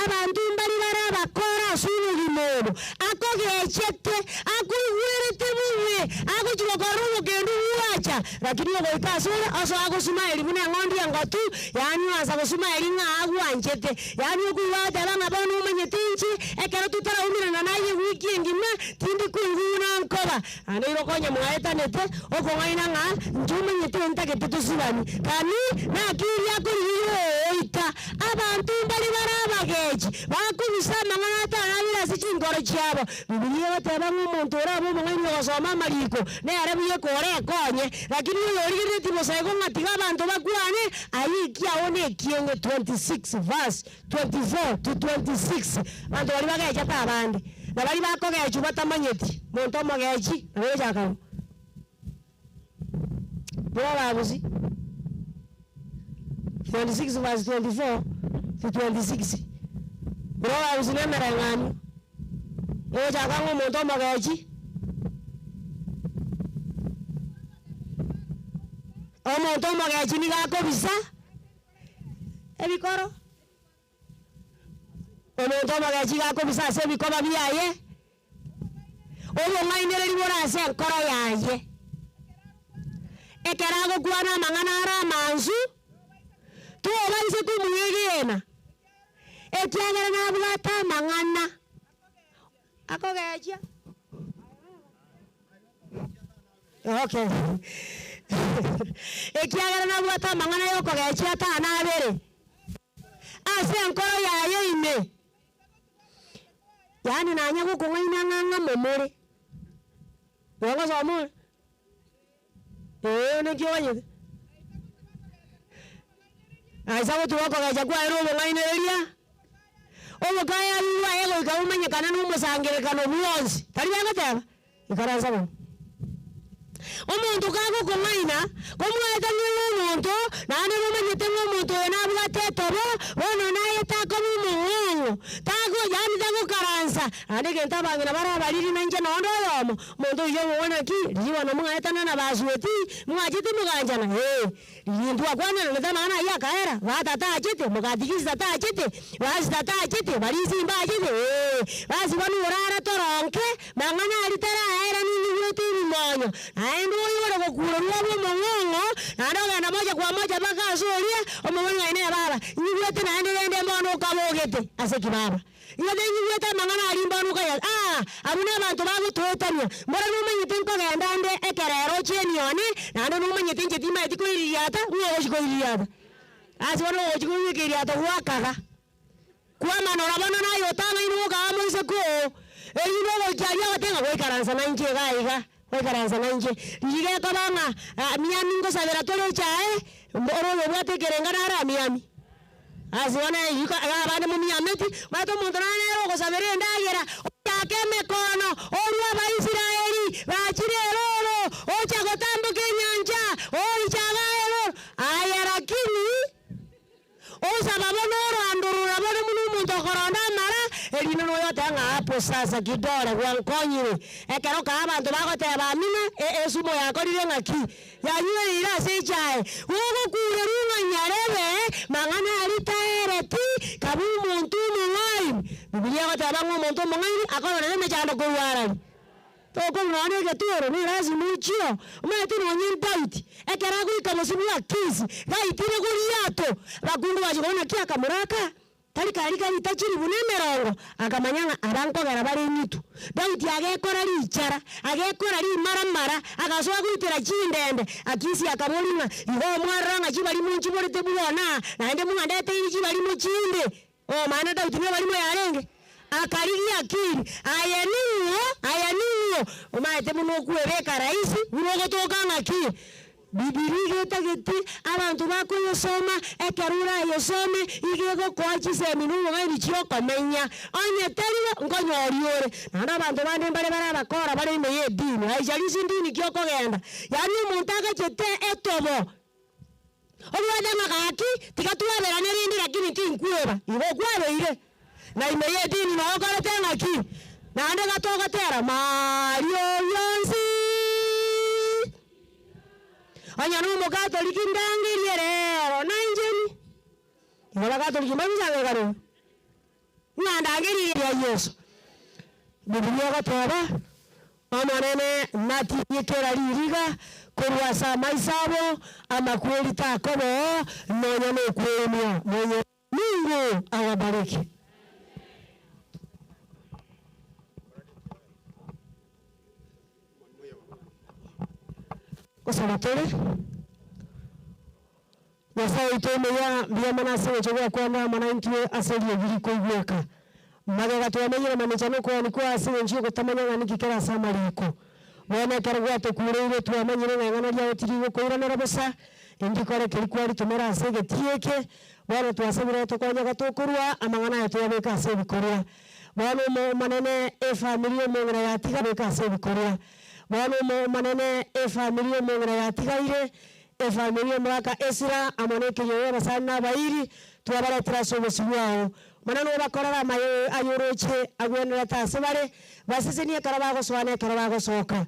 abantu mbali bara bakora suru limoro akogechete akuwirete buwe akuchugora ugendo uacha lakini ngo ikasura aso akusuma elimune ngondi angatu yani asa kusuma elinga agwanchete yani kuwata bana bano umenyetinchi ekero tutara umira na naye wiki ngima tindi kunguna nkoba aniro konya mwaeta nete okongaina nga njumenyete ntake tutusibani kani na kiri akuriyo oita abantu mbali barabageji bakubisama ngata nabira sichingoro cyabo bibiliya bateba nk'umuntu urabo mwenye gosoma mariko ne arabiye kore konye lakini yorigire timosego ngatiga abantu bakwane ayikia one kienge 26 verse 24 to 26 abantu bali bageja tabandi na bali bakogeje batamanyeti muntu mogeji nabeja kawo bora buzi 26 verse 24 to 26 bora buzi nemera ngani eja kango muntu mogeji omuntu mogeji ni gakobisa ebikoro omuntu mogeji gakobisa se bikoba biyaye obo ngainere libora se nkoro yaye ekerago kuana mangana ara manzu tu obanze kumuyegena ekyagera na bwata mangana akogeja okay ekyagera na bwata mangana yoko geja ta na abere ase nkoro yayo ime yani nanya kukungaina nganga momore wanga somore ne kiwanye aisago tuwako geja kwa robo ngaine elia obo kaya yuwa ego ikaumanye kana numusangire kano bwonzi tari bangateba ikaranza bo omuntu kako kungaina komweta n'umuntu nane rumanyete n'umuntu nabwate tobo bono naye tako mumungu tako yani tako karanza nande genta bangina bara bariri nanje nondo yomo mondo yo wona ki riwa no mungaetana na basweti mungajiti muganjana ndwa kwana na tama ana ya kaera wata tajete mugadigisa tajete wasta tajete barisi mbajete basi wanu urara toronke mangana alitara era ni yote ni monyo aendo yoro kokuro nabo mongongo nado na moja kwa moja baka soria omwana ine baba nyiwete na ende mono kabogete aseki baba Yode nyiwete mangana alimbanu kaya abuna abantu bagutotania mbora numenyite nko gendande ekerero chenione nando numenyite njetima etiko iriyata uwo iriyata asibona uwo iriyata wakaga kwa manora bana nayo tanga inu ka amoise ko eyino gojaria batenga goikaranza na nje gaiga goikaranza na nje yige kabanga miami ngo sabera tole chae mboro bwate kerengana ara miami Azwana yuka abana mu Miameti bato montrane ro ko sabere ndagera yakeme kono olwa ba Israeli bachire roro ocha gotambo kenyanja oichaga ero ayarakini osababo noro andurura bone muntu koronda mara elino no yotanga hapo sasa kidole kwankonyire ekero ka abantu bagoteba mina esumo yakorire ngaki yanyire ira sechae wogo kure runga nyarebe mangana alitaereti kabu muntu mungai Biblia goteba ngo muntu mungai akora ne chando kuwara toko ngane ke tuoro ni razi muchio umeti no nyintauti ekera kuika musibu akizi gaitire kuriato bakundu bajikona kia kamuraka Talika itachiri bunemerongo akamanyanga aranko garabari nyitu Daudi agekora lichara agekora li maramara agasoa kuitira chindende akisi akabolinga iho mwaranga chibali munchi borete buona naende mungandete ili chibali muchinde maana Daudi ne bali mo yarenge akarigi akiri ayaniwo umaete muno kuweka rais urogo toka ngaki Bibiri geti abantu bakoyo soma ekerura yosome igego kwachi seminu ngani chio komenya onye teriwe ngonyo oriore nanda abantu bande bare bakora bare meye dini aijali sindini kyo kogenda yani umuntu agachete etobo obwada magaki tikatuwa berane rindi lakini tinkweba ibo kwabe ile na imeye dini na okara tenga ki nanda gatoka tera Mario Yonsi Anya no mo katoliki ndangiriye rero nanjeni Ngoba katoliki mabizanga karo Ndangiriye ya Yesu Biblia gatwaba amanene nati yekera liriga kurwasa maisabo amakweli takobo nonya no kwemia mwenye Mungu awabariki Kosamatore Nasa itomeya biya manase wechowa kwamba manaintwe aseli yiri koyeka Magaga tuamenye manechano kwa ni kwa aseli nchiko kutamanya ngani kikera samaliko Wana karagwa to kurere tuamenye ngana lya otirigo koira narabosa indikore kirkwari tumera asege tieke wana tuasebira to kwanya gatokurwa amangana yatwabeka asebi korea wana manene familia mongera yatiga beka asebi korea Bwana manene familia mongera yatigaire familia mwaka Esra amoneke yoyo basana bairi tuabara traso bosiwao manano bakora mayo ayoroche agwenera tasebare basesenia karabago swane karabago soka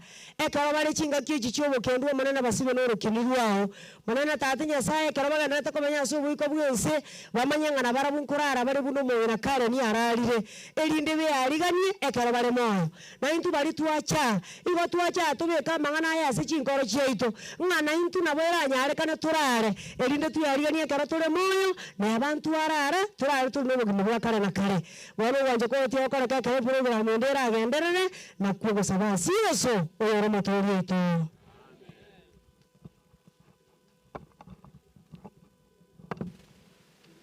karabare chinga kichi chobo kendo manana basibe no rukiniruao manana tatinya sae karabaga ndata komanya subu iko bwese bamanyanga na barabu nkurara bari buno mwe kare ni ararire elinde be ariganie karabare mo na intu bari tuacha igo tuacha tubeka mangana ya sichinkoro cheito ngana intu na bera nyare kana turare elinde tu ariganie karatore moyo na abantu arara turare tuno mwa kare na kare wano wanje ko tio kare ka kare program ndera agenderere na kugo saba sio oyoro matori to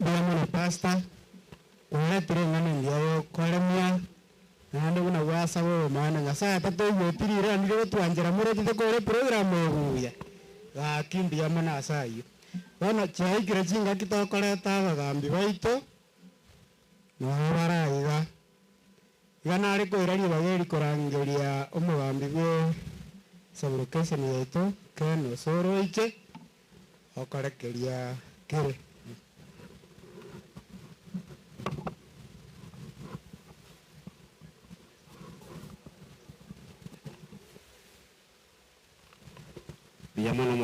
Bwana pasta wala tire ngane ndio kolemia nande una wasa wo maana ngasa tato yo tirira ndio tuanjira mure tite kore program oguya ga kimbia mana sayo wana chai kire chinga kitokore ta gambi baito no baraiga igana ari koirari bageri korangeria umugambi bwo sublocation yetu keno soro ike okarekeria kire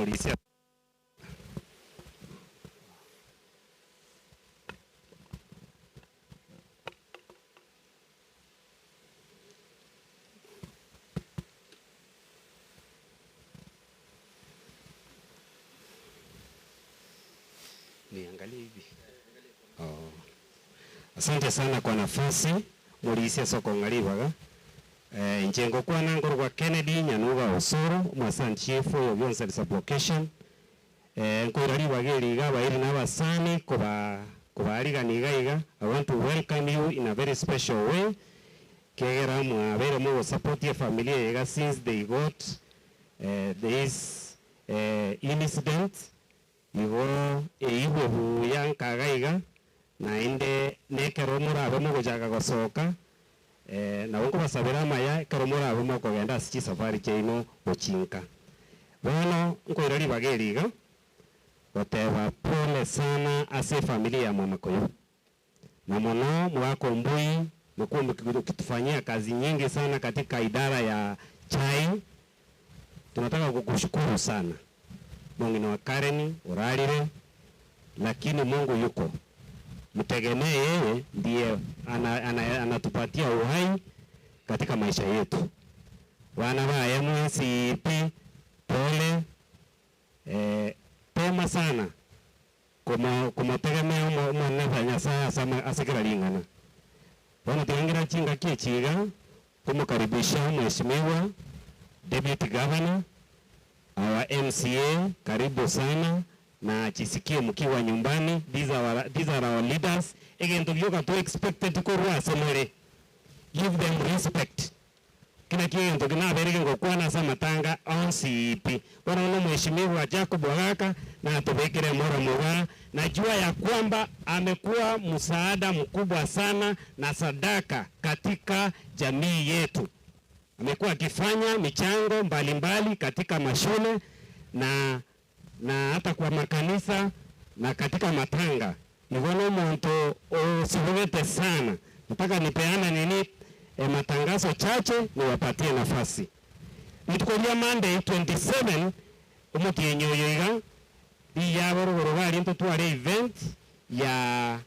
morisia niangalie hivi. Asante sana kwa nafasi morisia soko ngalibaga njengo kwa nangoro kwa Kennedy nyanuga osoro mwasan chief yo byonse disapplication nkoirari bageriga bairi nabasani kubariga nigaiga. I want to welcome you in a very special way kegera mwabere mo support your family yega since they got this incident igo iwe buya kagaiga na inde nekero murabe mo gojaga gosoka na wongo basabira maya kero murabe mo kogenda sichi safari cheino bochinka bono nkoirari bageriga goteba pole sana ase familia ya mama koyo na mono mwako mbui mkuwa mkitufanyia kazi nyingi sana katika idara ya chai. Tunataka kukushukuru sana Mungu wa Karen uralire, lakini Mungu yuko, mtegemee yeye, ndiye anatupatia uhai katika maisha yetu. Wana wa MCP pole pema sana kumategemea mwana fanya saa asikira lingana. Wana tuingira chinga kichiga kumukaribisha mheshimiwa Deputy Governor, our MCA, karibu sana na chisikie mkiwa nyumbani. These are our leaders. Again, to expected kurwa semere. Give them respect. Kina kiento kina berege ngokwana sa matanga on CP. Wana no mheshimiwa Jacob Wagaka na tubekere mora mora. Najua ya kwamba amekuwa msaada mkubwa sana na sadaka katika jamii yetu. Amekuwa akifanya michango mbalimbali katika mashule na hata kwa makanisa na katika matanga. Nigono monto sivete sana. Mpaka nipeana nini matangazo chache niwapatie nafasi. Nitukolia Monday 27 umukienyoyoiga bari into tuare event ya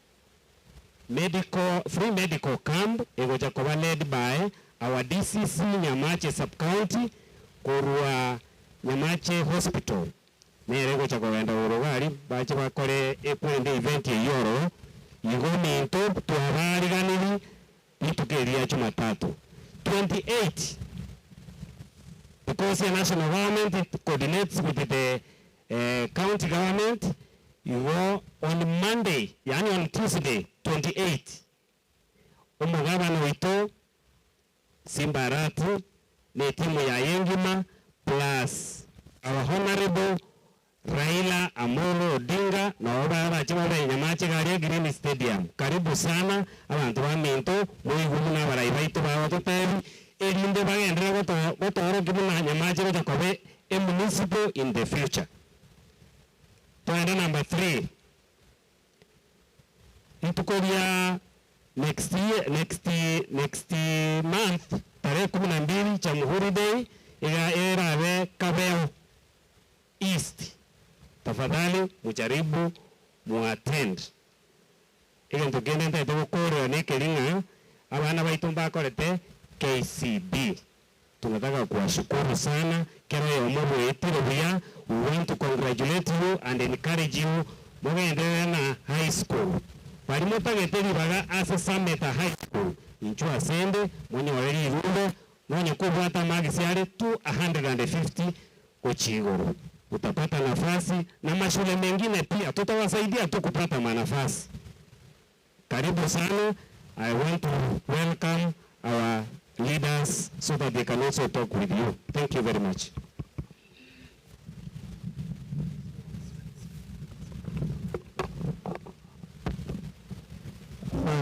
free medical camp egoja koba led by our DCC Nyamache sub-county kurwa Nyamache hospital. Nerego chako wenda urugari bache bakore ekwende event yoro igoni into tuhabari ganiri itukeria Jumatatu 28 because the national government coordinates with the county government. You go on Monday, yani on Tuesday 28 umugabano wito Simbaratu ni timu ya Yengima plus our honorable Raila Amolo Odinga na obara chimaba Nyamache gari Green Stadium. Karibu sana abantu baminto muigumu na baraibaito babatoteri elinde bagendera gotoro kibuna Nyamache gotakobe a municipal in the future. Point number 3. Itukoria next month tarehe 12 Jamhuri Day era Kabeo East. Tafadhali mujaribu muattend. Igen tugende nteto kore ne kelinga abana baitu bakorete KCB. Tunataka kuwashukuru sana kero ya umobo etiro buya. We want to congratulate you and encourage you mugendere na high school. Bari mutageteri baga asa Sameta High School. Inchua sende mwenye waweri irunde mwenye kubwata magisi yale 250 kuchigoro. Utapata nafasi na mashule mengine pia tutawasaidia tu kupata manafasi. Karibu sana. I want to welcome our leaders so that they can also talk with you. Thank you very much.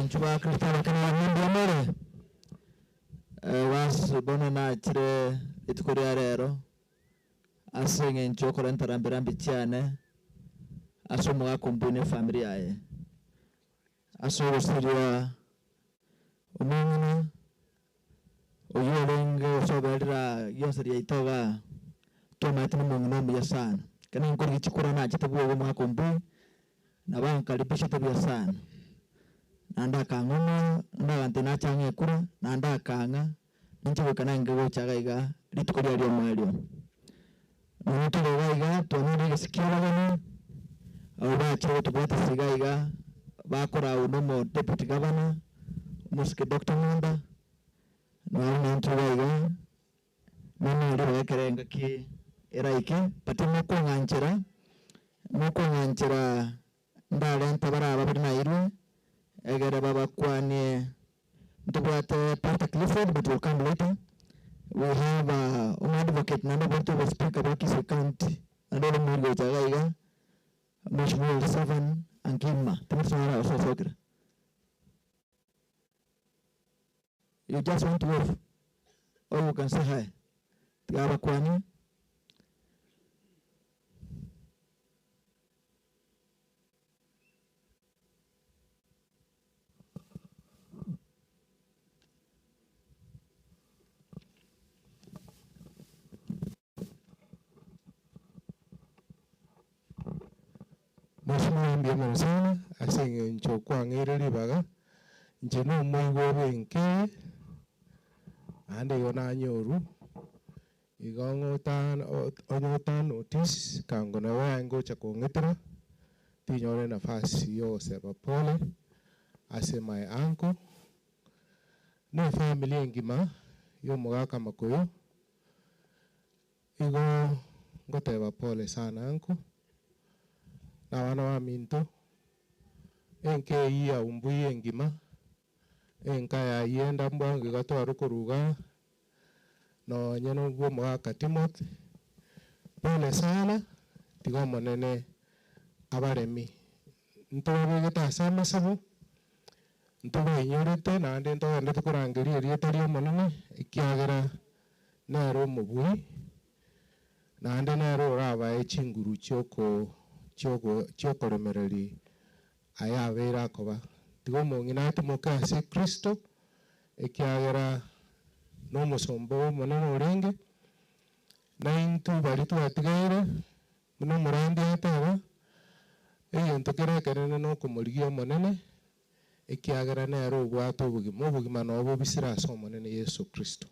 Nchuba Kristana kana mundu amore was bono na chire itukuri rero asenge nchokora ntarambirambi cyane asomo akumbune familia ye aso siria umuna oyolenge osoberera yoseri itoga tomatini mungu ya sana kana ngori chikura na chitabu mwa kombu na bankaribisha tabia sana nanda kangono nda antena change kura nanda kanga nje kana ngego chagaiga litukoria lyo mwelio noto gaiga tonire gesikiara gani au ba chiro tubata sigaiga ba kora unomo deputy governor muske Dr. Munda na nto gaiga mwana ndo wekerenga ki eraike patimo ko nganchira ndale ntabara babiri na iru egere baba kwani ntubate Pastor Clifford, but we'll come later. We have an advocate Nanda Bantu will speak about his account and all the go jagaiga Mashmul 7 and Kimma. You just want to wave or you can say hi. Tiara kwani Mheshimiwa Mbiama sana asenge nchokwa ngireli baga njeno mwigo benke ande yona nyoru igongo tan notice kango na wango cha kongetra tinyore nafasi yo seba pole ase my uncle no family ngima yo mogaka makoyo igo ngoteba pole sana uncle na wana wa minto enke iya umbuye ngima enka ya yenda mbwange gatwaro kuruga no nyeno gwo mwaka Timothy pole sana tigo monene abaremi ntobe geta sama sabo ntobe nyorete na ande ntobe ndete kurangeria rietari monene ikiagera naro mubui na ande naro raba echinguru choko remereri aya vera koba tigo mongina timoka ase Kristo ekiagera no musombo monene orenge na intu bari twatigaire no murandi ataba eyo ntokera kerene no kumurigia monene ekiagera nero ubwato ubugima no bubisira so monene Yesu Kristo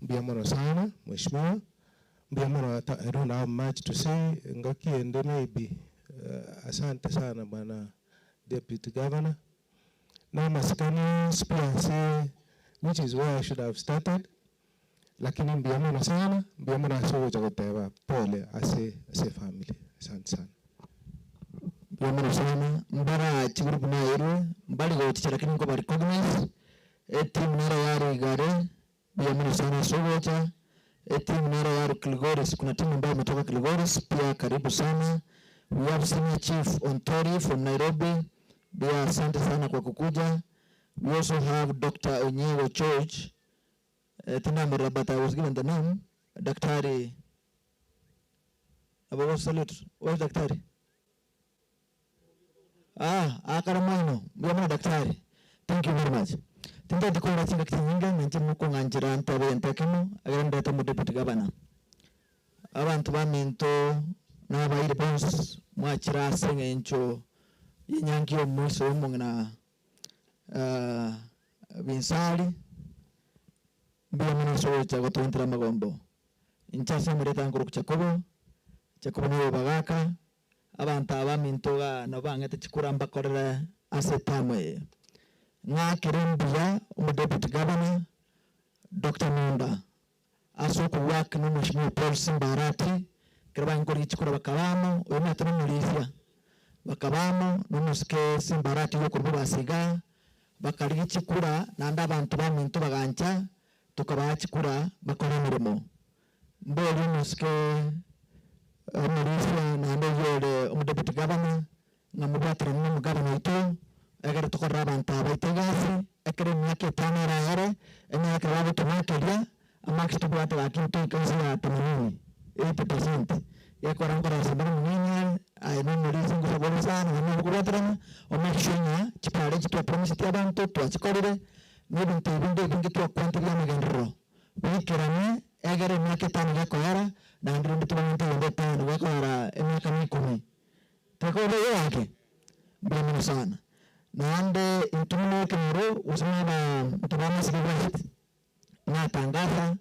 mbiamono sana mheshimiwa mbiamono I don't have much to say ngoki ende maybe asante sana bwana deputy governor na maskani spia which is where I should have started lakini mbiamono sana mbiamono asogo chakoteba pole ase family asante sana mbiamono sana mbara chiguru na iru mbali go tichara kinko bari recognize team nara yaro igare mbiamono sana sogocha team nara yaro Kilgoris kuna timu ambayo imetoka Kilgoris pia karibu sana. We have senior chief Ontori from Nairobi pia asante sana kwa kukuja. We also have Dr. Onyewo George Tinamira, but I was given the name Daktari Abago salute. Where's Daktari? Akaramano mbiamono Daktari. Thank you very much. Tinta dikora chinga kinyinga nanti muko nganjira ntabe ntakino agenda tamu deputy governor abantu baminto na bayire boss mwachira sengencho yinyangio mwiso mungina binsali mbiamono so cha gotontira magombo inchasa mureta nguru chakobo no bagaka abantu abaminto ga no bangete chikuramba korera asetamwe nga kirembia deputy governor Dr. Munda asoko work no Mheshimiwa Paul Simbarati kiraba ngori chikura bakabamo oyuma tano mulisia bakabamo no muske Simbarati yo kurba basiga bakari chikura nanda abantu baminto bagancha tukaba chikura bakora mirimo mboli muske mulisia nanda yole deputy governor ngamubatra no governor ito agar tukar banta baitagasi akere nyake tanara yare enya akere tumakelia amax tu buat lagi tu kansia temani 80% ya korang kora sebenarnya mengingat ayam muri sungguh sebolusan nama kurang omaksudnya cepade cepat promis setiap bantu tuan sekolah ni bintu bintu tu kuantum yang mengenro pikirannya agar nyake tanara koara na ndio tunaita ndio tano wakora miaka 10 takole yake bila sana na ande intumno kero usana mtubana sikibahit na tangaza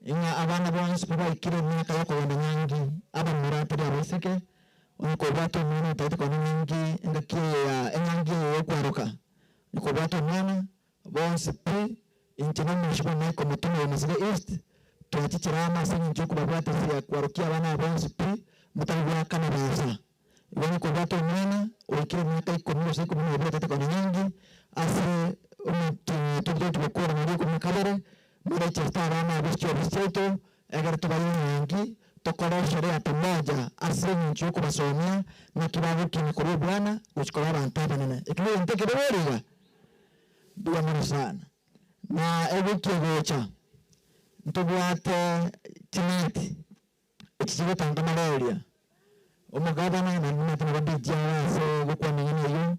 inga abana bonus kwa ikire miaka yako wanyangi aba murata ya risike uko bato mwana tatu kwa nyingi ngakie ya enyangi yokwaruka uko bato mwana bonus p inchina mshiko na kwa mtume wa Masige East tuachichirama sinyi njuku babata ya kwarukia bana bonus p mutangwa kana basa wani kwa bato mwana ukire miaka 10 siku mwana tatu kwa nyingi ase tudo kwa na kwa makabara mara chestara na bicho agar tubayengi tokoro sheria pamoja asini nchuko basomia na kibabu kinikuru bwana uchikola bantaba nene ikile ntekeberiga duwa mwana sana na ebuki gocha ntubwate timiti ikigo tanga malaria umugabana na mwana babijja wase gukwa nyine yo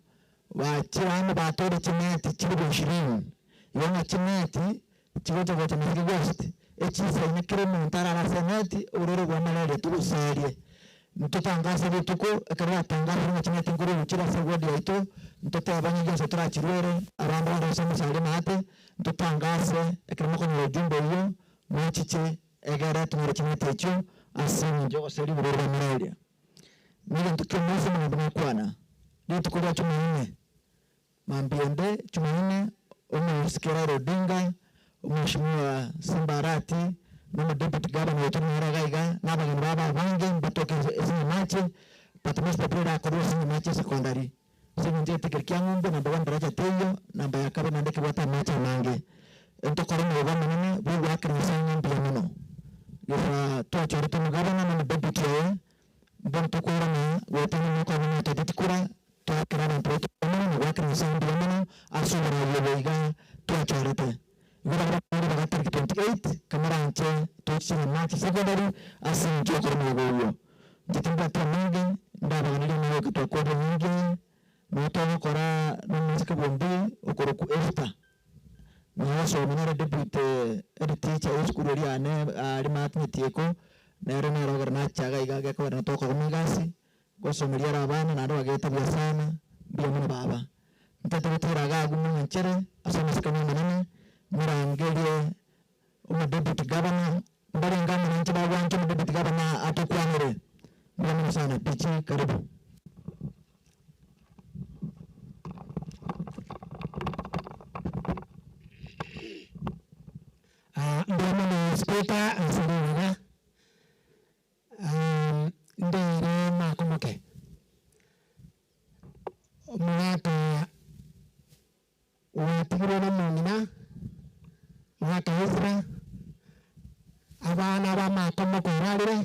wachiramo batore timiti kiri 20 yona timiti chigocha gocha na West echisa inekire muntara la seneti urero kwa malaria tukusaidie mtotangaza bituko ekara tangaza na chimete nguru uchira segodi yaito mtoto abanyiga sotra chirwere abandi barasema sale mate mtotangaza ekara ko no jumbo yo mwachiche egara tumere chimete echo asini jogo seli urero kwa malaria mimi ntuke mwezi mwana kwana nitukulia chumaine mambiende chumaine umesikira rodinga Mheshimiwa Simbarati na deputy governor wetu Maragaiga na bageni baba bange mbatoke ezi mache patumesta pira korusi ni mache secondary sinje tikirkia ngombe na bawan daraja teyo na bayakabe na ndeke wata mache mange ento korona baba nene bu wakrisanya mpiano yesa to chorito governor na deputy bonto korona wetu ni ko ni tetikura to kirana proto na wakrisanya mpiano asubara yebeiga to chorito Gura bagatari 28 kamera nche tochi na machi secondary asin jokoro mwogo jitimba tamange ndaba ganile mwogo kitokoro nyingi mwoto kora numusika bombi okoro ku efta mwaso minara deputy teacher uskuru liane alimatni tieko nero nero garna chaga igaga ko na toko kumigasi gosomeria rabana na ndo ageta biasana bia mwana baba mtata tiraga gumu nchere asana sikana manene murangerie deputy governor mbali ngamo na nchiba wancho deputy governor atokuanire mbona sana pichi karibu mbona speaker asiriga ndere makomoke mwaka watigiro na mungina mwaka Ezra abana bamakomo kurarire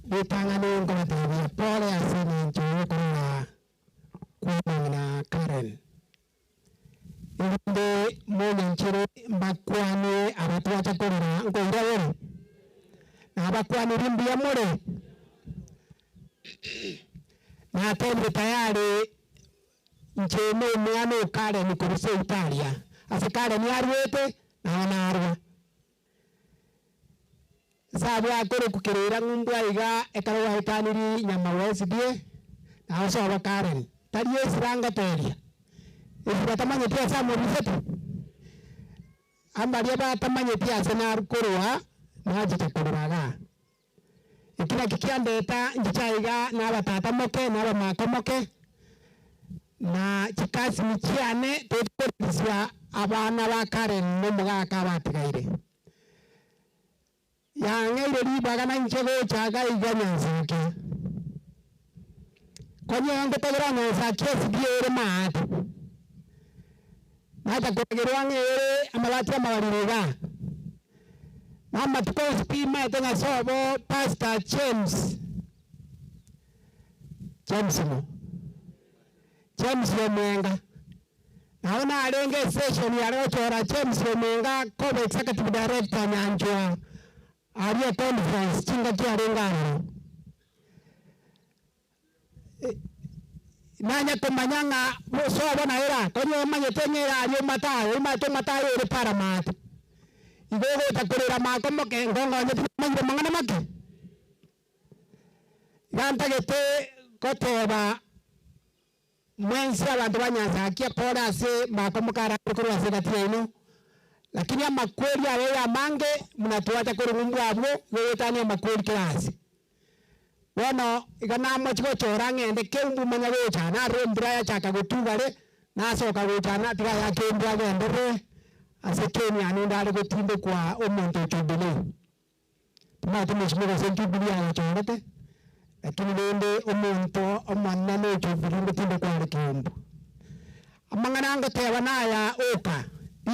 bitangane ngoma tabia pole asini njoyo kuna na Karen inde mwenye nchire mbakwani abatwa chakorera ngoira wori na bakwani rimbi ya more na tembe tayari nchene mwana Karen kuruse Italia afikare ni arwete na anarwa sabu akore kukirira ngumbwa iga ekaro hitaniri nyama wesidie na aso abakaren tariye siranga teria ifura tamanye pia samu bisetu ambari ba tamanye pia sana kurwa maji takururaga ikira kikiandeta njichaiga na batata moke na bamakomoke na chikasi michiane tekorisia abana ba Karen no mugaka batigaire yangeire ribaga na nchego chaga iganya zake konye ngotegera no sakesi biere maat nata kotegera ngere amalati amaliriga mama tukos pima tenga sobo Pastor James Mwenga naona alenge session ya leo chora James Mwenga ko executive director Nyanjwa aliye conference chinga kia lengano nanya kumanyanga so bona era konyo manye tenyera aliyo matayo ile paramount igogo takurira makomo ke ngongo nyetu Mangira mangana make. Ganta gete koteba mwenzi abantu banyanza akia pora ase makomukara kuri ase gatino. Lakini amakweli ale ya mange mnatuacha kuri ngumbu abwo yetani amakweli klasi. Wono igana mochiko chora ngende keumbu manya gocha na rombra ya chaka gotugale na soka gocha na tira ya kembra gendere ase Kenya nindale gotinde kwa omonto chobele. Tumate mishimo sentu bilia ya chorete. Lakini wende omonto omanna no chobele gotinde kwa kembu. Amangana ngotewa na ya oka.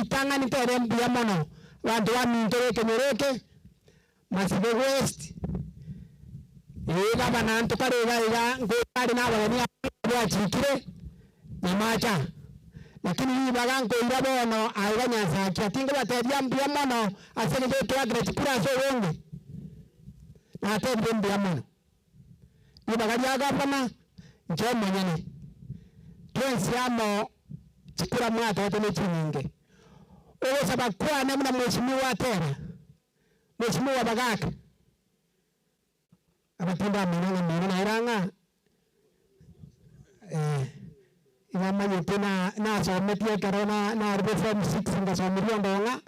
Itanga nitere mbia mono. Wandu wa mintoreke nyereke. Masibe West. Ega bananto karega ega ngokari na abageni ya chikire nyamacha. Lakini hii baganko ira bono aiga nyanza atinga bateria mbia mono asene je twagira chikura so wonge. Na ateria mbia mono. Ni bagari aga bana nje manyane. Twensi amo chikura mwata wote ne chininge. Ogo sabakwa namna mheshimiwa tena. Mheshimiwa Bagaka. Abatinda mwana iranga. Ingama yutena na sometia karona na arbe form 6 nga someria ndonga.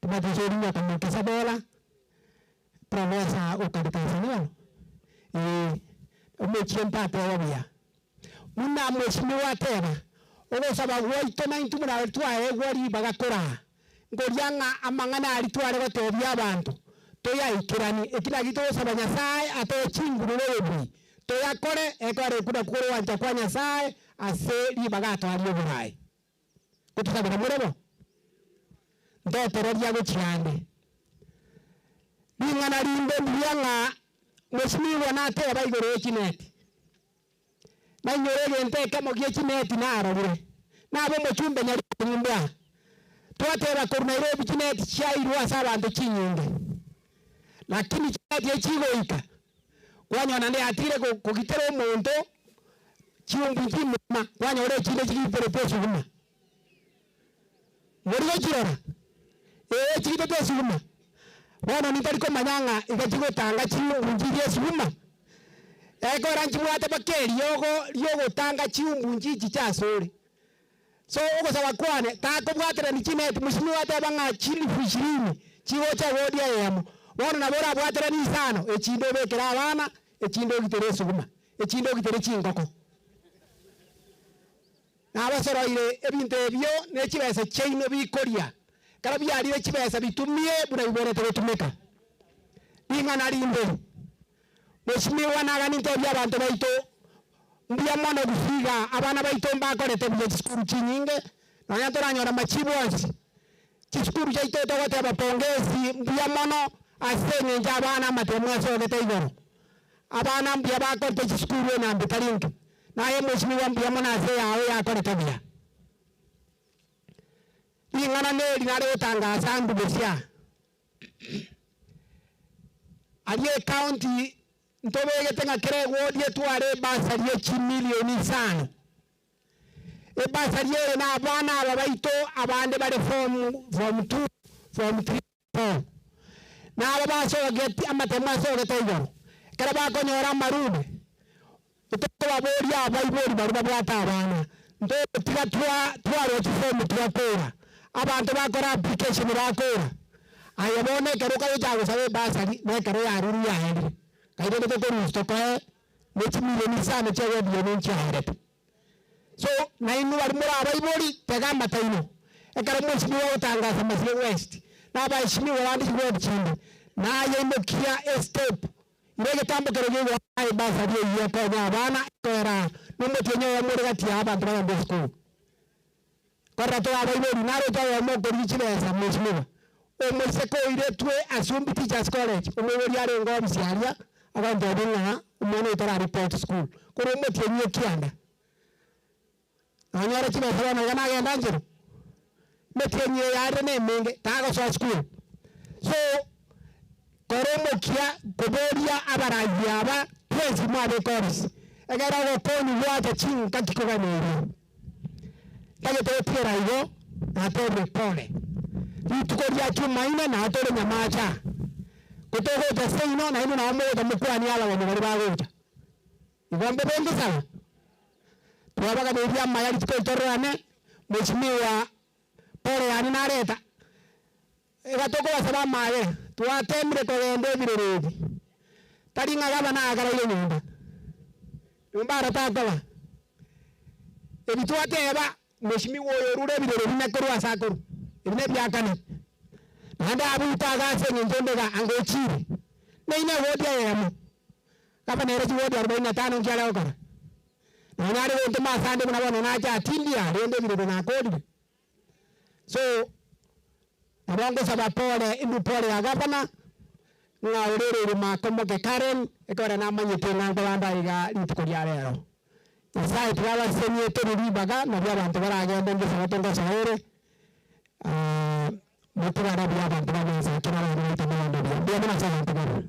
Tumatisori nya kama Kisabela. Profesa ukadikasaniwa. Umechempa tewa. Muna mheshimiwa tena. Ogo sabagwa itona intumura altwa egwari bagakora. Ngorianga amangana alitware gotebia abantu toya ikirani ekira gito sabanya sai ato chinguru lebi toya kore ekore kuda kuro wanja kwa Nyasaye ase libagato ali oburai kutusabira murebo ndotero lya gochande bingana limbe byanga mheshimiwa na teba igoro ekineti na nyorege nteka mogie kineti na arobire nabo mochumbe nyari nyumba twatera ku Nairobi kineti chairwa sabantu chinyinge lakini kineti echigoika kwanyona ndi atire kugitera omuntu chiumbu chimuma kwanyore chinde chikipere pesuma muri gokirora chikite pesuma wana nitaliko manyanga igachigotanga chiumbu chiriesuma ekora nchimwate bakeri yogo tanga chiumbu nchichi chasore. So uko sawa kwane takobwatira ni kineti mheshimiwa tabanga chili fushirimi chiwocha wodi ya yamo wana na bora bwatira ni sano echindo bekera abana echindo gitere suguma echindo gitere chingoko na abasoro ile ebintu ebyo ne chibesa cheino bikoria kala byalire chibesa bitumie buna bibere tetumeka ingana limbe mheshimiwa nagani ntobya abantu baito mbia mwana gufiga abana baito mbakorete bya skuru chinyinge na yatoranyora machibonsi chikuru chaito togote bapongezi mbia mono asenye njabana matemwa sogete igoro abana mbia bakorete chikuru na mbitalinke na ye mheshimiwa mbia mona ase yawe yakorete bya ingana ne linare utangaza ndubesia aliye county ntobege tenga kere wodi etware basarie chimilioni 5 basarie na abana abaito abande bale form 2 form 3 4 na abaso geti amatema so getego kera bakonyora marube utoko babori abaibori baruba bwata abana ndo tiga twaro form twakora abantu bakora application bakora ayabone keruka ujago sabe basari ne kero yaruru yaende kaide to ko rusto ka mechi milioni sana chewe bilioni charet so na inu armura abaibori tega mataino ekara mheshimiwa utangaza Masile West na baheshimiwa wandi kwa chini na yemokia step ile kitambo kerege ai basari ye kwa bana kora numotenyo ya muri gati abantu ba school kora to abaibori naro to mo korichibesa mheshimiwa omoseko ile twe Asumbi Teachers College omwori are ngom siaria abantu abinga umone itara report school kuri umutenye kianda anyara chiba sana yana genda njiro metenye yare ne menge tago so school so koromo kia koboria abaraji aba twezi mwabe course egara go poni wata chin kakikoga ne tayo to tira igo na to report vitukoria chumaina na atore nyamacha kutoka tasino na ino na omo mukwani ala wa bari bagoja igombe bende sana tuwabaga bebya mayali tikotorane mheshimiwa pole yani nareta egatoko basaba maye tuwatemire kogende birorodi taringa gabana agara ile nyumba aratatawa ebitwateba mheshimiwa oyorure birorodi nakuru asakuru ibine byakane nanda abuta gase ngendega angochire neine wodi yamo kama nere wodi 45 ngiala okara na nyari wonte masande kuna bana nacha atindia rende birorodi na kodi so abongo saba pole indu pole agapana nga urere makomo ke Karen ekora na manyete nanga banda iga litukoria rero sai twala senye to ribaga na bya bantu baragenda ngisa batonga sahere mutura na bya bantu bagenza kina na tabanda bya bana sa bantu baro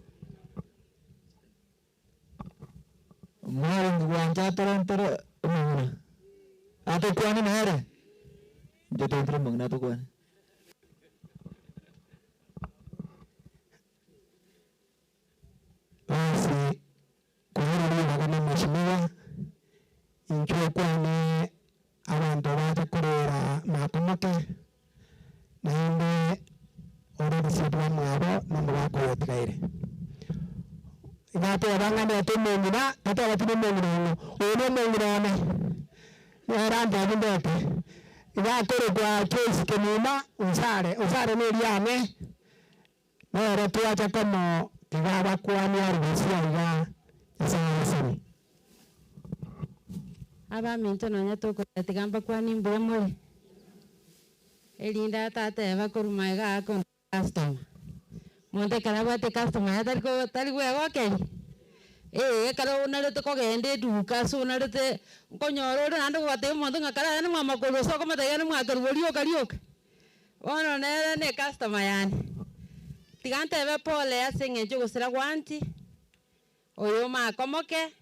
mwari ngwanja tarantara umuna ato kwani mere joto entre mangna to kwani basi kuhurira kama mheshimiwa inchwe kwane abantu baje kurera makomoke naende ore disitwa mwabo nambo bako yotgaire igate abangana temengina tata abatime mengina ono mengina ne yaranda bindete igakore kwa case kenima usare ne riame nore tuacha kama tigaba kwani arusia iga yasani aba minto no nyato ko tigamba kwani mbure muri elinda tata eva kuruma iga kon customer monte karaba te customer tali gwe goke karo unarete ko gende duka so unarete konyoro nando bate mondo ngakara na mama ko so ko mata yana mwa karbolio karioka ono ne customer yani tigante ebe pole asenge jogo sira gwanti oyo makomoke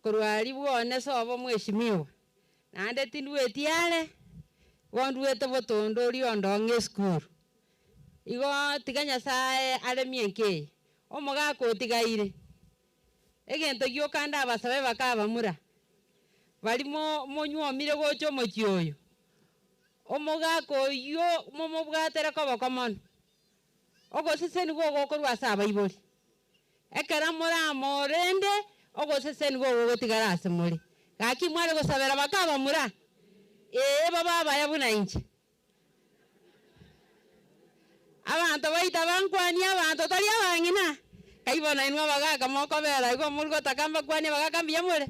kurwari bwone sobo mheshimiwa nande tinduwe tiare wonduwe to botondo riondo nge school igo tiganya sae ale mienke omoga ko tigaire egento gyo kanda abasabe bakaba mura barimo monyuomire gocho mochioyo omoga ko yo momo bwatera ko bakomono ogo seseni go korwa saba ibori ekara mura morende ogo seseni go tigarase muri gaki mware go sabera bakaba mura baba baya buna inchi abantu baita bankwani abantu tali abangina kaibona inwa bagaka moko bera igo murgo takamba kwani bagakambia mure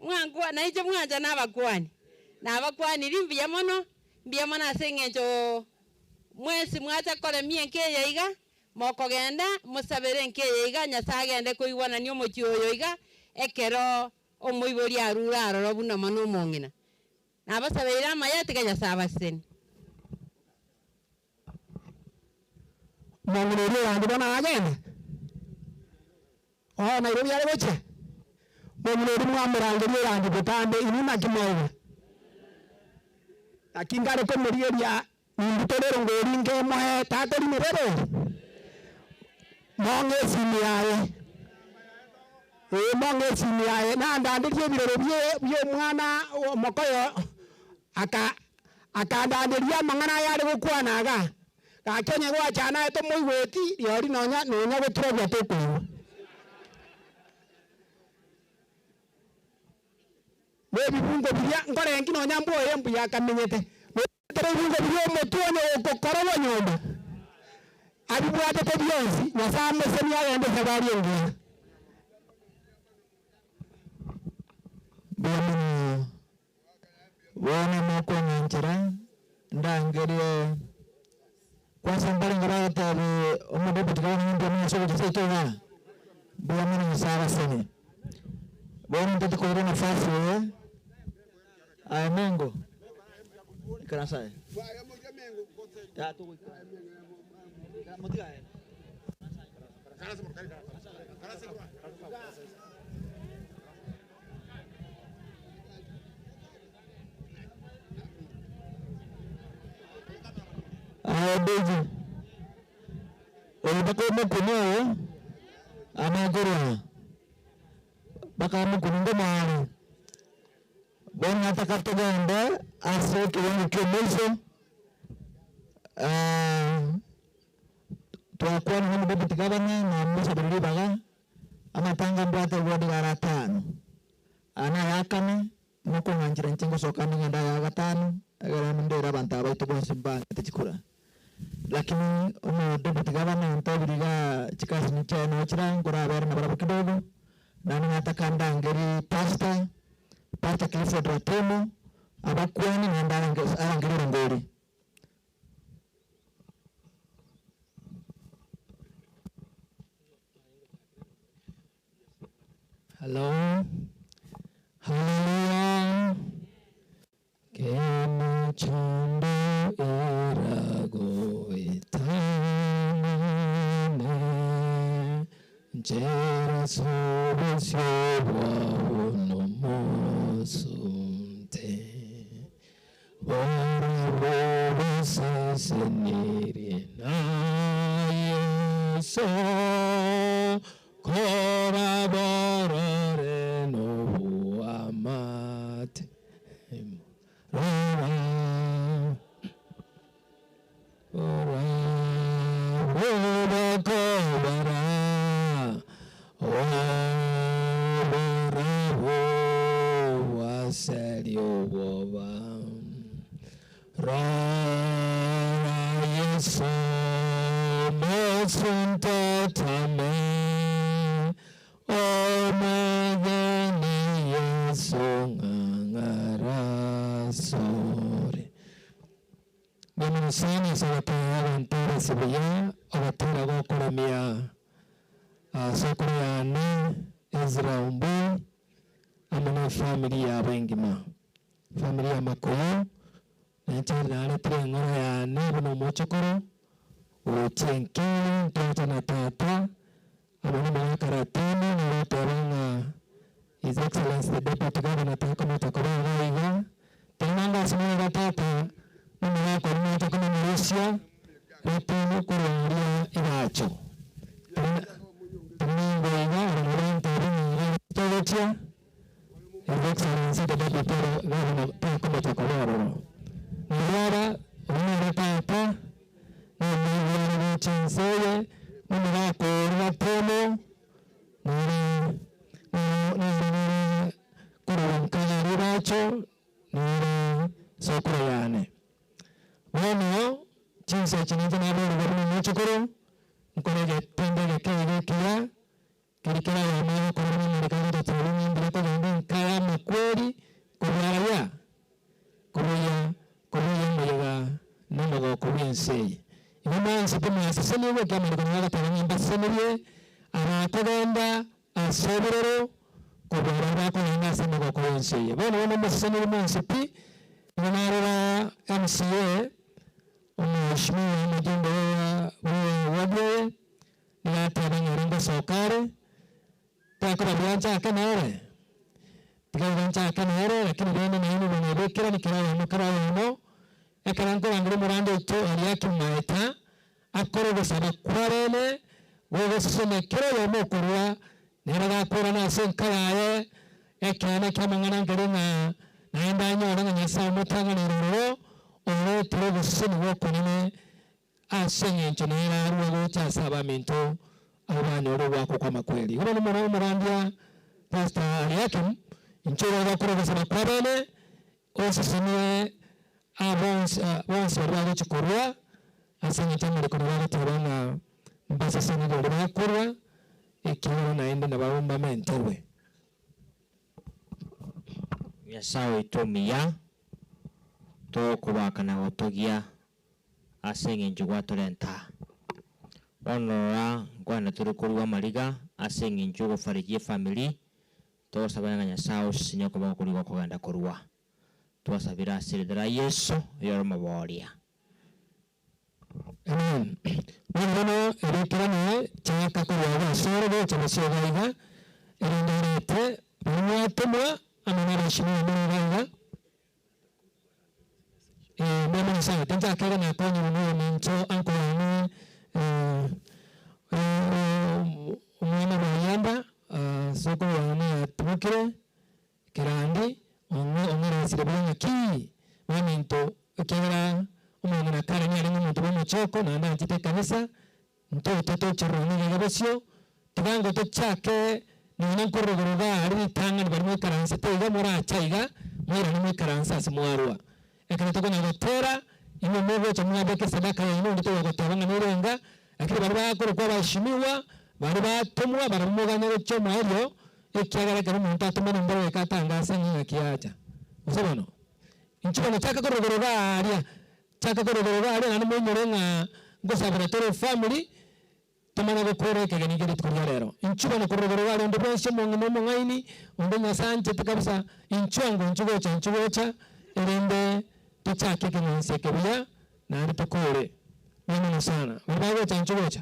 mwankwa na iche mwanja nabakwani rimbiya mono mbiya mona asengecho mwesi mwacha kore mienke iga moko genda musabere nke iga nyasagende kuibona ni omochioyo iga ekero omoibori arura aroro buna mano mongina nabasabira amayete kanya sabaseni mongina ri andi bana agenda Nairobi yale boche mongina ri mwamurange ri andi butambe inuna kimoga akingare ko muri ya nditolero ngori nge moe tatori mirero monge simiaye na ndandirie biroro bye mwana mokoyo akandandiria mangana yari gukwanaga gakenye gwachana eto muigweti yori nonya guturobia tukuiwa nebibungo biria ngorengi nonya mboye mbuya kamenyete ibungo biria omotuone okokorobo nyomba abibwatete bionsi nyasaye meseni agende sabari engia Bwana wana moko nyanchara ndangerie kwa sambali ngarata omodobo tikana ndio mimi sio kisa itoga bwana ni sawa sana bwana mtoto kwa nafasi mengo kana sai ya tu motiga Deji bako mukuno amegurwa baka mukuno mali bona takatogende aso kiwango kimoso tuakuwa ni deputy governor na musa bilibaga amatanga mbata wadi garatano ana yakane nuko nganjira nchengo sokani nganda ya gatano agara ndera banta baitu ko simba tichikura lakini uno deputy governor ntabiriga chikasi ni chano chira ngora ber na barabu kidogo na ninataka ndangeri pastor Clifford Ratemo abakwani nganda ngiri ngori. Hello. Hallelujah. Kema chando irago itane jera sobe siwa unomosunte ora roba saseniri na yeso colaborare no amate ora cobara ora serio woba rara yeso mosunto tame Sana sa pagawantara sa biya o batira ko kuramia sa Koreana Ezra Umbo amana familia bengima familia makuyo na chana na triangora ya nebo mochokoro o chenki tota na tata amana mga karatani na wataranga His Excellency the Deputy Governor Takamo Takoro Iga tenanga semua tata Mama kwa mmoja kama Malaysia Ratimo kurangia inacho Tumingo ina Ranguranta Ringi Togotia His Excellency the Deputy Governor Takamo Takoro Nilora Unira Tata Nilora Chinseye Nilora Ratimo Nilora Kurangia Riracho Nilora Sokurayane Bueno, chinsa chinita na bolo bolo mochokoro mkono ya tende ya kaya kia kirikira ya mama kwa mimi ndikana ta tsoni ndiko ngende kaya makweri kuya mega nimo ko kuyense imama nsipima asaseni we kama ndikana ta tsoni mbasemeye ara kogenda asoberero kubara ko nanga sema ko kuyense bueno mbaseni mo nsipi nara MCA Mheshimiwa mjumbe wa na tena nyaringa sokare takura biancha kanare biancha kanare lakini bwana na yeye mwanabekera nikira mukara ekaranko ngiro murando to aliyaki maeta akoro gusaba kwarene wowe sone kero yo mokurwa neraga korana senkaraye ekana kamangana ngirina naenda nyora nyasa mutanga nero oro tro sene woko nene asenye nchonera ruwa cha saba minto abana oro wako kwa makweli uno mwana murandia pastor aliakim nchora wako kwa saba kwabene osisene abons ruwa chikorwa asenye tamari kwa tabana mbasa sene ruwa kurwa ikiwa naenda na baomba mentewe Yasao itomia to kubakana gotogia asenge njugwa torenta onora ngwana turukurwa mariga asenge njugo fariji family to sabana Yasao sinyoko bakuriwa kuganda kurwa to sabira siridra Yesu yoroma boria Amen. Bueno, erekirane chaka kurwa sorgo chamasogaiga erindorete rumwa amana shimwe mwana mama sana tenja kega na konyo mwana mincho anko ni umwana bayamba soko wana tumukire kirandi ongera sirabanya ki waminto kera umwana nakara ni aringa muntu bomuchoko na anda ntite kanisa mtoto choroni ngabasyo tibango to chake nina korogoroga ari tanga barimo karansa tega mora chaiga mwira ni karansa simwarwa ekana toko nyagotera imo mogo chamwa beke sadaka ya ino ndito gotanga nirenga akiri bari bakoro kwa bashimiwa bari batumwa baramuganya cyo mwayo ekyagara kare muntu atumana mbere katangasa nyina kiacha usobono inchibano chaka korogoroga aria nani munyorenga ngosabira toro family tamana gukora kageni gere tukuri rero inchibano korogoroga ndo bwese mongo ngaini undo nyasanje tukabisa inchwango nchugocha erende tuchake kinonse kebuya na ari tukore mimi sana bago chanchugocha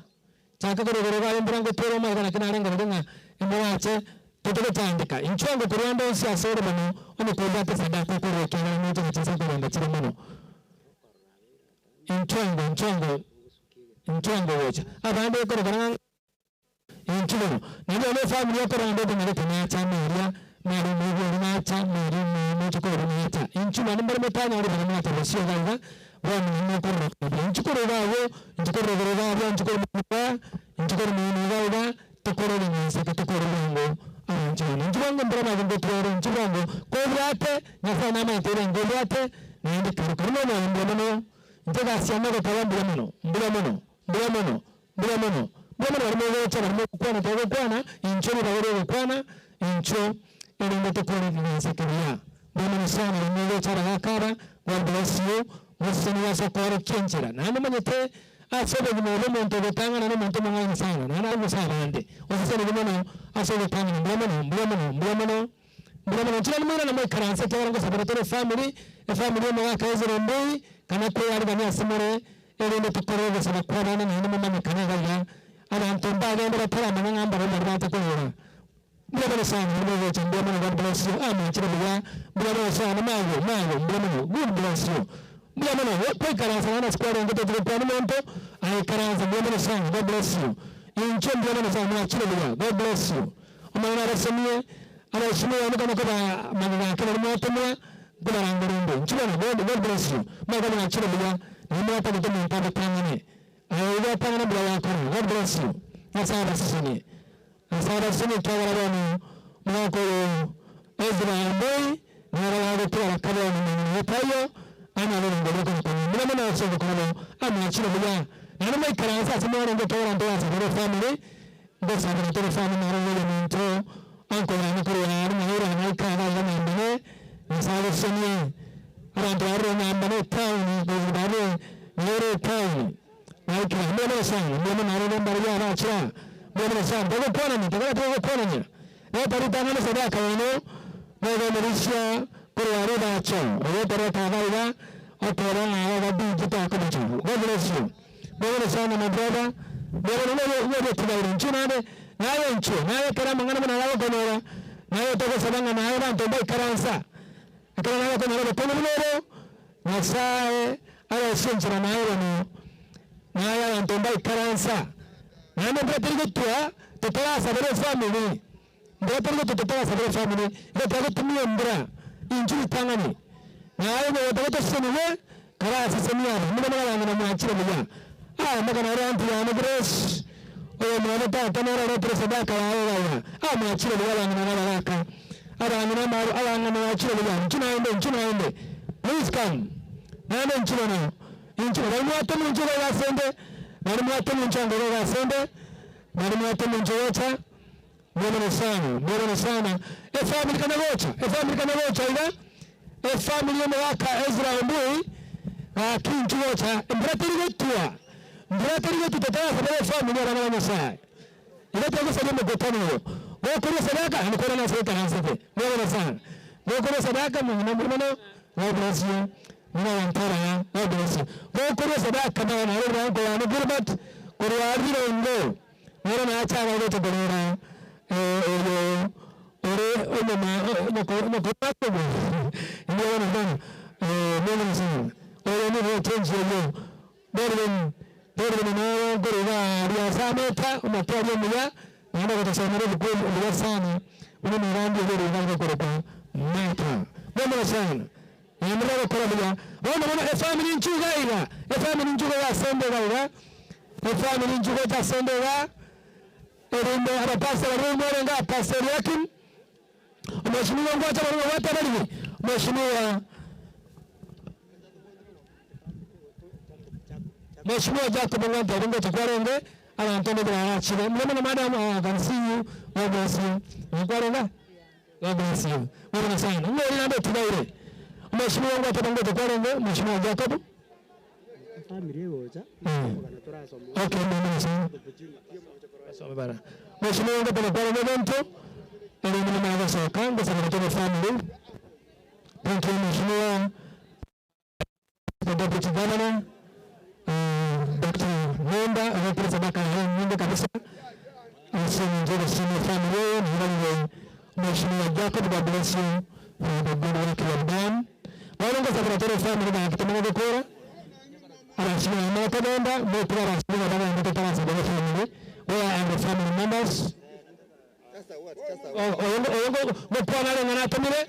chaka korogoroga mbrango toro magana kinarenga ndenga emwache tutoke chandika inchwango kurwanda si asoro bano ono kodate sadaka kore kera n'icyo cyose kurwanda kirimo inchwango wocha abandi korogoroga inchibano niyo no family yakoranda ndenge tunacha meria mari mugo nacha mari mucho korona inchibano mbere metanya ari bana mata bosio gaiga wani no korona inchikoro bawo inchikoro gaiga inchikoro mini gaiga tukoro ni seka tukoro ngo inchibano mbere ma ngo tukoro inchibano kobrate nyafana ma tere ngobrate nindi korona no mbere ntega siama ko kawambira mbira mono barimo gocha barimo kwana tego kwana incho ni bagore kwana incho erinde tukore ni sekeria barimo sana barimo gocha rakara God bless you musani ya sokoro kenchira nani manyete asobe ni mwe muntu gotanga na muntu mwangi sana nana musana ande osese ni mono asobe tanga mbona chira mwana na mkaransa tawara ngo sabato family mo akaizero mbui kana ko yari bani asimore erinde tukore sana kwana na ni mama kana gaya abantu mbaga mbara tara manga mbara mbara tukora mbona sana mbona chambia mwana God bless you chira bya mbona sana mago God bless you mbona kwa karansa na square ngo tukora muntu ai karansa mbona sana God bless you incho mbona sana chira bya God bless you umana rasamie ala shimwe amaka kwa magana kana mwatomwa bila rangorombo nchibana God bless you magana chira bya ni mwata kutoka mpaka tangane ayo tangane bila yako God bless you asaba sini tawala bano mwako Ezra Mboi na wale kwa kale ni mtayo ana leo ngoko kwa bila mwana sio kwa ama chira bya na mimi karansa simwana ngo tawala ndo asa family ndo sana ndo family na wale mto ancora non correre ma ora non cava la mano ne sa seni arandare na mano town do dare ore town ai che non sa non baria na cha non sa dogo pona ni e per tanto ne sa ka no no Malaysia correre da cha o per tavaiga o per na da digita come cha go bless non sa na brother non ti dai nayo ncho nayo kara mangana nayo konora nayo toko sabanga nayo bantu bai karansa akara nayo konora kono numero nasae ala senjira nayo no nayo bantu bai karansa nayo betrigo tua totala sabere family betrigo totala sabere family ile tago tumia mbra injili tangani nayo no tago senile kara sisemia mwana na mwachira mja magana ranti ya grace oyo mwana tata nara na sadaka ya ama chile wala ngana raka abana maru abana na chile ya nchinaende please come nane nchina bari mwate munjiro ya sende bari mwate munjango ya sende bari mwate munjocha mbona sana family kana gocha ila family ya waka Ezra Mbui kinchocha mbratiri tutataya sababu family ya wana Masai ile tangu sababu mkutano wako sadaka anakora na sadaka hansafe mbona sana wako sadaka mwana God bless you mwana wantara ya God bless you wako sadaka na wana wangu ya ngurbat kurwari ndo mwana na acha wale tobora ore mama mkopato ndio wana bana mwana sana ore ni change yo Berlin Tore na ngoro ya sameta umatari muya naenda kutasomera buku sana. Una mirandi ile ile kwa mata. Ndio sana. Yamara kwa bila. Wana family nchuga ila. Family nchuga ya sende ila. Family nchuga ya sende ila. Ndio hapa pasa rumore nga pasa yakin. Mheshimiwa ngoja watu bali. Mheshimiwa Jacob Ngwanda ngo tukwarenge abantu bana chile. Mwana madam agansiyu wabasi. Ngwaranga. Wabasi. Mwana sana. Ngori nando tubaire. Mheshimiwa wangu atabango tukwarenge Mheshimiwa Jacob. Family yoja. Okay, mwana sana. Sawa bara. Mheshimiwa wangu tukwarenge mtu. Ndio mwana mwana soka ngo sana kwa family. Thank you Mheshimiwa. Deputy Governor. Dr. Mwenda anaeleza baka nyingi kabisa. Asante sana family na Mheshimiwa Jacob, God bless you for the good work you have done. Warongo secretary family na kitamana bokora. Anasema mama kabenda mtu anasema baba ndio tarasa kwa family. Where are the family members? Oyongo mpona le ngana tamile.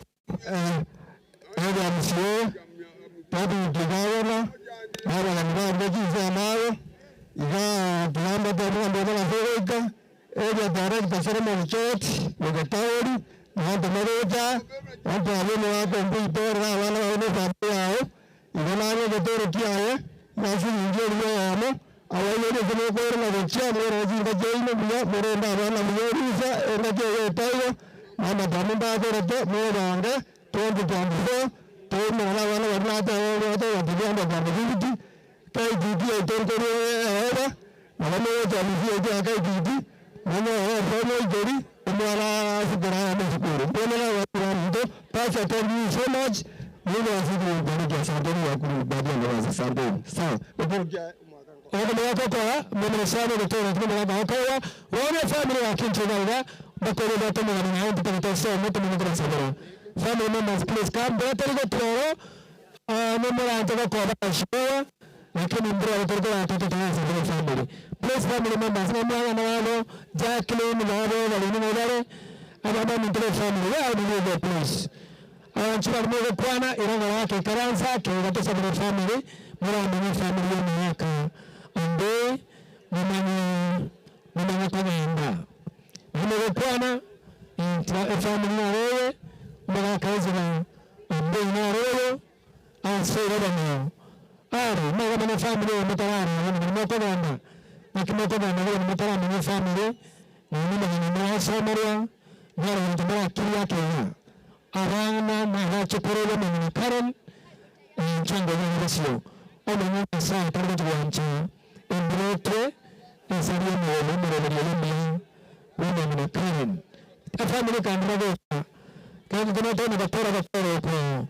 Ndio msio. Tabu digawala. Baba na mbaba jiza nawe. Iga tuamba tabu ndio na hoika. Ella directa ceremony church, Mugatawari, Mount Maroja, Mount Alino, and Bora, one of the family, Ivanano, the Torquia, Nazi, India, our lady of the Bora, the chairman of the Jane, Morena, one of the Risa, and the Jay, Mama Damaba, the Moranda, 2024, told me one of the at the end of the activity, KGD, Tonto, Mama, KGD. Mwana jeri mwana sikara mshukuru mwana watu pasa thank you so much mwana asiku kwa asante ya kubadia na asante sawa ndio mwaka kwa mwana sana kutoka kwa mwana kwa wana family ya kinchana bakole bato mwana na ndio tutatoa mtu mwana sana family members please come better go toro mwana anataka kwa shua lakini mbona watoto watoto tangaza family please family members mwana na wao Jacqueline na wao wale ababa mtele family wao ndio please anachukua mmoja kwana iranga yake karanza kwa sababu family mwana family yake ande mwana kwenda mwana kwana family na wewe mwana kazi na ande na wewe asira na Ari, mwana family mtawala mwana kwenda nikimetoka na wewe mtara mwenye family na mimi ni Samaria na ndio akili yake arana na chukuru na Karen chango ni sio ona ni sana tangu tuanze endrote esalia ni ni Karen family kan ndio kan tunataka daktari kwa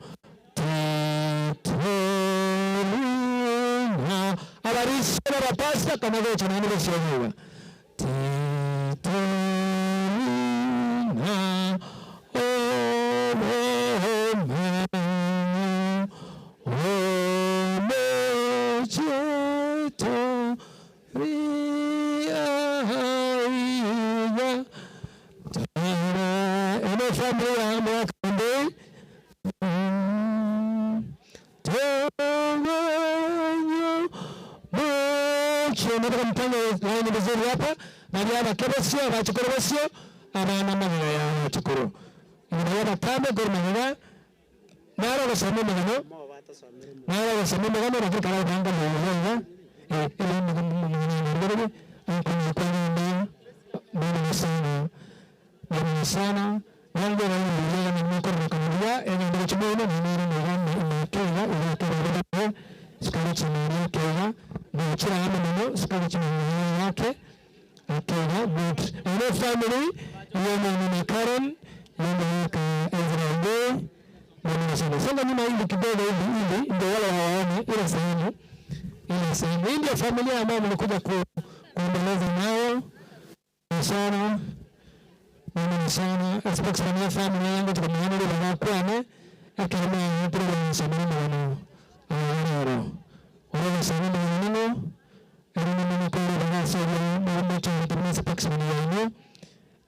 Alarisha la pasta kama vile tunavyoelewa. Kebesio abachukuru besio abana magana ya chukuru ngana batame gormana nara basame magana nara basame magana na kala banga mwana ele magana mwana sana ndio ndio ni mkono kama ene ndio chumeno ni kenya ile kama sikali chumeno kenya ni chira mano sikali chumeno yake Kenya, but in family, ni Karen, Ezra Mwana sasa mimi hivi kidogo hivi ndio wale hawaoni ile sehemu ndio familia ambayo mlikuja kuendeleza nao sana mimi sana especially familia yangu tukamwona ile wanakwana akina program sana wana wana sana nini Erina mama kuru banga soya mama chora terima sepak semuanya ini.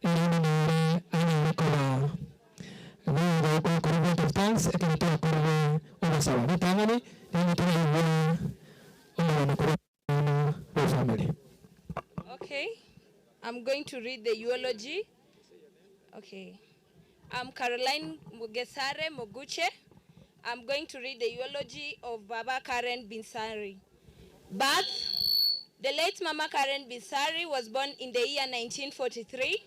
Erina nare ani kola. Nare ko kuru vote of thanks. Ekana tu kuru ona sawa. Ni tangani. Ni tu ibu ona kuru ona family. Okay, I'm going to read the eulogy. Okay, I'm Caroline Mugesare Moguche. I'm going to read the eulogy of Baba Karen Binsari. Birth. The late Mama Karen Binsari was born in the year 1943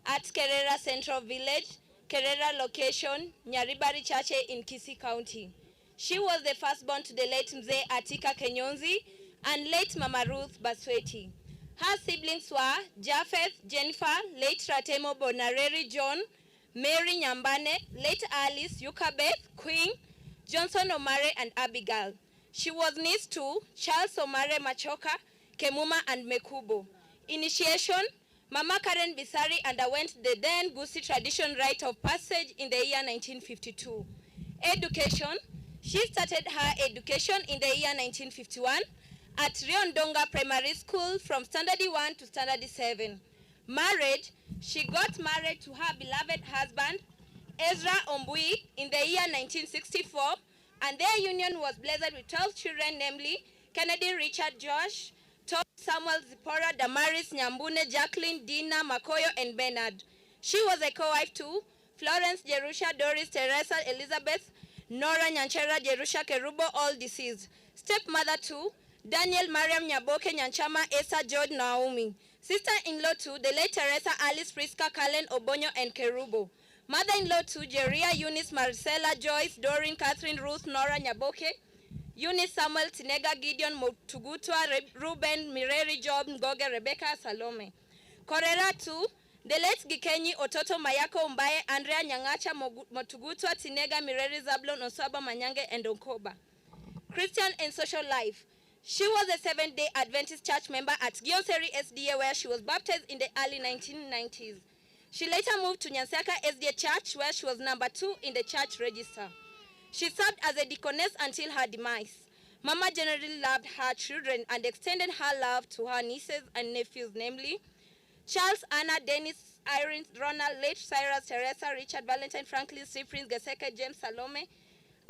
at Kerera Central Village, Kerera location, Nyaribari Chache in Kisii County. She was the firstborn to the late Mzee Atika Kenyonzi and late Mama Ruth Basweti. Her siblings were Japheth, Jennifer, late Ratemo Bonareri John, Mary Nyambane, late Alice, Yukabeth, Queen, Johnson Omare, and Abigail. She was niece to Charles Omare Machoka, Kemuma, and Mekubo. Initiation, Mama Karen Binsari underwent the then Gusii tradition rite of passage in the year 1952. Education, she started her education in the year 1951 at Riondonga Primary School from Standard 1 to Standard 7. Marriage, she got married to her beloved husband, Ezra Ombui, in the year 1964, and their union was blessed with 12 children, namely Kennedy, Richard, Josh, Tom, Samuel, Zipporah, Damaris, Nyambune, Jacqueline, Dina, Makoyo, and Bernard. She was a co-wife to Florence, Jerusha, Doris, Teresa, Elizabeth, Nora, Nyanchera, Jerusha, Kerubo, all deceased. Stepmother to Daniel, Mariam, Nyaboke, Nyanchama, Esa, George, Naomi. Sister-in-law to the late Teresa, Alice, Priska, Kalen, Obonyo, and Kerubo. Mother-in-law to Jeria, Eunice, Marcella, Joyce, Doreen, Catherine, Ruth, Nora, Nyaboke, Eunice, Samuel, Tinega, Gideon, Motugutwa, Ruben, Mireri, Job, Ngoge, Rebecca, Salome. Korera to the late Gikenyi, Ototo, Mayako, Umbaye, Andrea, Nyangacha, Motugutwa, Tinega, Mireri, Zablon, Osaba, Manyange, and Onkoba. Christian and social life. She was a Seventh-day Adventist church member at Gioseri SDA, where she was baptized in the early 1990s. She later moved to Nyanseka SDA Church, where she was number 2 in the church register. She served as a deaconess until her demise. Mama generally loved her children and extended her love to her nieces and nephews, namely Charles, Anna, Dennis, Irene, Ronald, late Cyrus, Teresa, Richard, Valentine, Franklin, Cyprian, Geseke, James, Salome,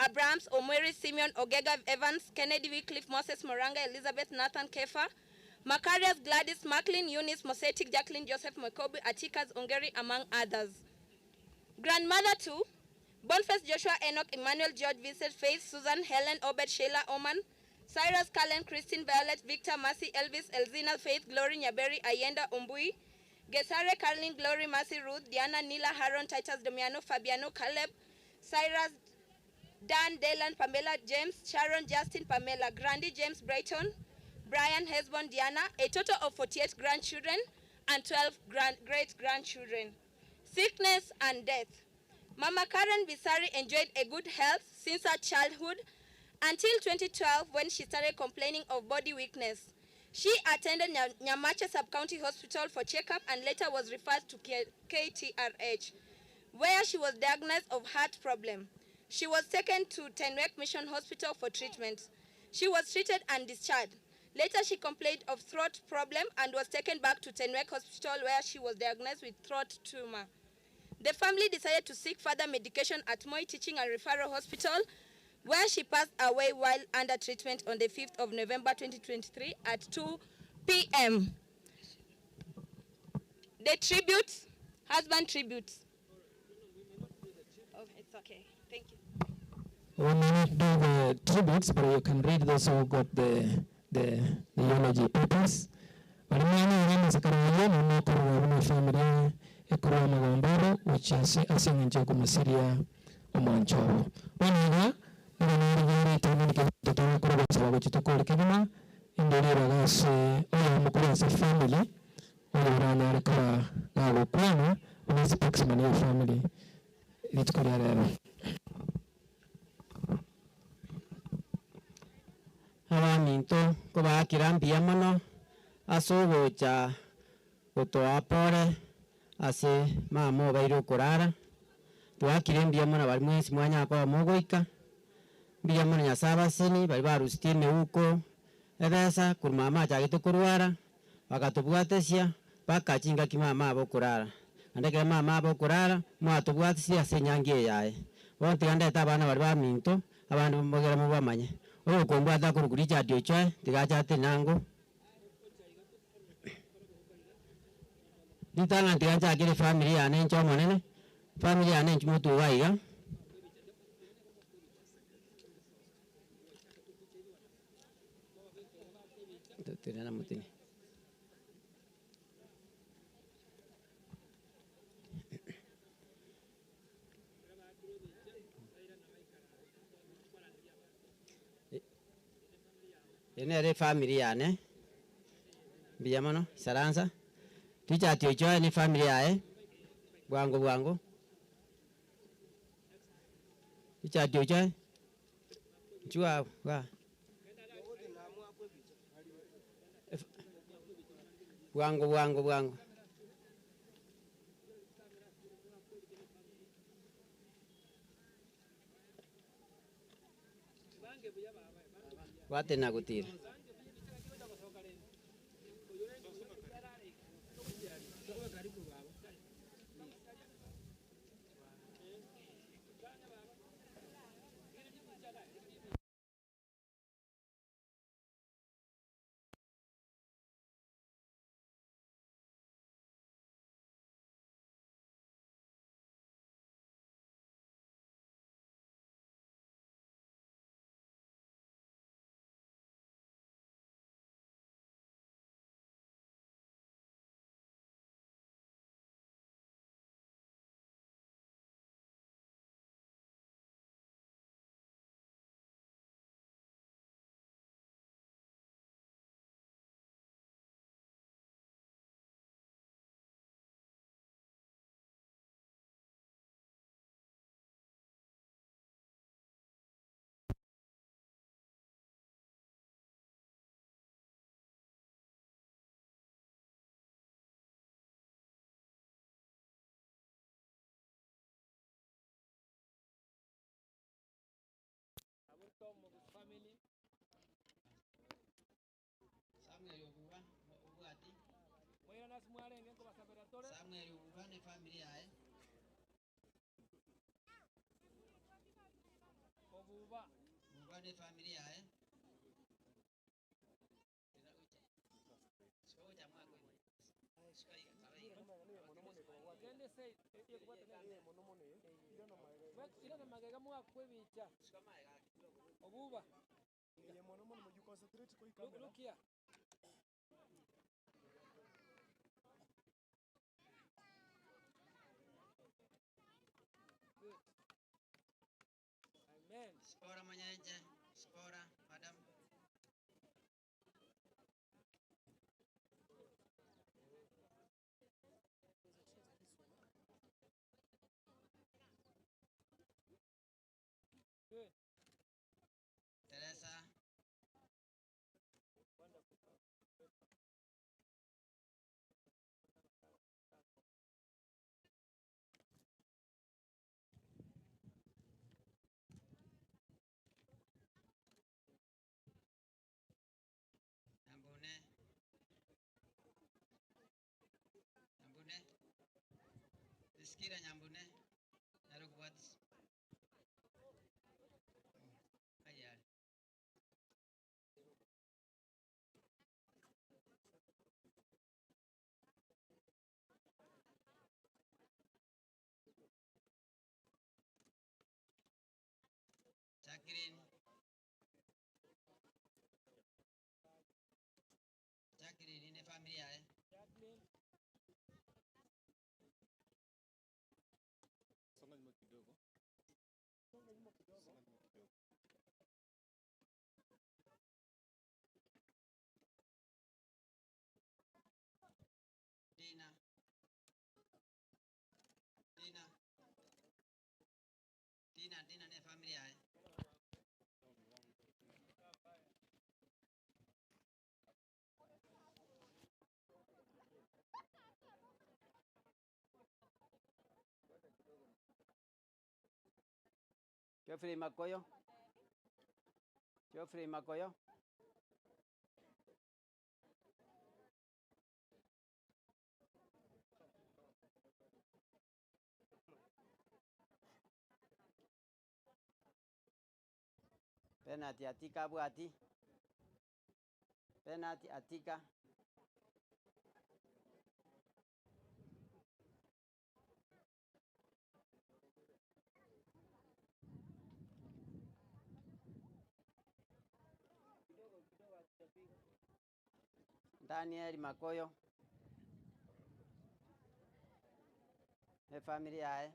Abrahams, Omeri, Simeon, Ogega, Evans, Kennedy, Wycliffe, Moses, Moranga, Elizabeth, Nathan, Kefa, Macarius, Gladys, Macklin, Eunice, Mosetic, Jacqueline, Joseph, Mokobi, Atikas, Ongeri, among others. Grandmother to Boniface, Joshua, Enoch, Emmanuel, George, Vincent, Faith, Susan, Helen, Obed, Sheila, Oman, Cyrus, Cullen, Christine, Violet, Victor, Mercy, Elvis, Elzina, Faith, Glory, Nyaberi, Ayenda, Umbui, Gesare, Carlin, Glory, Mercy, Ruth, Diana, Nila, Haron, Titus, Domiano, Fabiano, Caleb, Cyrus, Dan, Dylan, Pamela, James, Sharon, Justin, Pamela, Grandi, James, Brighton, Brian, Hesbon, Diana, a total of 48 grandchildren and 12 great-grandchildren. Sickness and death. Mama Karen Binsari enjoyed a good health since her childhood until 2012 when she started complaining of body weakness. She attended Nyamacha Sub-County Hospital for checkup and later was referred to KTRH, where she was diagnosed of heart problem. She was taken to Tenwek Mission Hospital for treatment. She was treated and discharged. Later, she complained of throat problem and was taken back to Tenwek Hospital where she was diagnosed with throat tumor. The family decided to seek further medication at Moi Teaching and Referral Hospital, where she passed away while under treatment on the 5th of November 2023 at 2 p.m. The tributes, husband tributes. Oh, it's okay. Thank you. We may not do the tributes, but you can read those who got the eulogy papers. Walimani rama sakarayo na kuruwa familia ekuruwa magambaro which asingenje kumasiria omonchoro. Waniga ngani tani kitatoka kuruwa sababu chitokole kigima indori bagase oya mukuru sa family oya rana rekara nago kwana unasi paksimani family litukori arero. Abaninto kubakira mbiyamano asubucha gutoapore ase mamo bairu kurara twakire mbiyamano bari mwezi mwanya kwa mugoika mbiyamano nyasaba sini bari barusitine huko ebesa kurumama chagito kurwara bakatubwatesia paka chinga kimama abo kurara andeke mama abo kurara mwatubwatesia ase nyangi yaye bonte gandeta abana bari baminto abantu mbogera mu bamanye oyo kombwata kuruguri chadio choe tigachate nango Nitanga ntigancha kile family yane ncho monene family yane nchumutu waiga Tena mutini Ene re family yane Biyamano Saransa Ticha tiocho ni family yae bwango Ticha tiocho Chua wa Bwango Wate na kutira Samuel ubane family yae ubane family yae Look here. Good. Amen. Spora manyenje, spora, madam. Good. Teresa. Wonderful. Nyambune. Iskira nyambune. Narukubati. Ayari. Jacqueline. Jacqueline ni familia Jacqueline. Songa nyuma kidogo. Songa nyuma kidogo. Dina. Dina ni familia Geoffrey Makoyo. Penalty Atika bwati. Penalty Atika. Daniel Makoyo. Familia yae.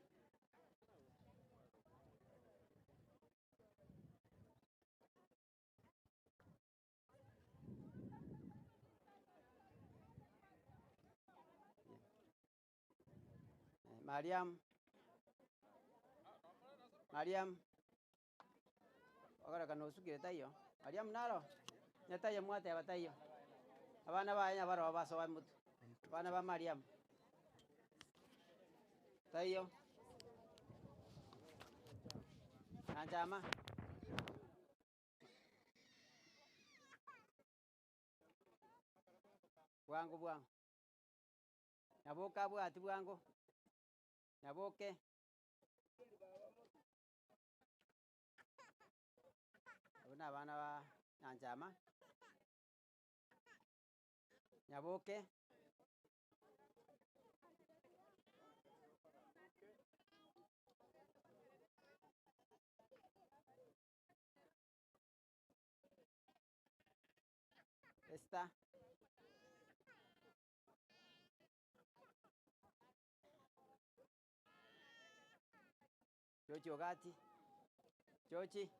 Mariam. Ogara kanosukire tayo. Mariam naro. Nyatayo mwate abatayo. Abana baye baro baso bamutu. Abana ba Mariam. Tayo. Anjama. Bwangu. Naboka bwati bwangu. Naboke. Abana ba Anjama. Naboke. Esta. Chochi wakati. Chochi.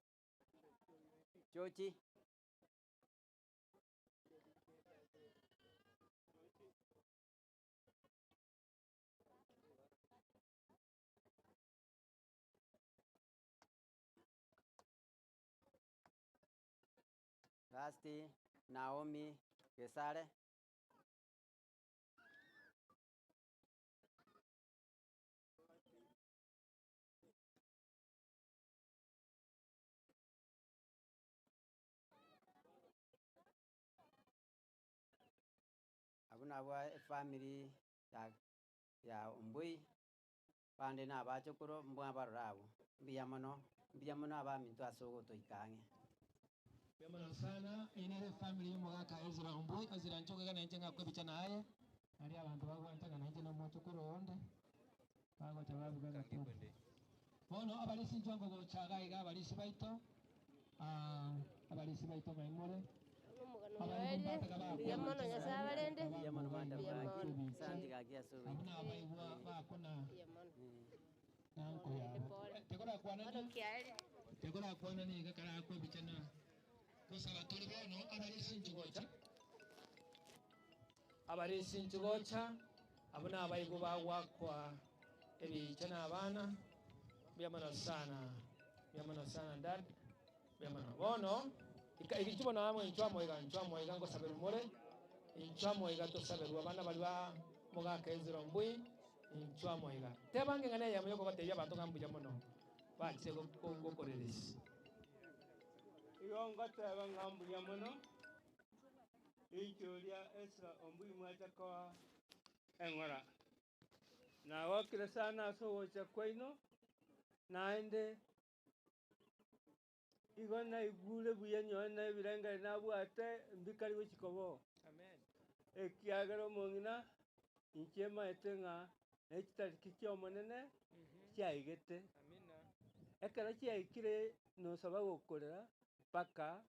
Rasti, Naomi, Gesare. Abuna family ya Umbui pande na bachokoro mbwa barabo mbiyamano abamintu asogo toikange. Biyamano sana inere family y'umugaka Ezra Umbui azira nchoga na njenga kwebicha naye ari abantu bagwantanga nanje no mochokoro onde bago tababu gaga kende bono abalisi njongo go chaga iga abalisi baito abalisi baito baimore Biyamano nyasabalende. Biyamano manda bwaki. Santi gagia sobe. Abuna abaigwa bakona. Nanko ya. Tekora kwana ni. Tekora kwana ni gakara ko bichana. Kusaba tuli bono abalisi nchugocha. Abuna abaigwa bagwa ebichana abana. Biyamano sana dad. Biyamano bono ikichubo na amwe nchwamo iga ngo sabera umure nchwamo iga to sabera abana bali ba mugaka Ezra Umbui nchwamo iga tebange ngane ya muyoko bateya bantu kambuja mono bache go korerisi iyo ngata ngambuja mono ichoria Ezra Umbui mwacha kwa engora na wakira sana so wacha kwaino naende igona igule buya nyona birenga na bwate mbikari wechikobo amen ekiagero mongina inchema etenga nechitariki kyo monene kyaigete amina ekara kyaikire no saba gokorera paka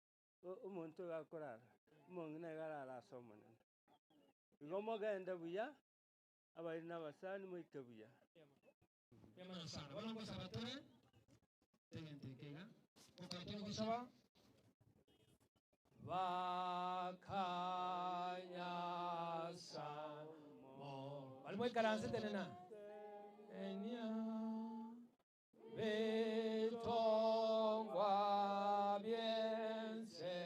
omuntu gakorara mongina garara somonene igomo genda buya abari nabasani moike buya yamana sana bana ko sabatore tengente kega kokatoro kusaba vakanyasa mo bali moy karanse tenena enia betongwa biense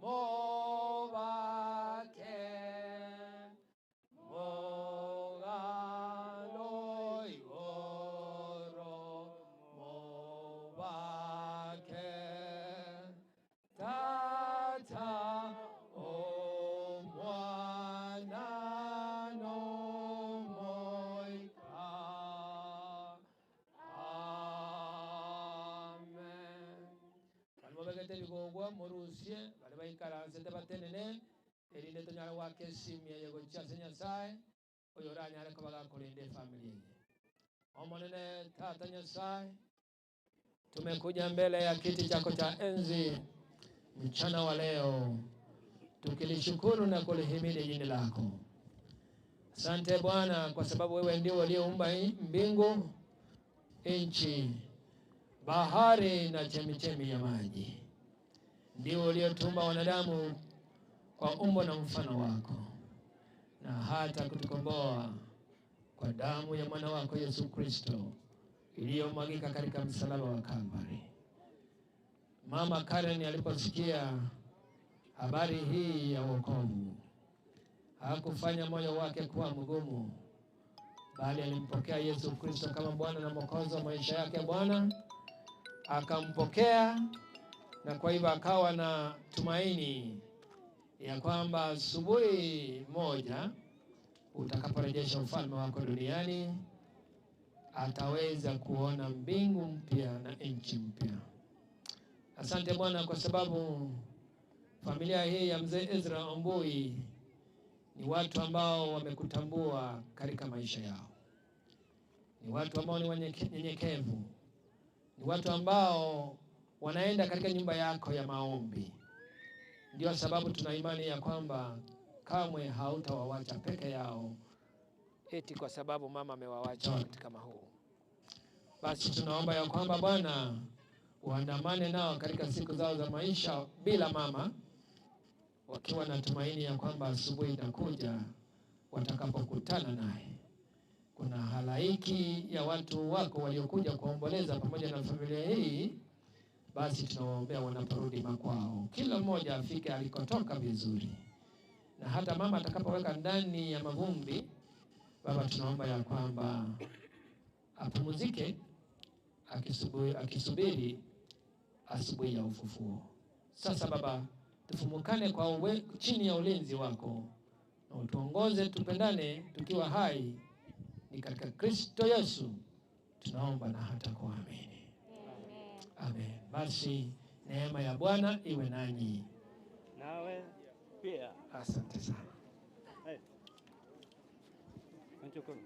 mo vake mugete bigogwa murusie bali baikaransete batenene erinde tonyala wakesimia yego chase Nyasaye oyo ranyale kubaga kulinde familia yenye. Omonene Tata Nyasaye, tumekuja mbele ya kiti chako cha enzi mchana wa leo tukilishukuru na kulihimidi jina lako. Asante Bwana kwa sababu wewe ndio uliyeumba mbingu, nchi, bahari na chemichemi ya maji. Ndio uliyetumba wanadamu kwa umbo na mfano wako, na hata kutukomboa kwa damu ya mwana wako Yesu Kristo iliyomwagika katika msalaba wa Kalvari. Mama Karen aliposikia habari hii ya wokovu, hakufanya moyo wake kuwa mgumu, bali alimpokea Yesu Kristo kama Bwana na Mwokozi wa maisha yake. Bwana akampokea, na kwa hivyo akawa na tumaini ya kwamba asubuhi moja utakaporejesha ufalme wako duniani ataweza kuona mbingu mpya na nchi mpya. Asante Bwana kwa sababu familia hii ya mzee Ezra Ombui ni watu ambao wamekutambua katika maisha yao. Ni watu ambao ni wanyenyekevu. Ni watu ambao wanaenda katika nyumba yako ya maombi. Ndio sababu tuna imani ya kwamba kamwe hautawawacha peke yao eti kwa sababu mama amewawacha wakati kama huu. Basi tunaomba ya kwamba Bwana uandamane nao katika siku zao za maisha bila mama, wakiwa na tumaini ya kwamba asubuhi itakuja watakapokutana naye. Kuna halaiki ya watu wako waliokuja kuomboleza pamoja na familia hii. Basi tunawaombea wanaporudi makwao, kila mmoja afike alikotoka vizuri, na hata mama atakapoweka ndani ya mavumbi, Baba tunaomba ya kwamba apumzike akisubiri asubuhi ya ufufuo. Sasa Baba, tufumukane kwa chini ya ulinzi wako, na utuongoze tupendane tukiwa hai. Ni katika Kristo Yesu tunaomba na hata kuamini. Amen. Basi neema ya Bwana iwe nanyi. Nawe pia. Asante sana. Hey. Nchukuru.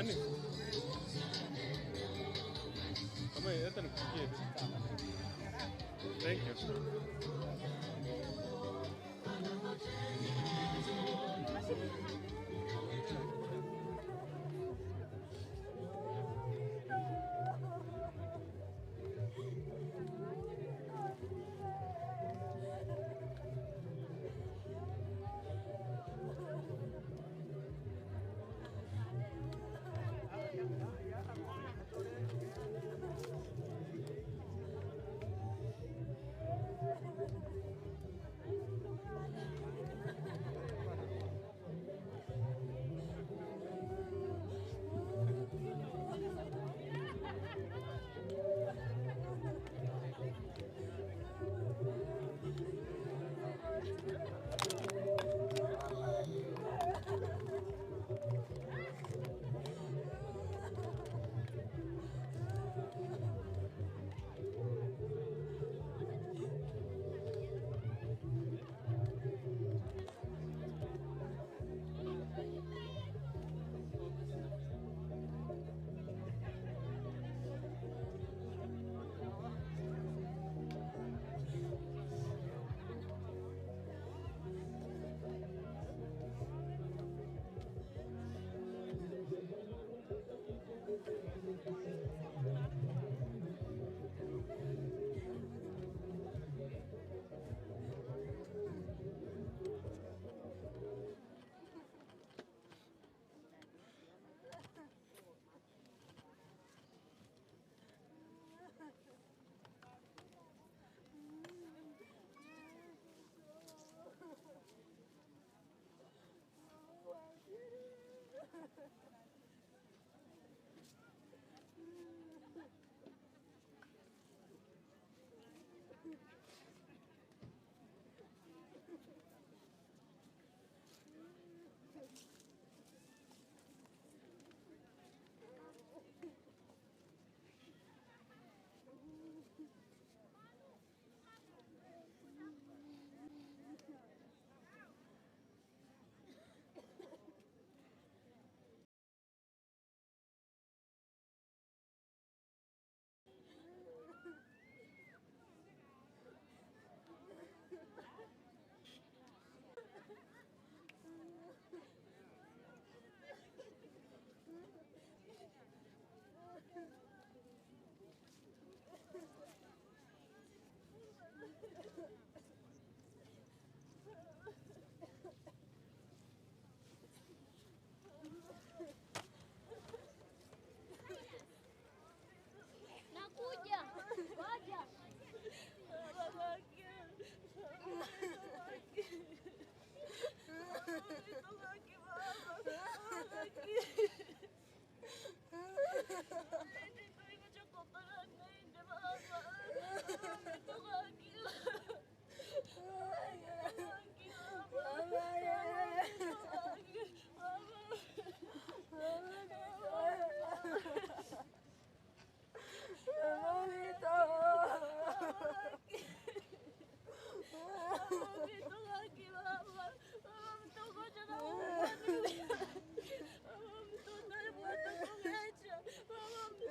Ani? Ama esta no quiere. Thank you.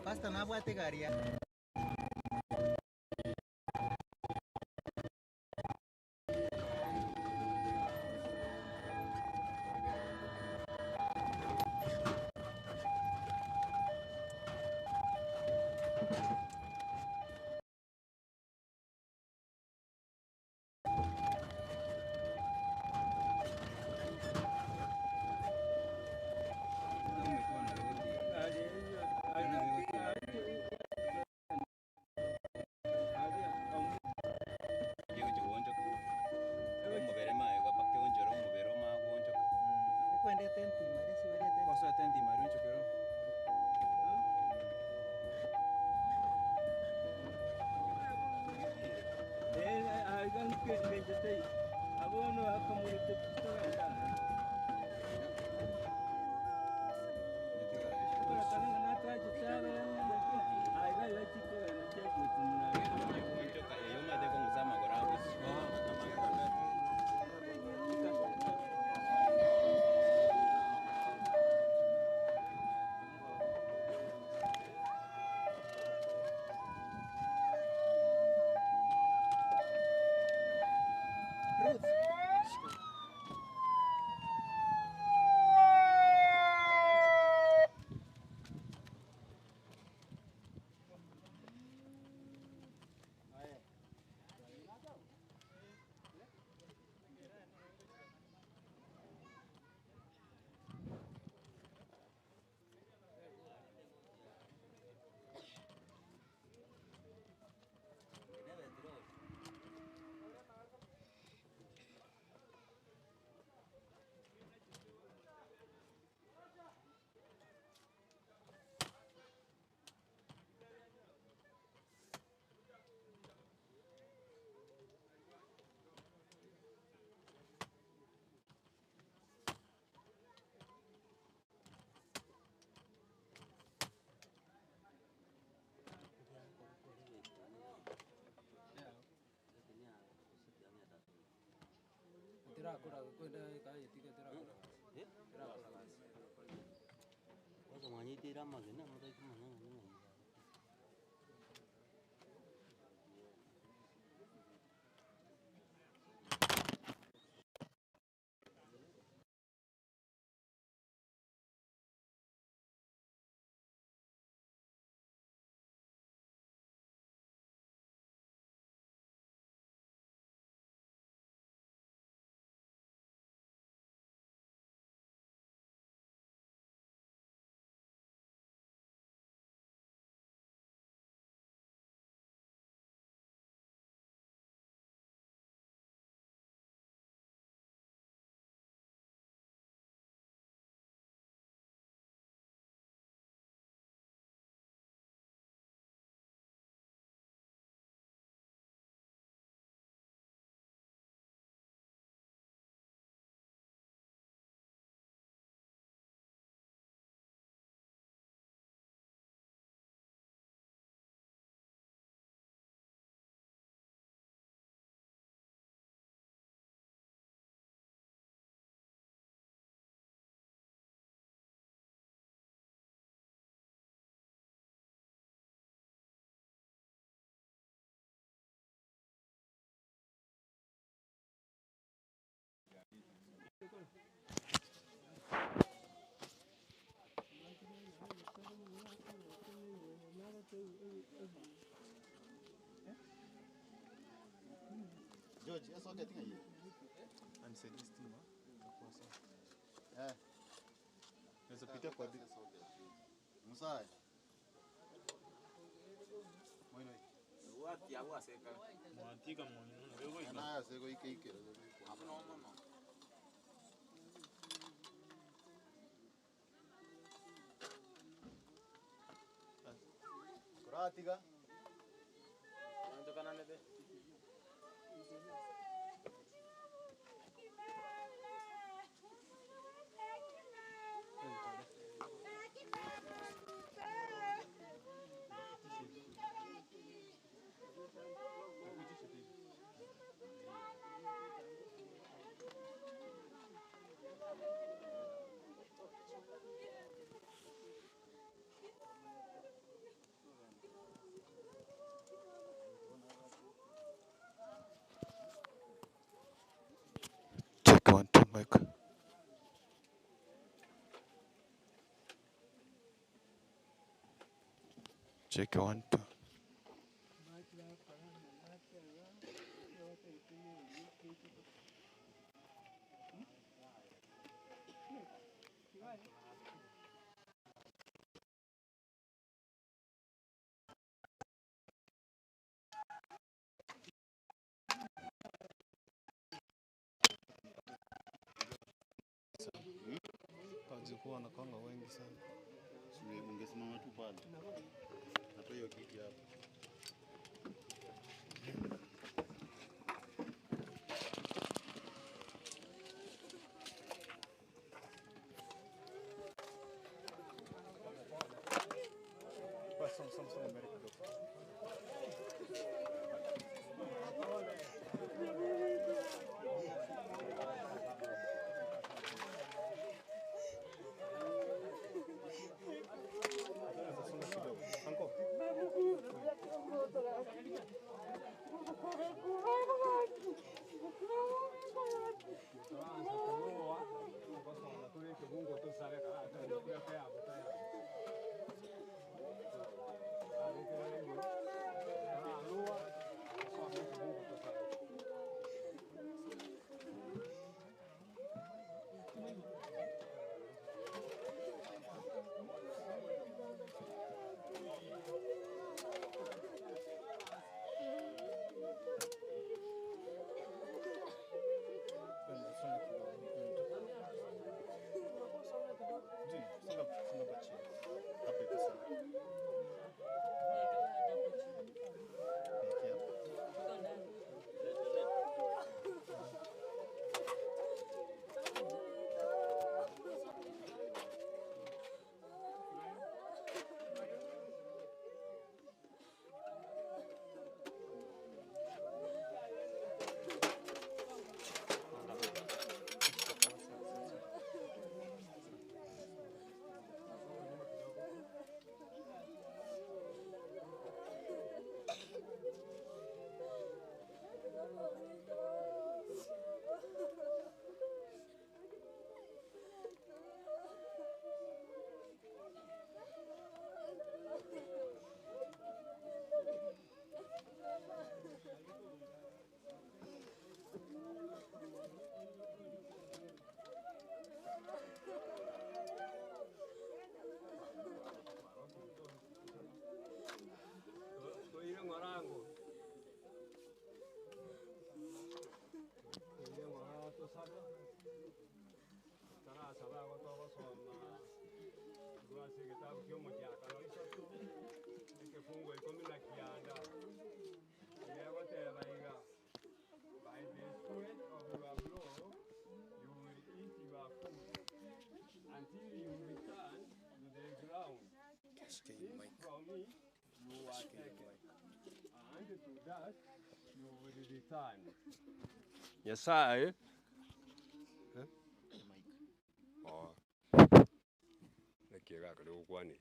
Pastor nabwate garia. George, eso que tiene ahí. Anisaidie stima. Itakuwa sawa. Naweza pitia kwa dini. Musa. Moino. Wati ya waseka. Mwatika moino. Wewe ina. Na seko ike. No. Kuratiga. Unatokana nebe? Check 1 2. Wajukuu wanakonga wengi sana. Ungesimama tu pale. Hata hiyo kiti hapo. Nyasaye nekiega kare ukwani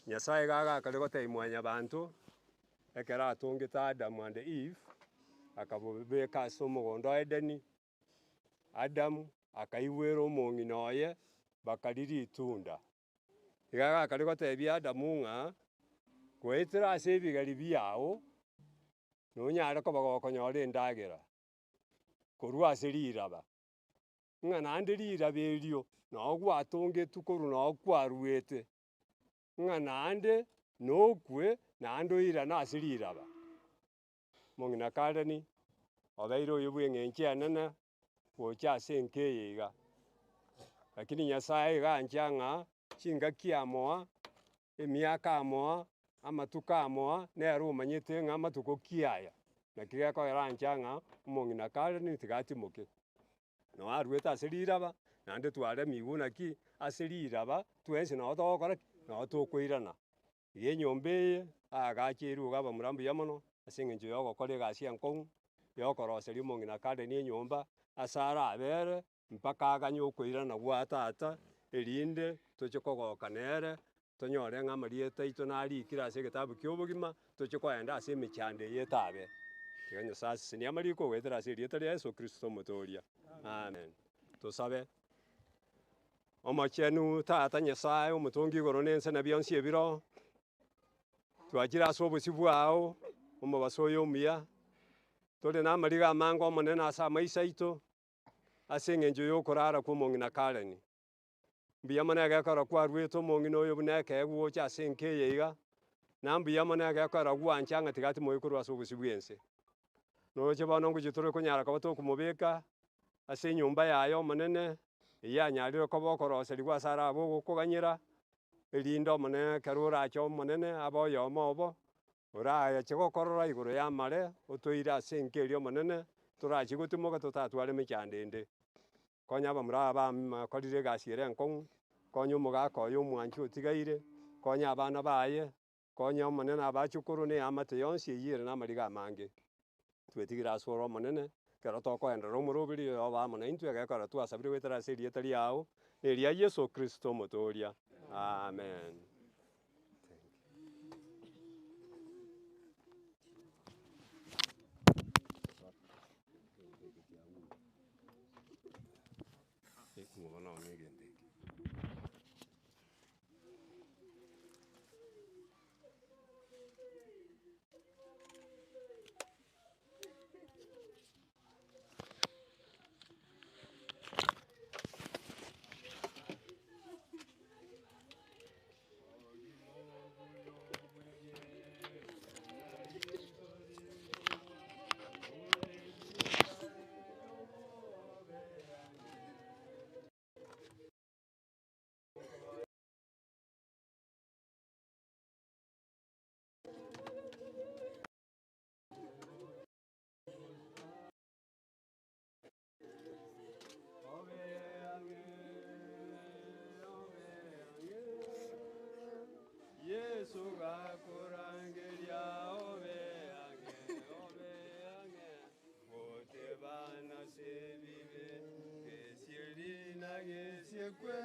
Nyasaye gaga kare gotei mwanya bantu ekera atungite Adam and Eve akabubeka somugondo Edeni. Adamu akaigwera omong'ina oye bakariri itunda igaga kare gotebia Adamu ng'a goetera ase ebigari biao nonyare koba gokonyora endagera korwa ase riraba ng'a naende riraba erio nao gwatongetu korwa nao kwarwete ng'a naende nokwe naende oirana ase riraba omong'ina kareni obeire oyo bwa eng'encho enene gocha ase enka eye iga. Lakini Nyasaye iga ancha ng'a chingaki amoa emiaka amoa amatuko amoa nere omanyete ng'a amatuko ki aya naki gekogera ancha ng'a omong'ina kareni tigatimoke nao arwete ase riraba naende twaremiwu naki ase riraba twensi nao togokora ki nao tokoirana. Iga enyomba eye agacherwu gaba mura mbuya mono ase eng'encho ya ogokora egasi enkong'u ya okoroseria omong'ina kareni enyomba ase arabere mpaka aganye okoirana gwa tata erinde toche kogoka nere tonyore ng'a amarieta aito narikire ase egetabu kia obogima toche koenda ase emechando eye etabe. Tiganyo sasa ni amariko wethera siri etari Yesu Kristo mutoria. Amen. Tusabe. Omachenu tata Nyasaye omutongi igoro nense na byonsi ebiro. Twakira ase obosi bwao omobaso oyo omuya. Tore na amariga amango omonene ase amaisha aito ase eng'encho ya okorara kwa omong'ina Karen. Mbuya mono egekora kwarwete omong'ina oyo buna ekeegwocha ase enkeye iga na mbuya mono egekora gwancha ng'a tigati moikorwa ase obosi bwense. Noche bono ngochi tore konyara koba tokomobeka ase enyomba yaye omonene eyanyarire koba okoroseriwa ase are abo ogokoganyera erinde omonene ekero orache omonene abe oyomo obo orache gokorora igoro ya amare otoire ase enka eria omonene torachi gotimoka totatware mechandende. Konya abamura bakorire egasi ere enkong'u, konya omogaka oyo omwanchi otigaire, konya abana baye, konya omonene abachukuru na eamate yonsi eywo ere na amariga amange. Twetigire ase ore omonene kero tokoenderera omoroberi oyo obe amo naintwe egekora twasabire goetera ase erieta riao na eria Yesu Kristo omotoria. Amen. Yesu gakurangeria obe ange bote bana sebibe gesieri na gesiekwe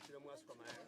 Kila mwasu kama haya.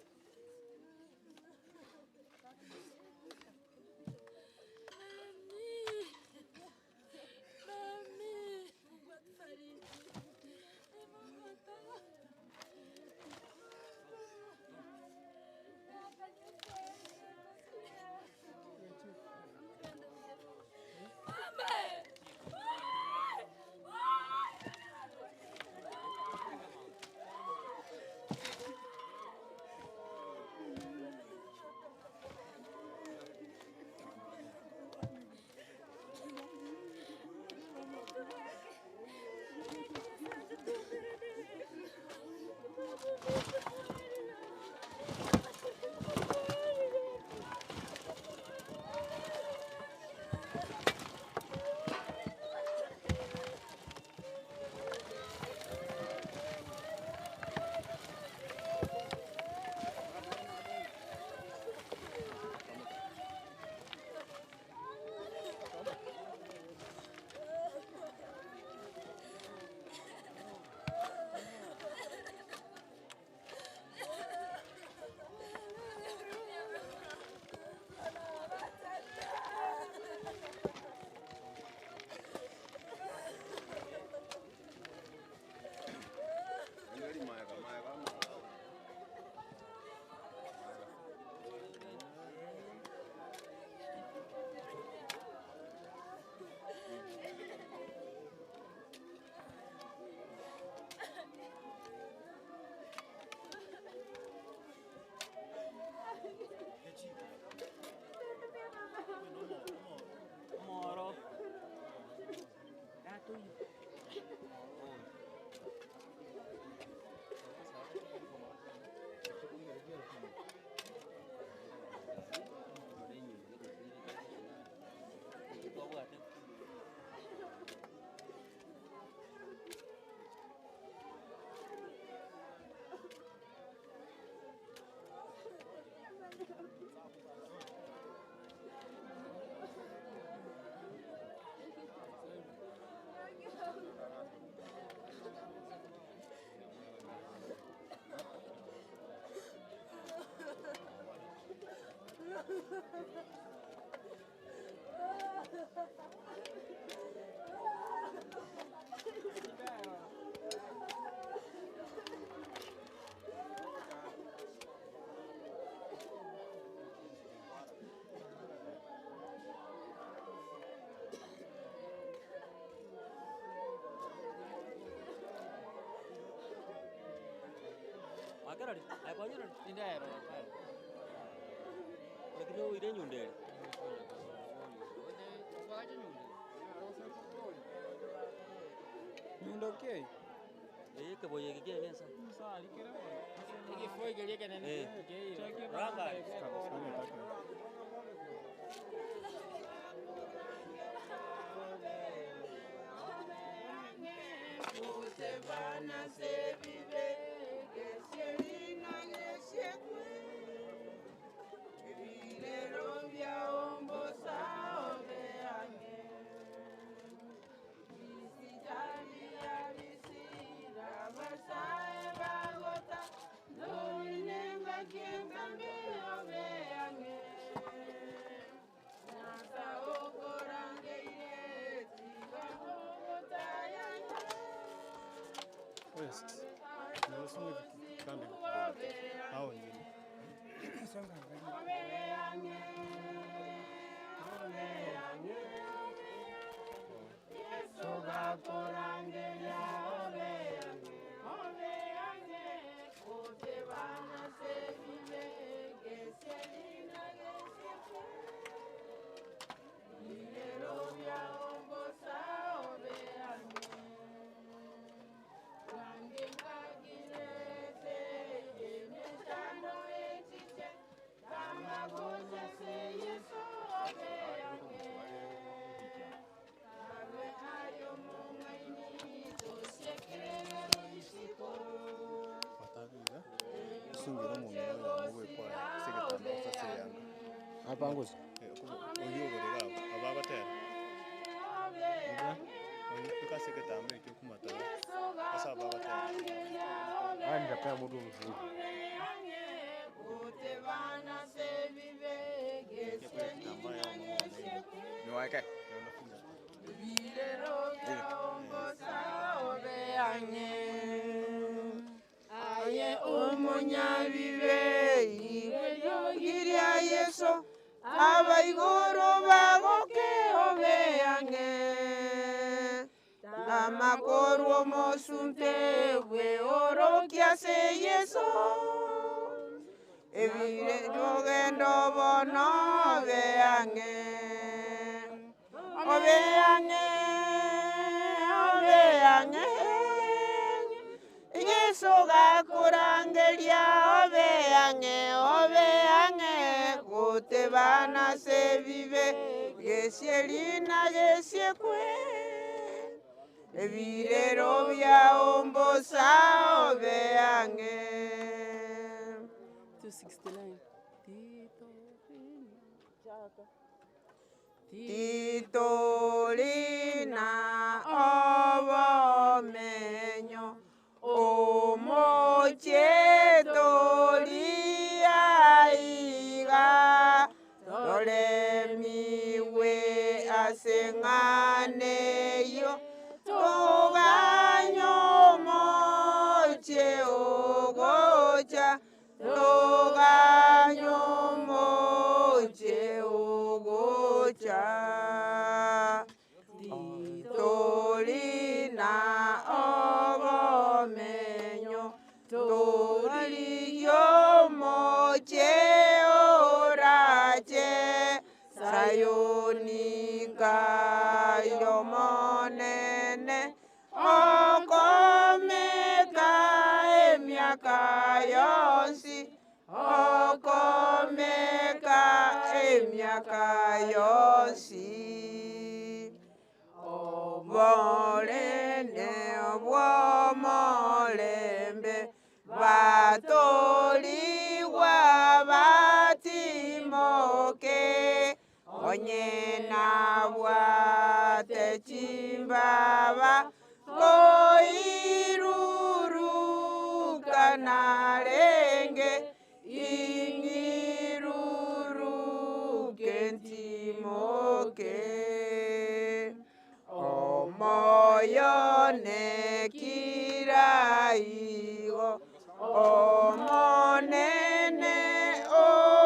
Agarari, apa aja nih? Tidak ya, Pak. Begitu ide nyundel. Apa aja nyundel? Nyundel ke? Keboye ke ni asa. Sa, dikira apa? Ini foi ke kan ini. Ranga. Bana se vive que serina que se fue vivir rombia ombosa de ane visitania visira basa bagota no inenga quien cambio de ane nasa okorange ire tiga bogota ya. Yes. Nasema kande hao wengine. Songa Soga korange ya obeange kote bana se vive que se lina que se fue singira mu ngiro yawe kwa segetano sasa yanga apanguza oyo gorera ababatera ka segetano cyo kumata asa ababatera anda pa mudu mzuri ni waike aye umunyabibe igiria yeso abaigoro bagoke obeange amakorwo mosunte we orokia se yeso ebire dogendo bono obeange obeange obeange Yesu gakurangeria obeange obeange gutebana se vive gesierina gesiekwe ebirero bya ombosa obeange 269 Titolina obomenyo omochetolia iga toremiwe asenganeyo toganyo moche ogocha toganyo moche ogocha titolina obomenyo toriyo moche orache sayonika yomonene okomeka emiaka yonsi okomeka emiaka yonsi obolene obwomolembe batoliwa batimoke onyena bwate chimbaba koiruruka narenge ingiruruke ntimoke omoyone kiraigo omonene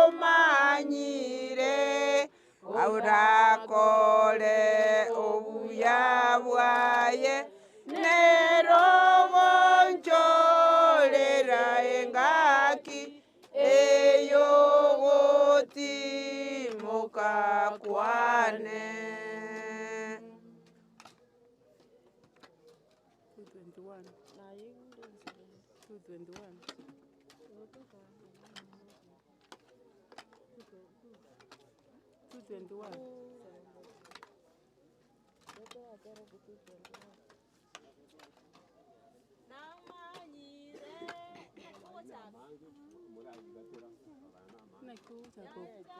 omanyire aurakore obuya bwaye nerogonchorera engaki eyogotimuka kwane 221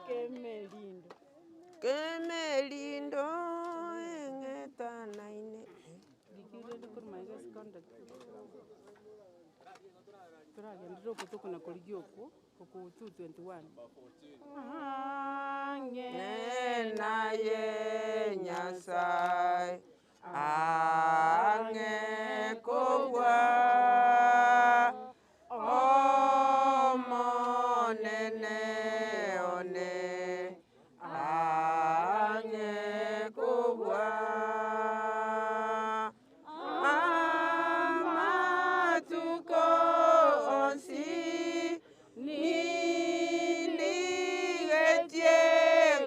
Kemelindo Kemelindo engetanaine dikirende kurmaiga contact turagendera okutukuna kuligyoku oku 221 naye Nyasaye ange kobwa omonene one ange kobwa amatuko onsi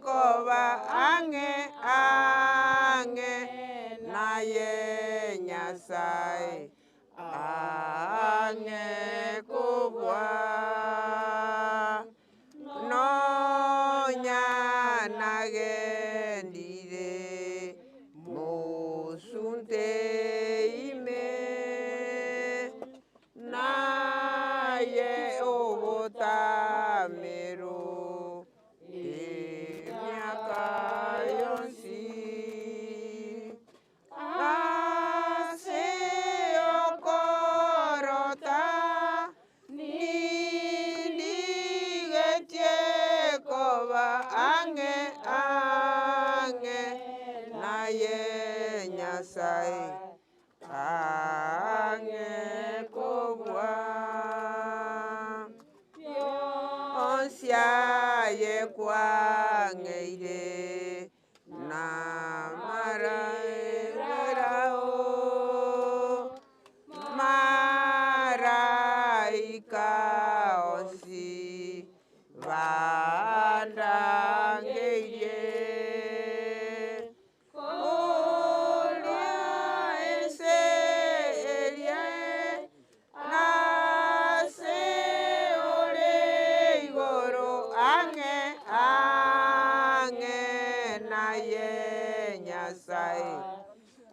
koba ange naye Nyasaye siaye kwangeire na maraigirao maraika osi vandangeirie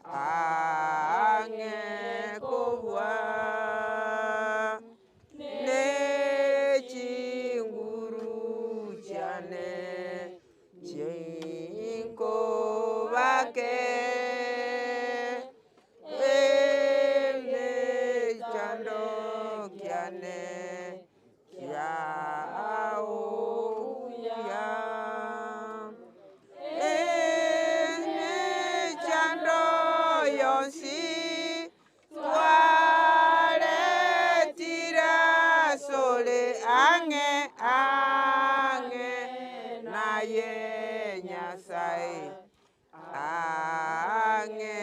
ange kubwa ne chinguru chane chinko bake ene chando kiane kiao ya yonsi tuale tira sole ange na ye nyasai ange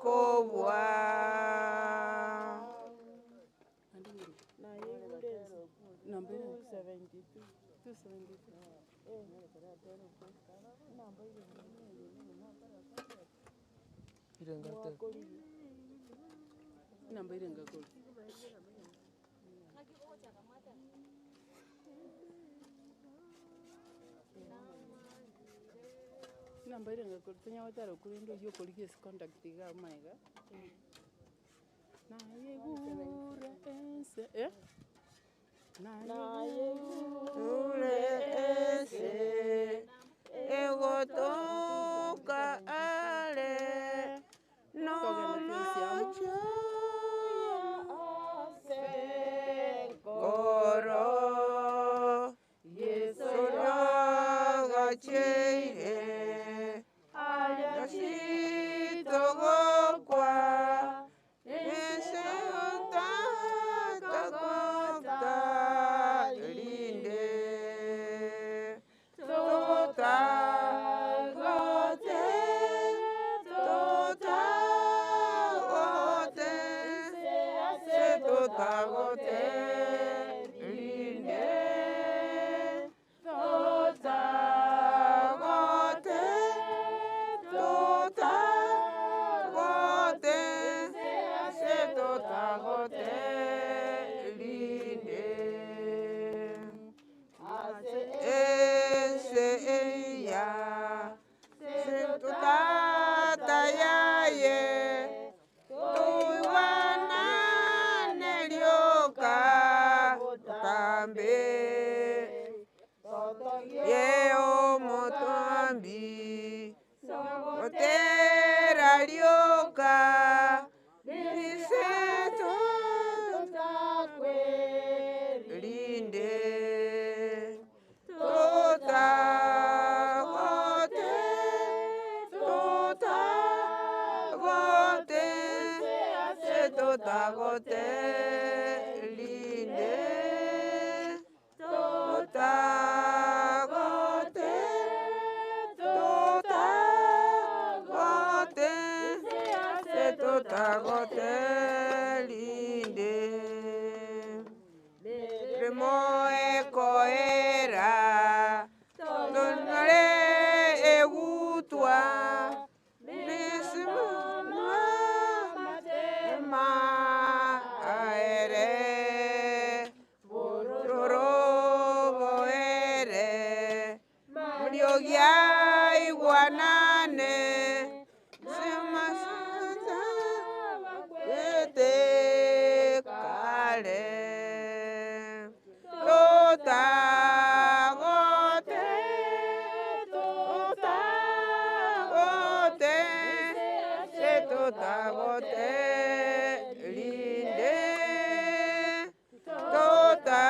kubwa Namba irenga kuli. Namba irenga kuli. Tanya watara kuli ndo yo kuli yes contact ga maiga. Na yegure ense na yegure ense ego toka ale no noche coro yesoraga cheire ayasito gokwa ese otaka linde tota gote linde tota gote se tota gote linde ese ella se tota tayaye tambe yeo motambi otera lioka liseto takwe linde tota gote se tota gote linde gote se tota gote linde remo ekoera donare egutwa nisma aere Muriogia iguanane semasata vete kale tota gote se tota gote linde tota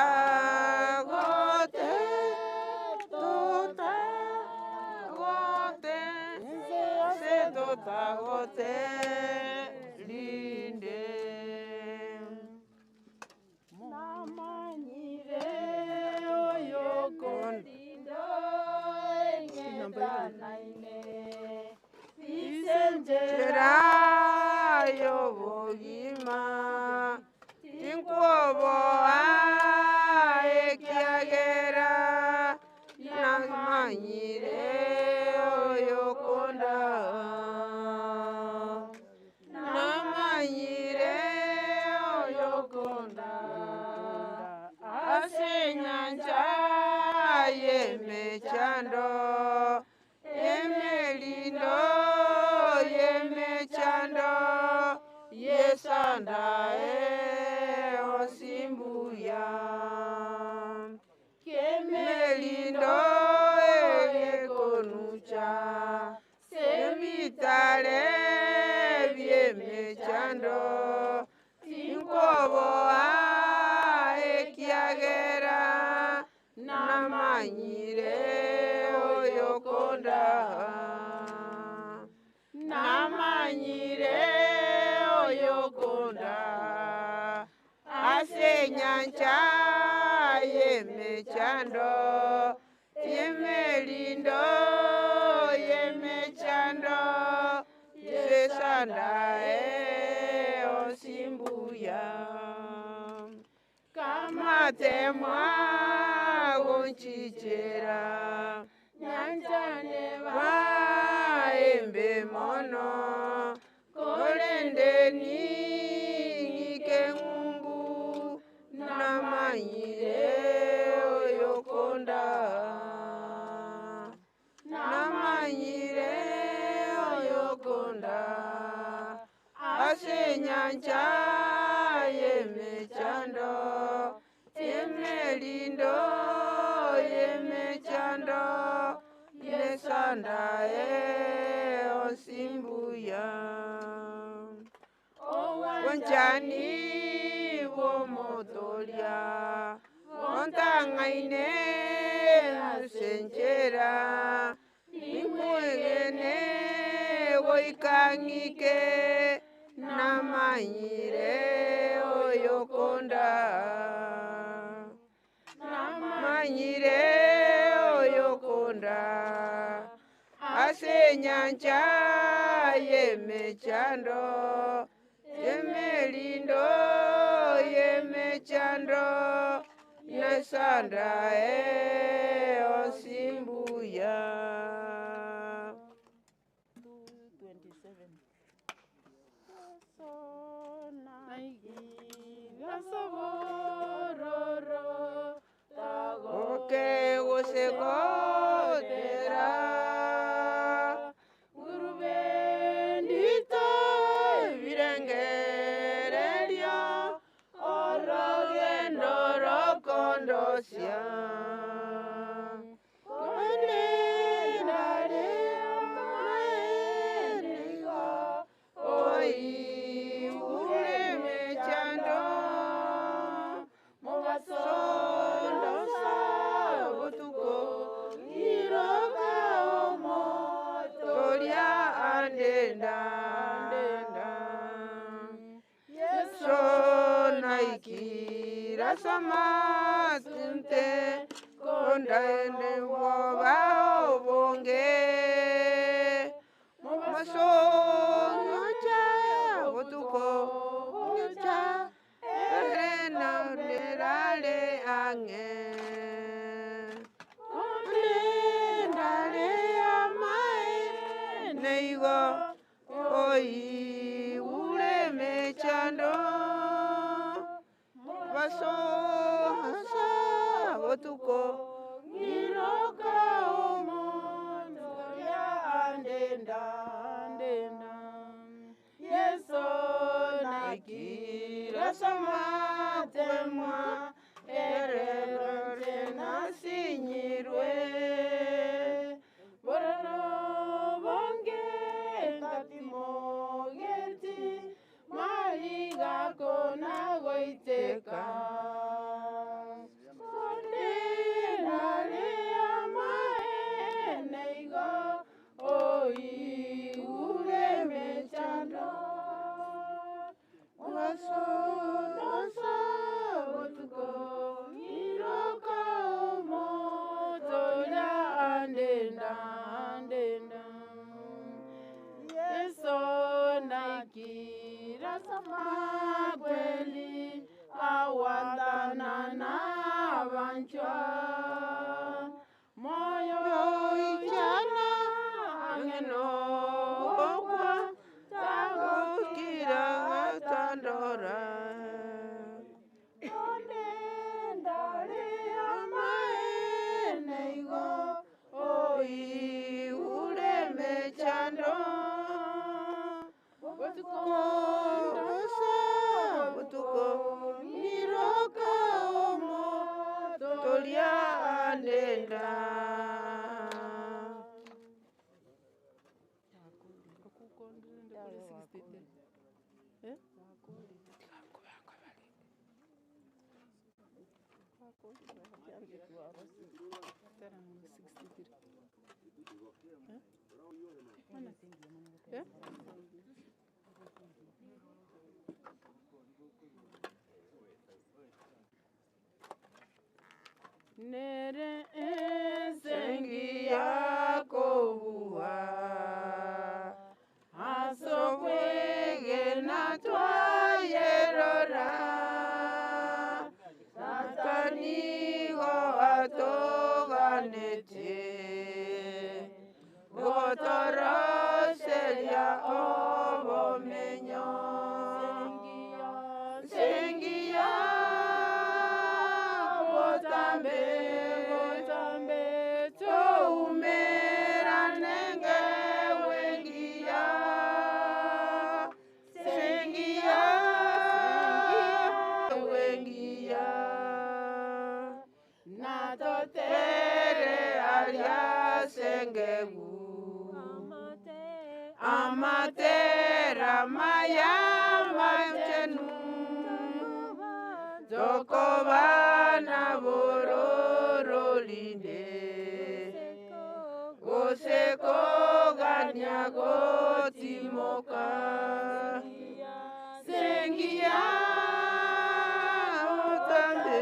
Isenjera yobogima tinkoboa ekiagera namanyire oyokonda asenyanja yemechando yemelindo yemechando yesanda osimbuya kemelindo yekonucha semitare byemechando tinkoboa ekiagera namanyire oyokonda namanyire oyokonda asenyanja yemechando yemelindo yemechando yesanda osimbuya kamatemwa unchichera nyanjane vaembe mono kolendeni ngike ngumbu namanyire oyokonda namanyire oyokonda asenyanja yemechando yemelindo yemechando yesanda osimbuya wanjani womotolia ontangaine asenjera nimwegene woikangike namanyire oyokonda namanyire oyokonda asenyanja yemechando yemelindo yemechando nesanda osimbuya 27 Okay, gosekotera urubendito virengererio orogendo rokondosia kondenare amaenigo oi uremechando mogasondo sabotuko iroka omo toria andenda yeso naikira samasinte kondaende woba obonge mogasondo sabotuko nyocha erena nerale ange ndale amae neigo oi uremechando vaso sabotuko niroka omondo ya andenda yeso nakira samatemwa ererore nasinyirwe bororo bonge ngatimogeti mariga kona goiteka onenare amae neigo oi uremechando Wasono sabotuko niroka omo makweli awandana na vanchwa moyo ijana angeno kwa tagokira tandora ondendare amaene igo oi ureme chando butuko miroka omo tolia andenda Nere sengi yako bua asokwege na twayerora satanigo atoganete gotoroseria obomenyo sengia botambe toumera nenge wengia sengia wengia natotere alia sengegu amatera maya machenu tokobana bororolinde goseko ganya gotimoka sengia otande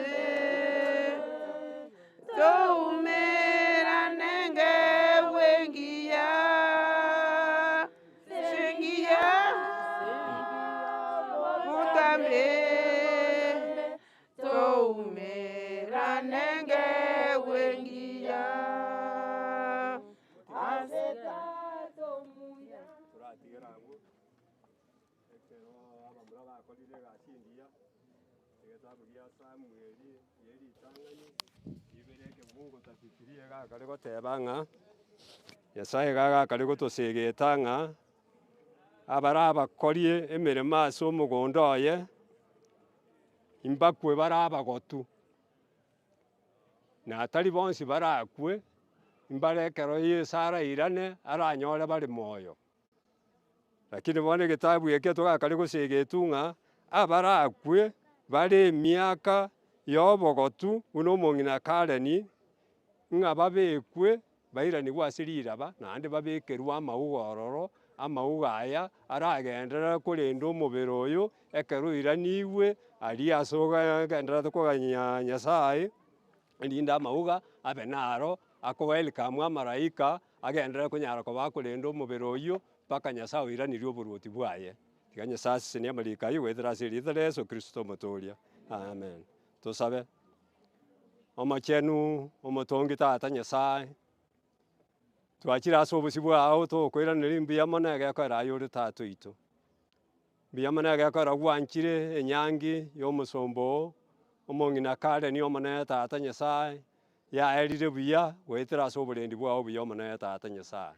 toumera nenge wengia sengia otambe toumera nenge wengia aseta tomuya turatigerangu ekero abamura bakorire gasindia egetabu gia Samueli yeri tangani ibereke Mungu tafikirie gakare goteba ng'a Nyasaye gagakare gotosegeta ng'a abara abakorie emeremo ase omogondo oye imbakwe bara abagotu na atari bonsi barakwe imbare ekero esara irane aranyore bari moyo lakini bono egetabu eke togakare gosegetu ng'a abarakwe bare emiaka ya obogotu buna omong'ina Kareni ng'a babekwe bairaniwe ase riraba naende babekerwa amauga ororo amauga aya aragenderera korenda omobere oyo ekero oiraniwe aria ase ogenderete koganyia Nyasaye erinde amauga abe naro akowelcome amaraika agenderere konyara koba korenda omobere oywo mpaka Nyasaye oiranirie oboruoti bwaye. Tiga Nyasaye asesenie amariko aywo goetera ase eritha ria Yesu Kristo omotoria. Amen. Tosabe. Omochenu omotongi tata Nyasaye twachire ase obosi bwao tokoiraneria mbuya mono egekorera aye ore tata oito mbuya mono egekorera gwanchire enyangi ya omosombo omong'ina Kareni omonene tata Nyasaye yaerire buya goetera ase oborendi bwao buya omonene tata Nyasaye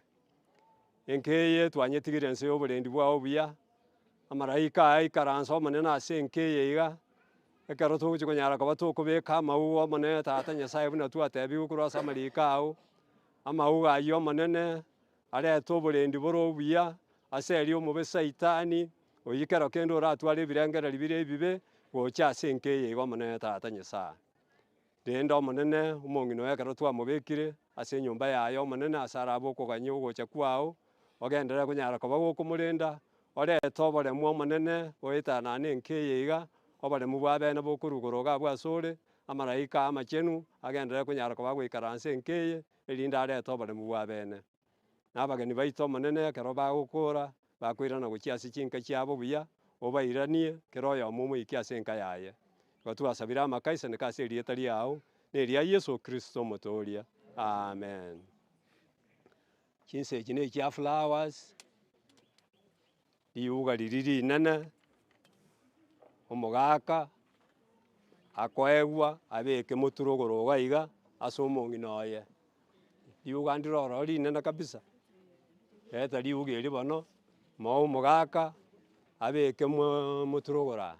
enka eye twanyetigire ense ya oborendi bwao buya amaraika aikaransa omonene ase enka eye iga ekero togochi konyara koba tokobeka amauga omonene tata Nyasaye buna twatebiwe korwa ase amariko ao amauga aywo omonene arete oborendi bore obuya ase eri omobe Saitani oyio kero kende oratwara ebirengereri bire ebibe gocha ase enka eye iga omonene tata Nyasaye rende omonene omong'ina oyo ekero twamobekire ase enyomba yaye omonene ase arabe okoganyia ogocha kwao ogenderere konyara koba gokomorenda orete oboremu omonene goetana na enka eye iga oboremu bwa bene bokorugoroga abwo ase ore amaraika amachenu agenderere konyara koba goikaransa enka eye erinde arete oboremu bwa bene na abageni baito omonene ekero bagokora bakoirana gochia ase chinka chiabo buya obairanie kero oyomo omoiki ase enka yaye. Igo twasabire amakaisa na kase erieta riao na eria Yesu Kristo omotoria. Amen. Chinsa echi na echia flowers riuga riri rinene omogaka akoegwa abeke moturo igoro iga iga ase omong'ina oye. Riuga ndiroro rinene kabisa eta riuga eri bono mao omogaka abeke moturo igoro aa.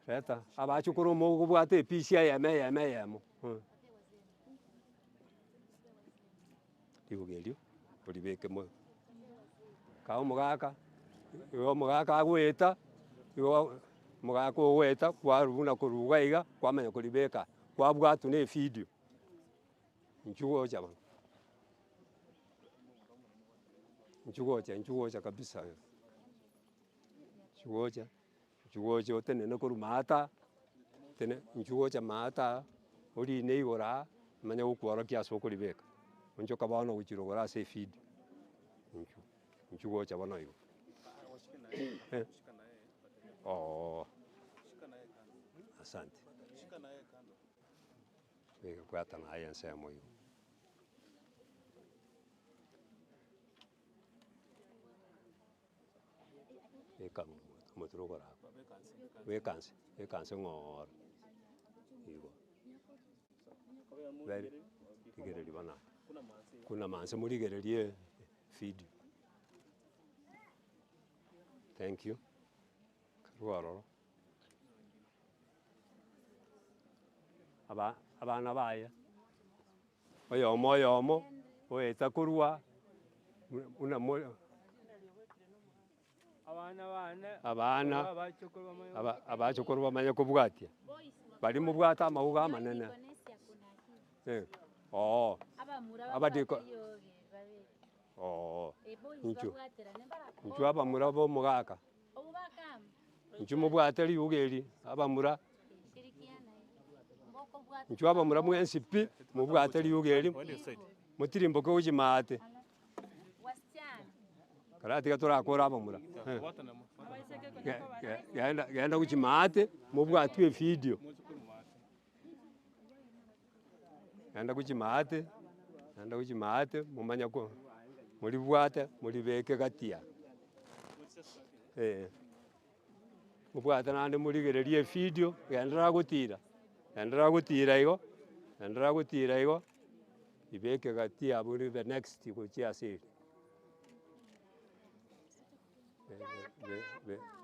Reta abachukuru mogobwate episi eyemo. Riuga erio oribeke ka omogaka igo omogaka agoeta igo omogaka ogoeta kwarwa koruga iga kwamanya koribeka kwabwatwa na evideo inchu gocha bono inchu gocha kabisa inchu gocha otenene korwa maata inchu gocha maata orine igoro aa manya gokworokia ase okoribeka onchoka bono gochia igoro ase evideo inchu gocha bono igo. Asante. Kwata naye ensemo igo. Moturo igoro wekanse ng'oora igo rigereria bono kuna manse morigererie video. Thank you. Karwaroro abana baye oyomo oeta korwa abana abachukuru bamanya kobwatia bari mobwata amauga amanene abadiko inchu abamura bo omogaka inchu mobwate riuga eri abamura inchu abamura mwensi pi mobwate riuga eri motirimboke gochia maate karatiga torakora abamura genda gochia maate mobwatwe evideo genda gochia maate momanya moribwate moribeke gatia mobwate naende morigererie evideo genderera gotira igo ibeke gatia abwo the next gochia ase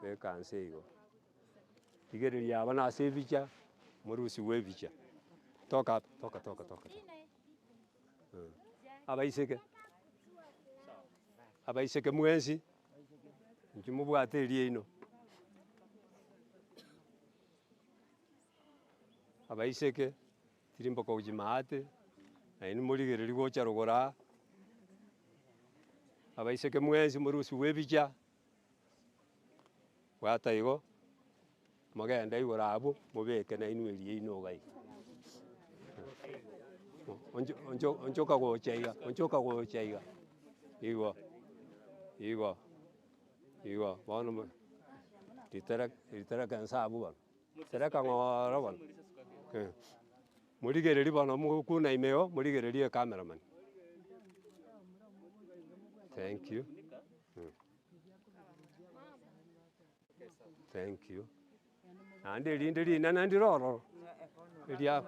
bekanse igo rigereria aba nase ebicha morusi bwa ebicha toka abaiseke mwensi inchu mobwate erieino abaiseke tirimboka gochia maate naini morigereria gocha rogora abaiseke mwensi morusi bwa ebicha bwata igo mogenda igoro abwo mobeke nainwe erieino iga onchoka gocha iga igo bono ritereka ensabu bono tereka ng'oro bono morigereria bono mogokuna imeo morigererie ecameraman. Thank you. Thank you. Ande erinde rinene ndiroro eria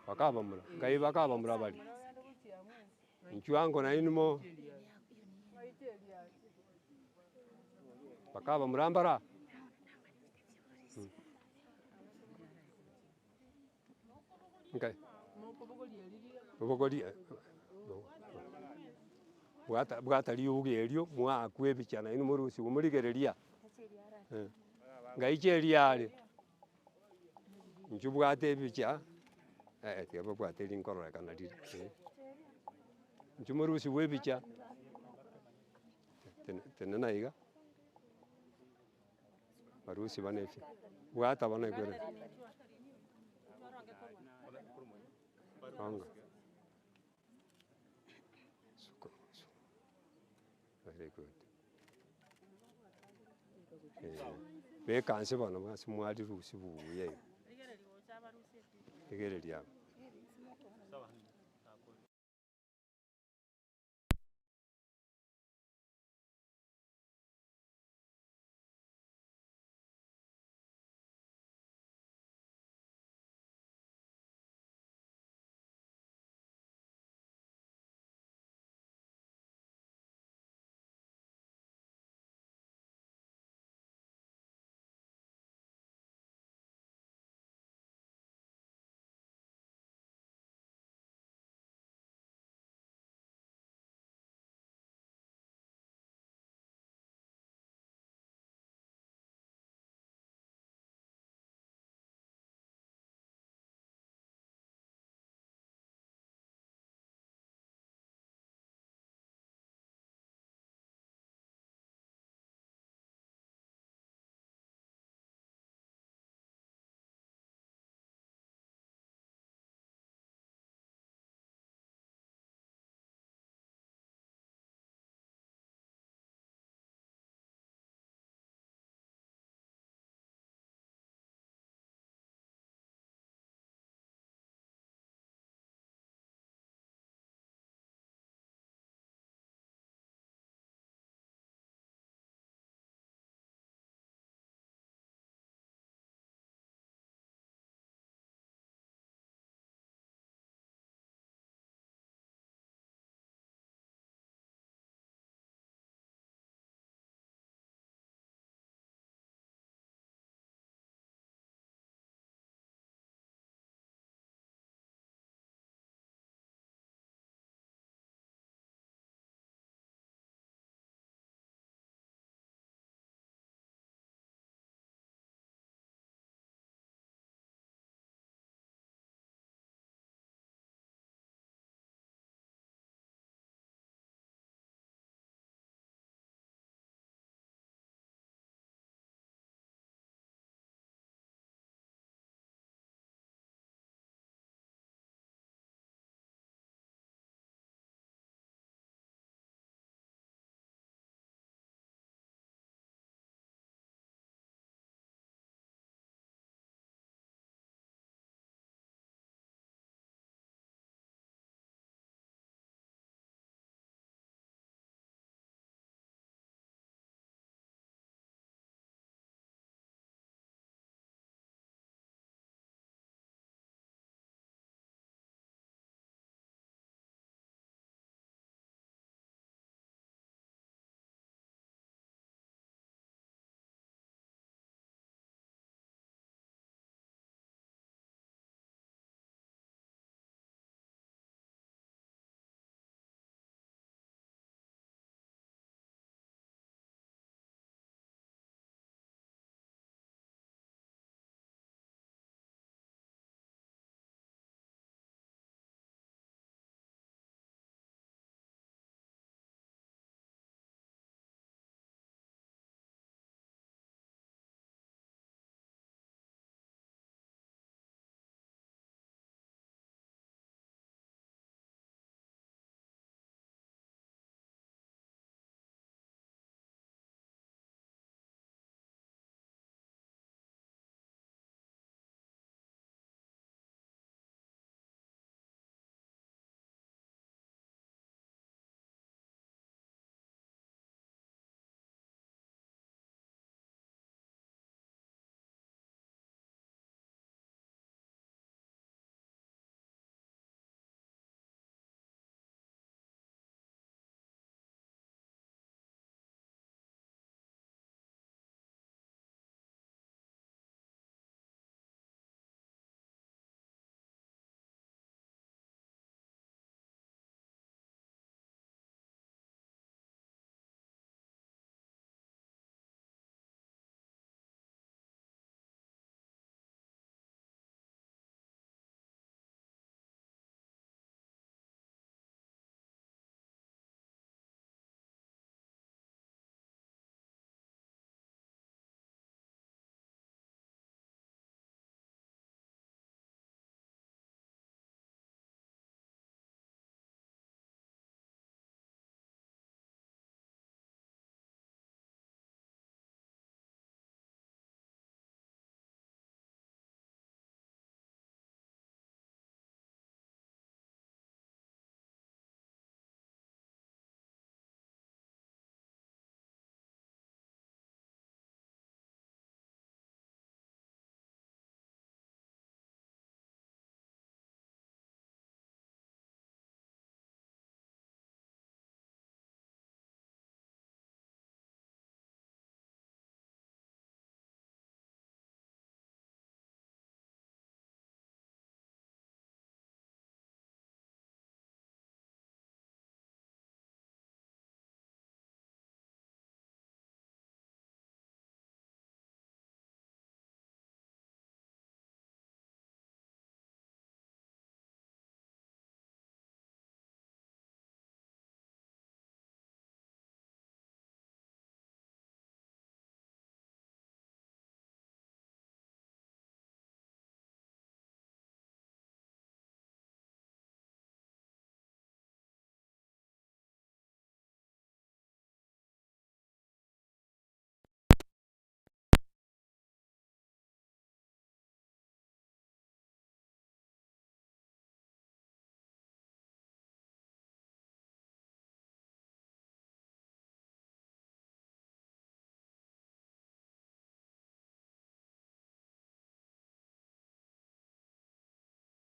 bakabamura ngai bakabamura bari inchu ango nainimo bakabamura mbara okay obogori bwata riuga erio mwakwa ebicha naino morusi morigereria ngai cheriare inchu bwate ebicha tiga bwate rinkororekana riri inchu morusi bwa ebicha tenena iga barusi bane Bwata bana kwere. Anga. Very good. Be kanse bana ba simwali rusi buye. Igere liya.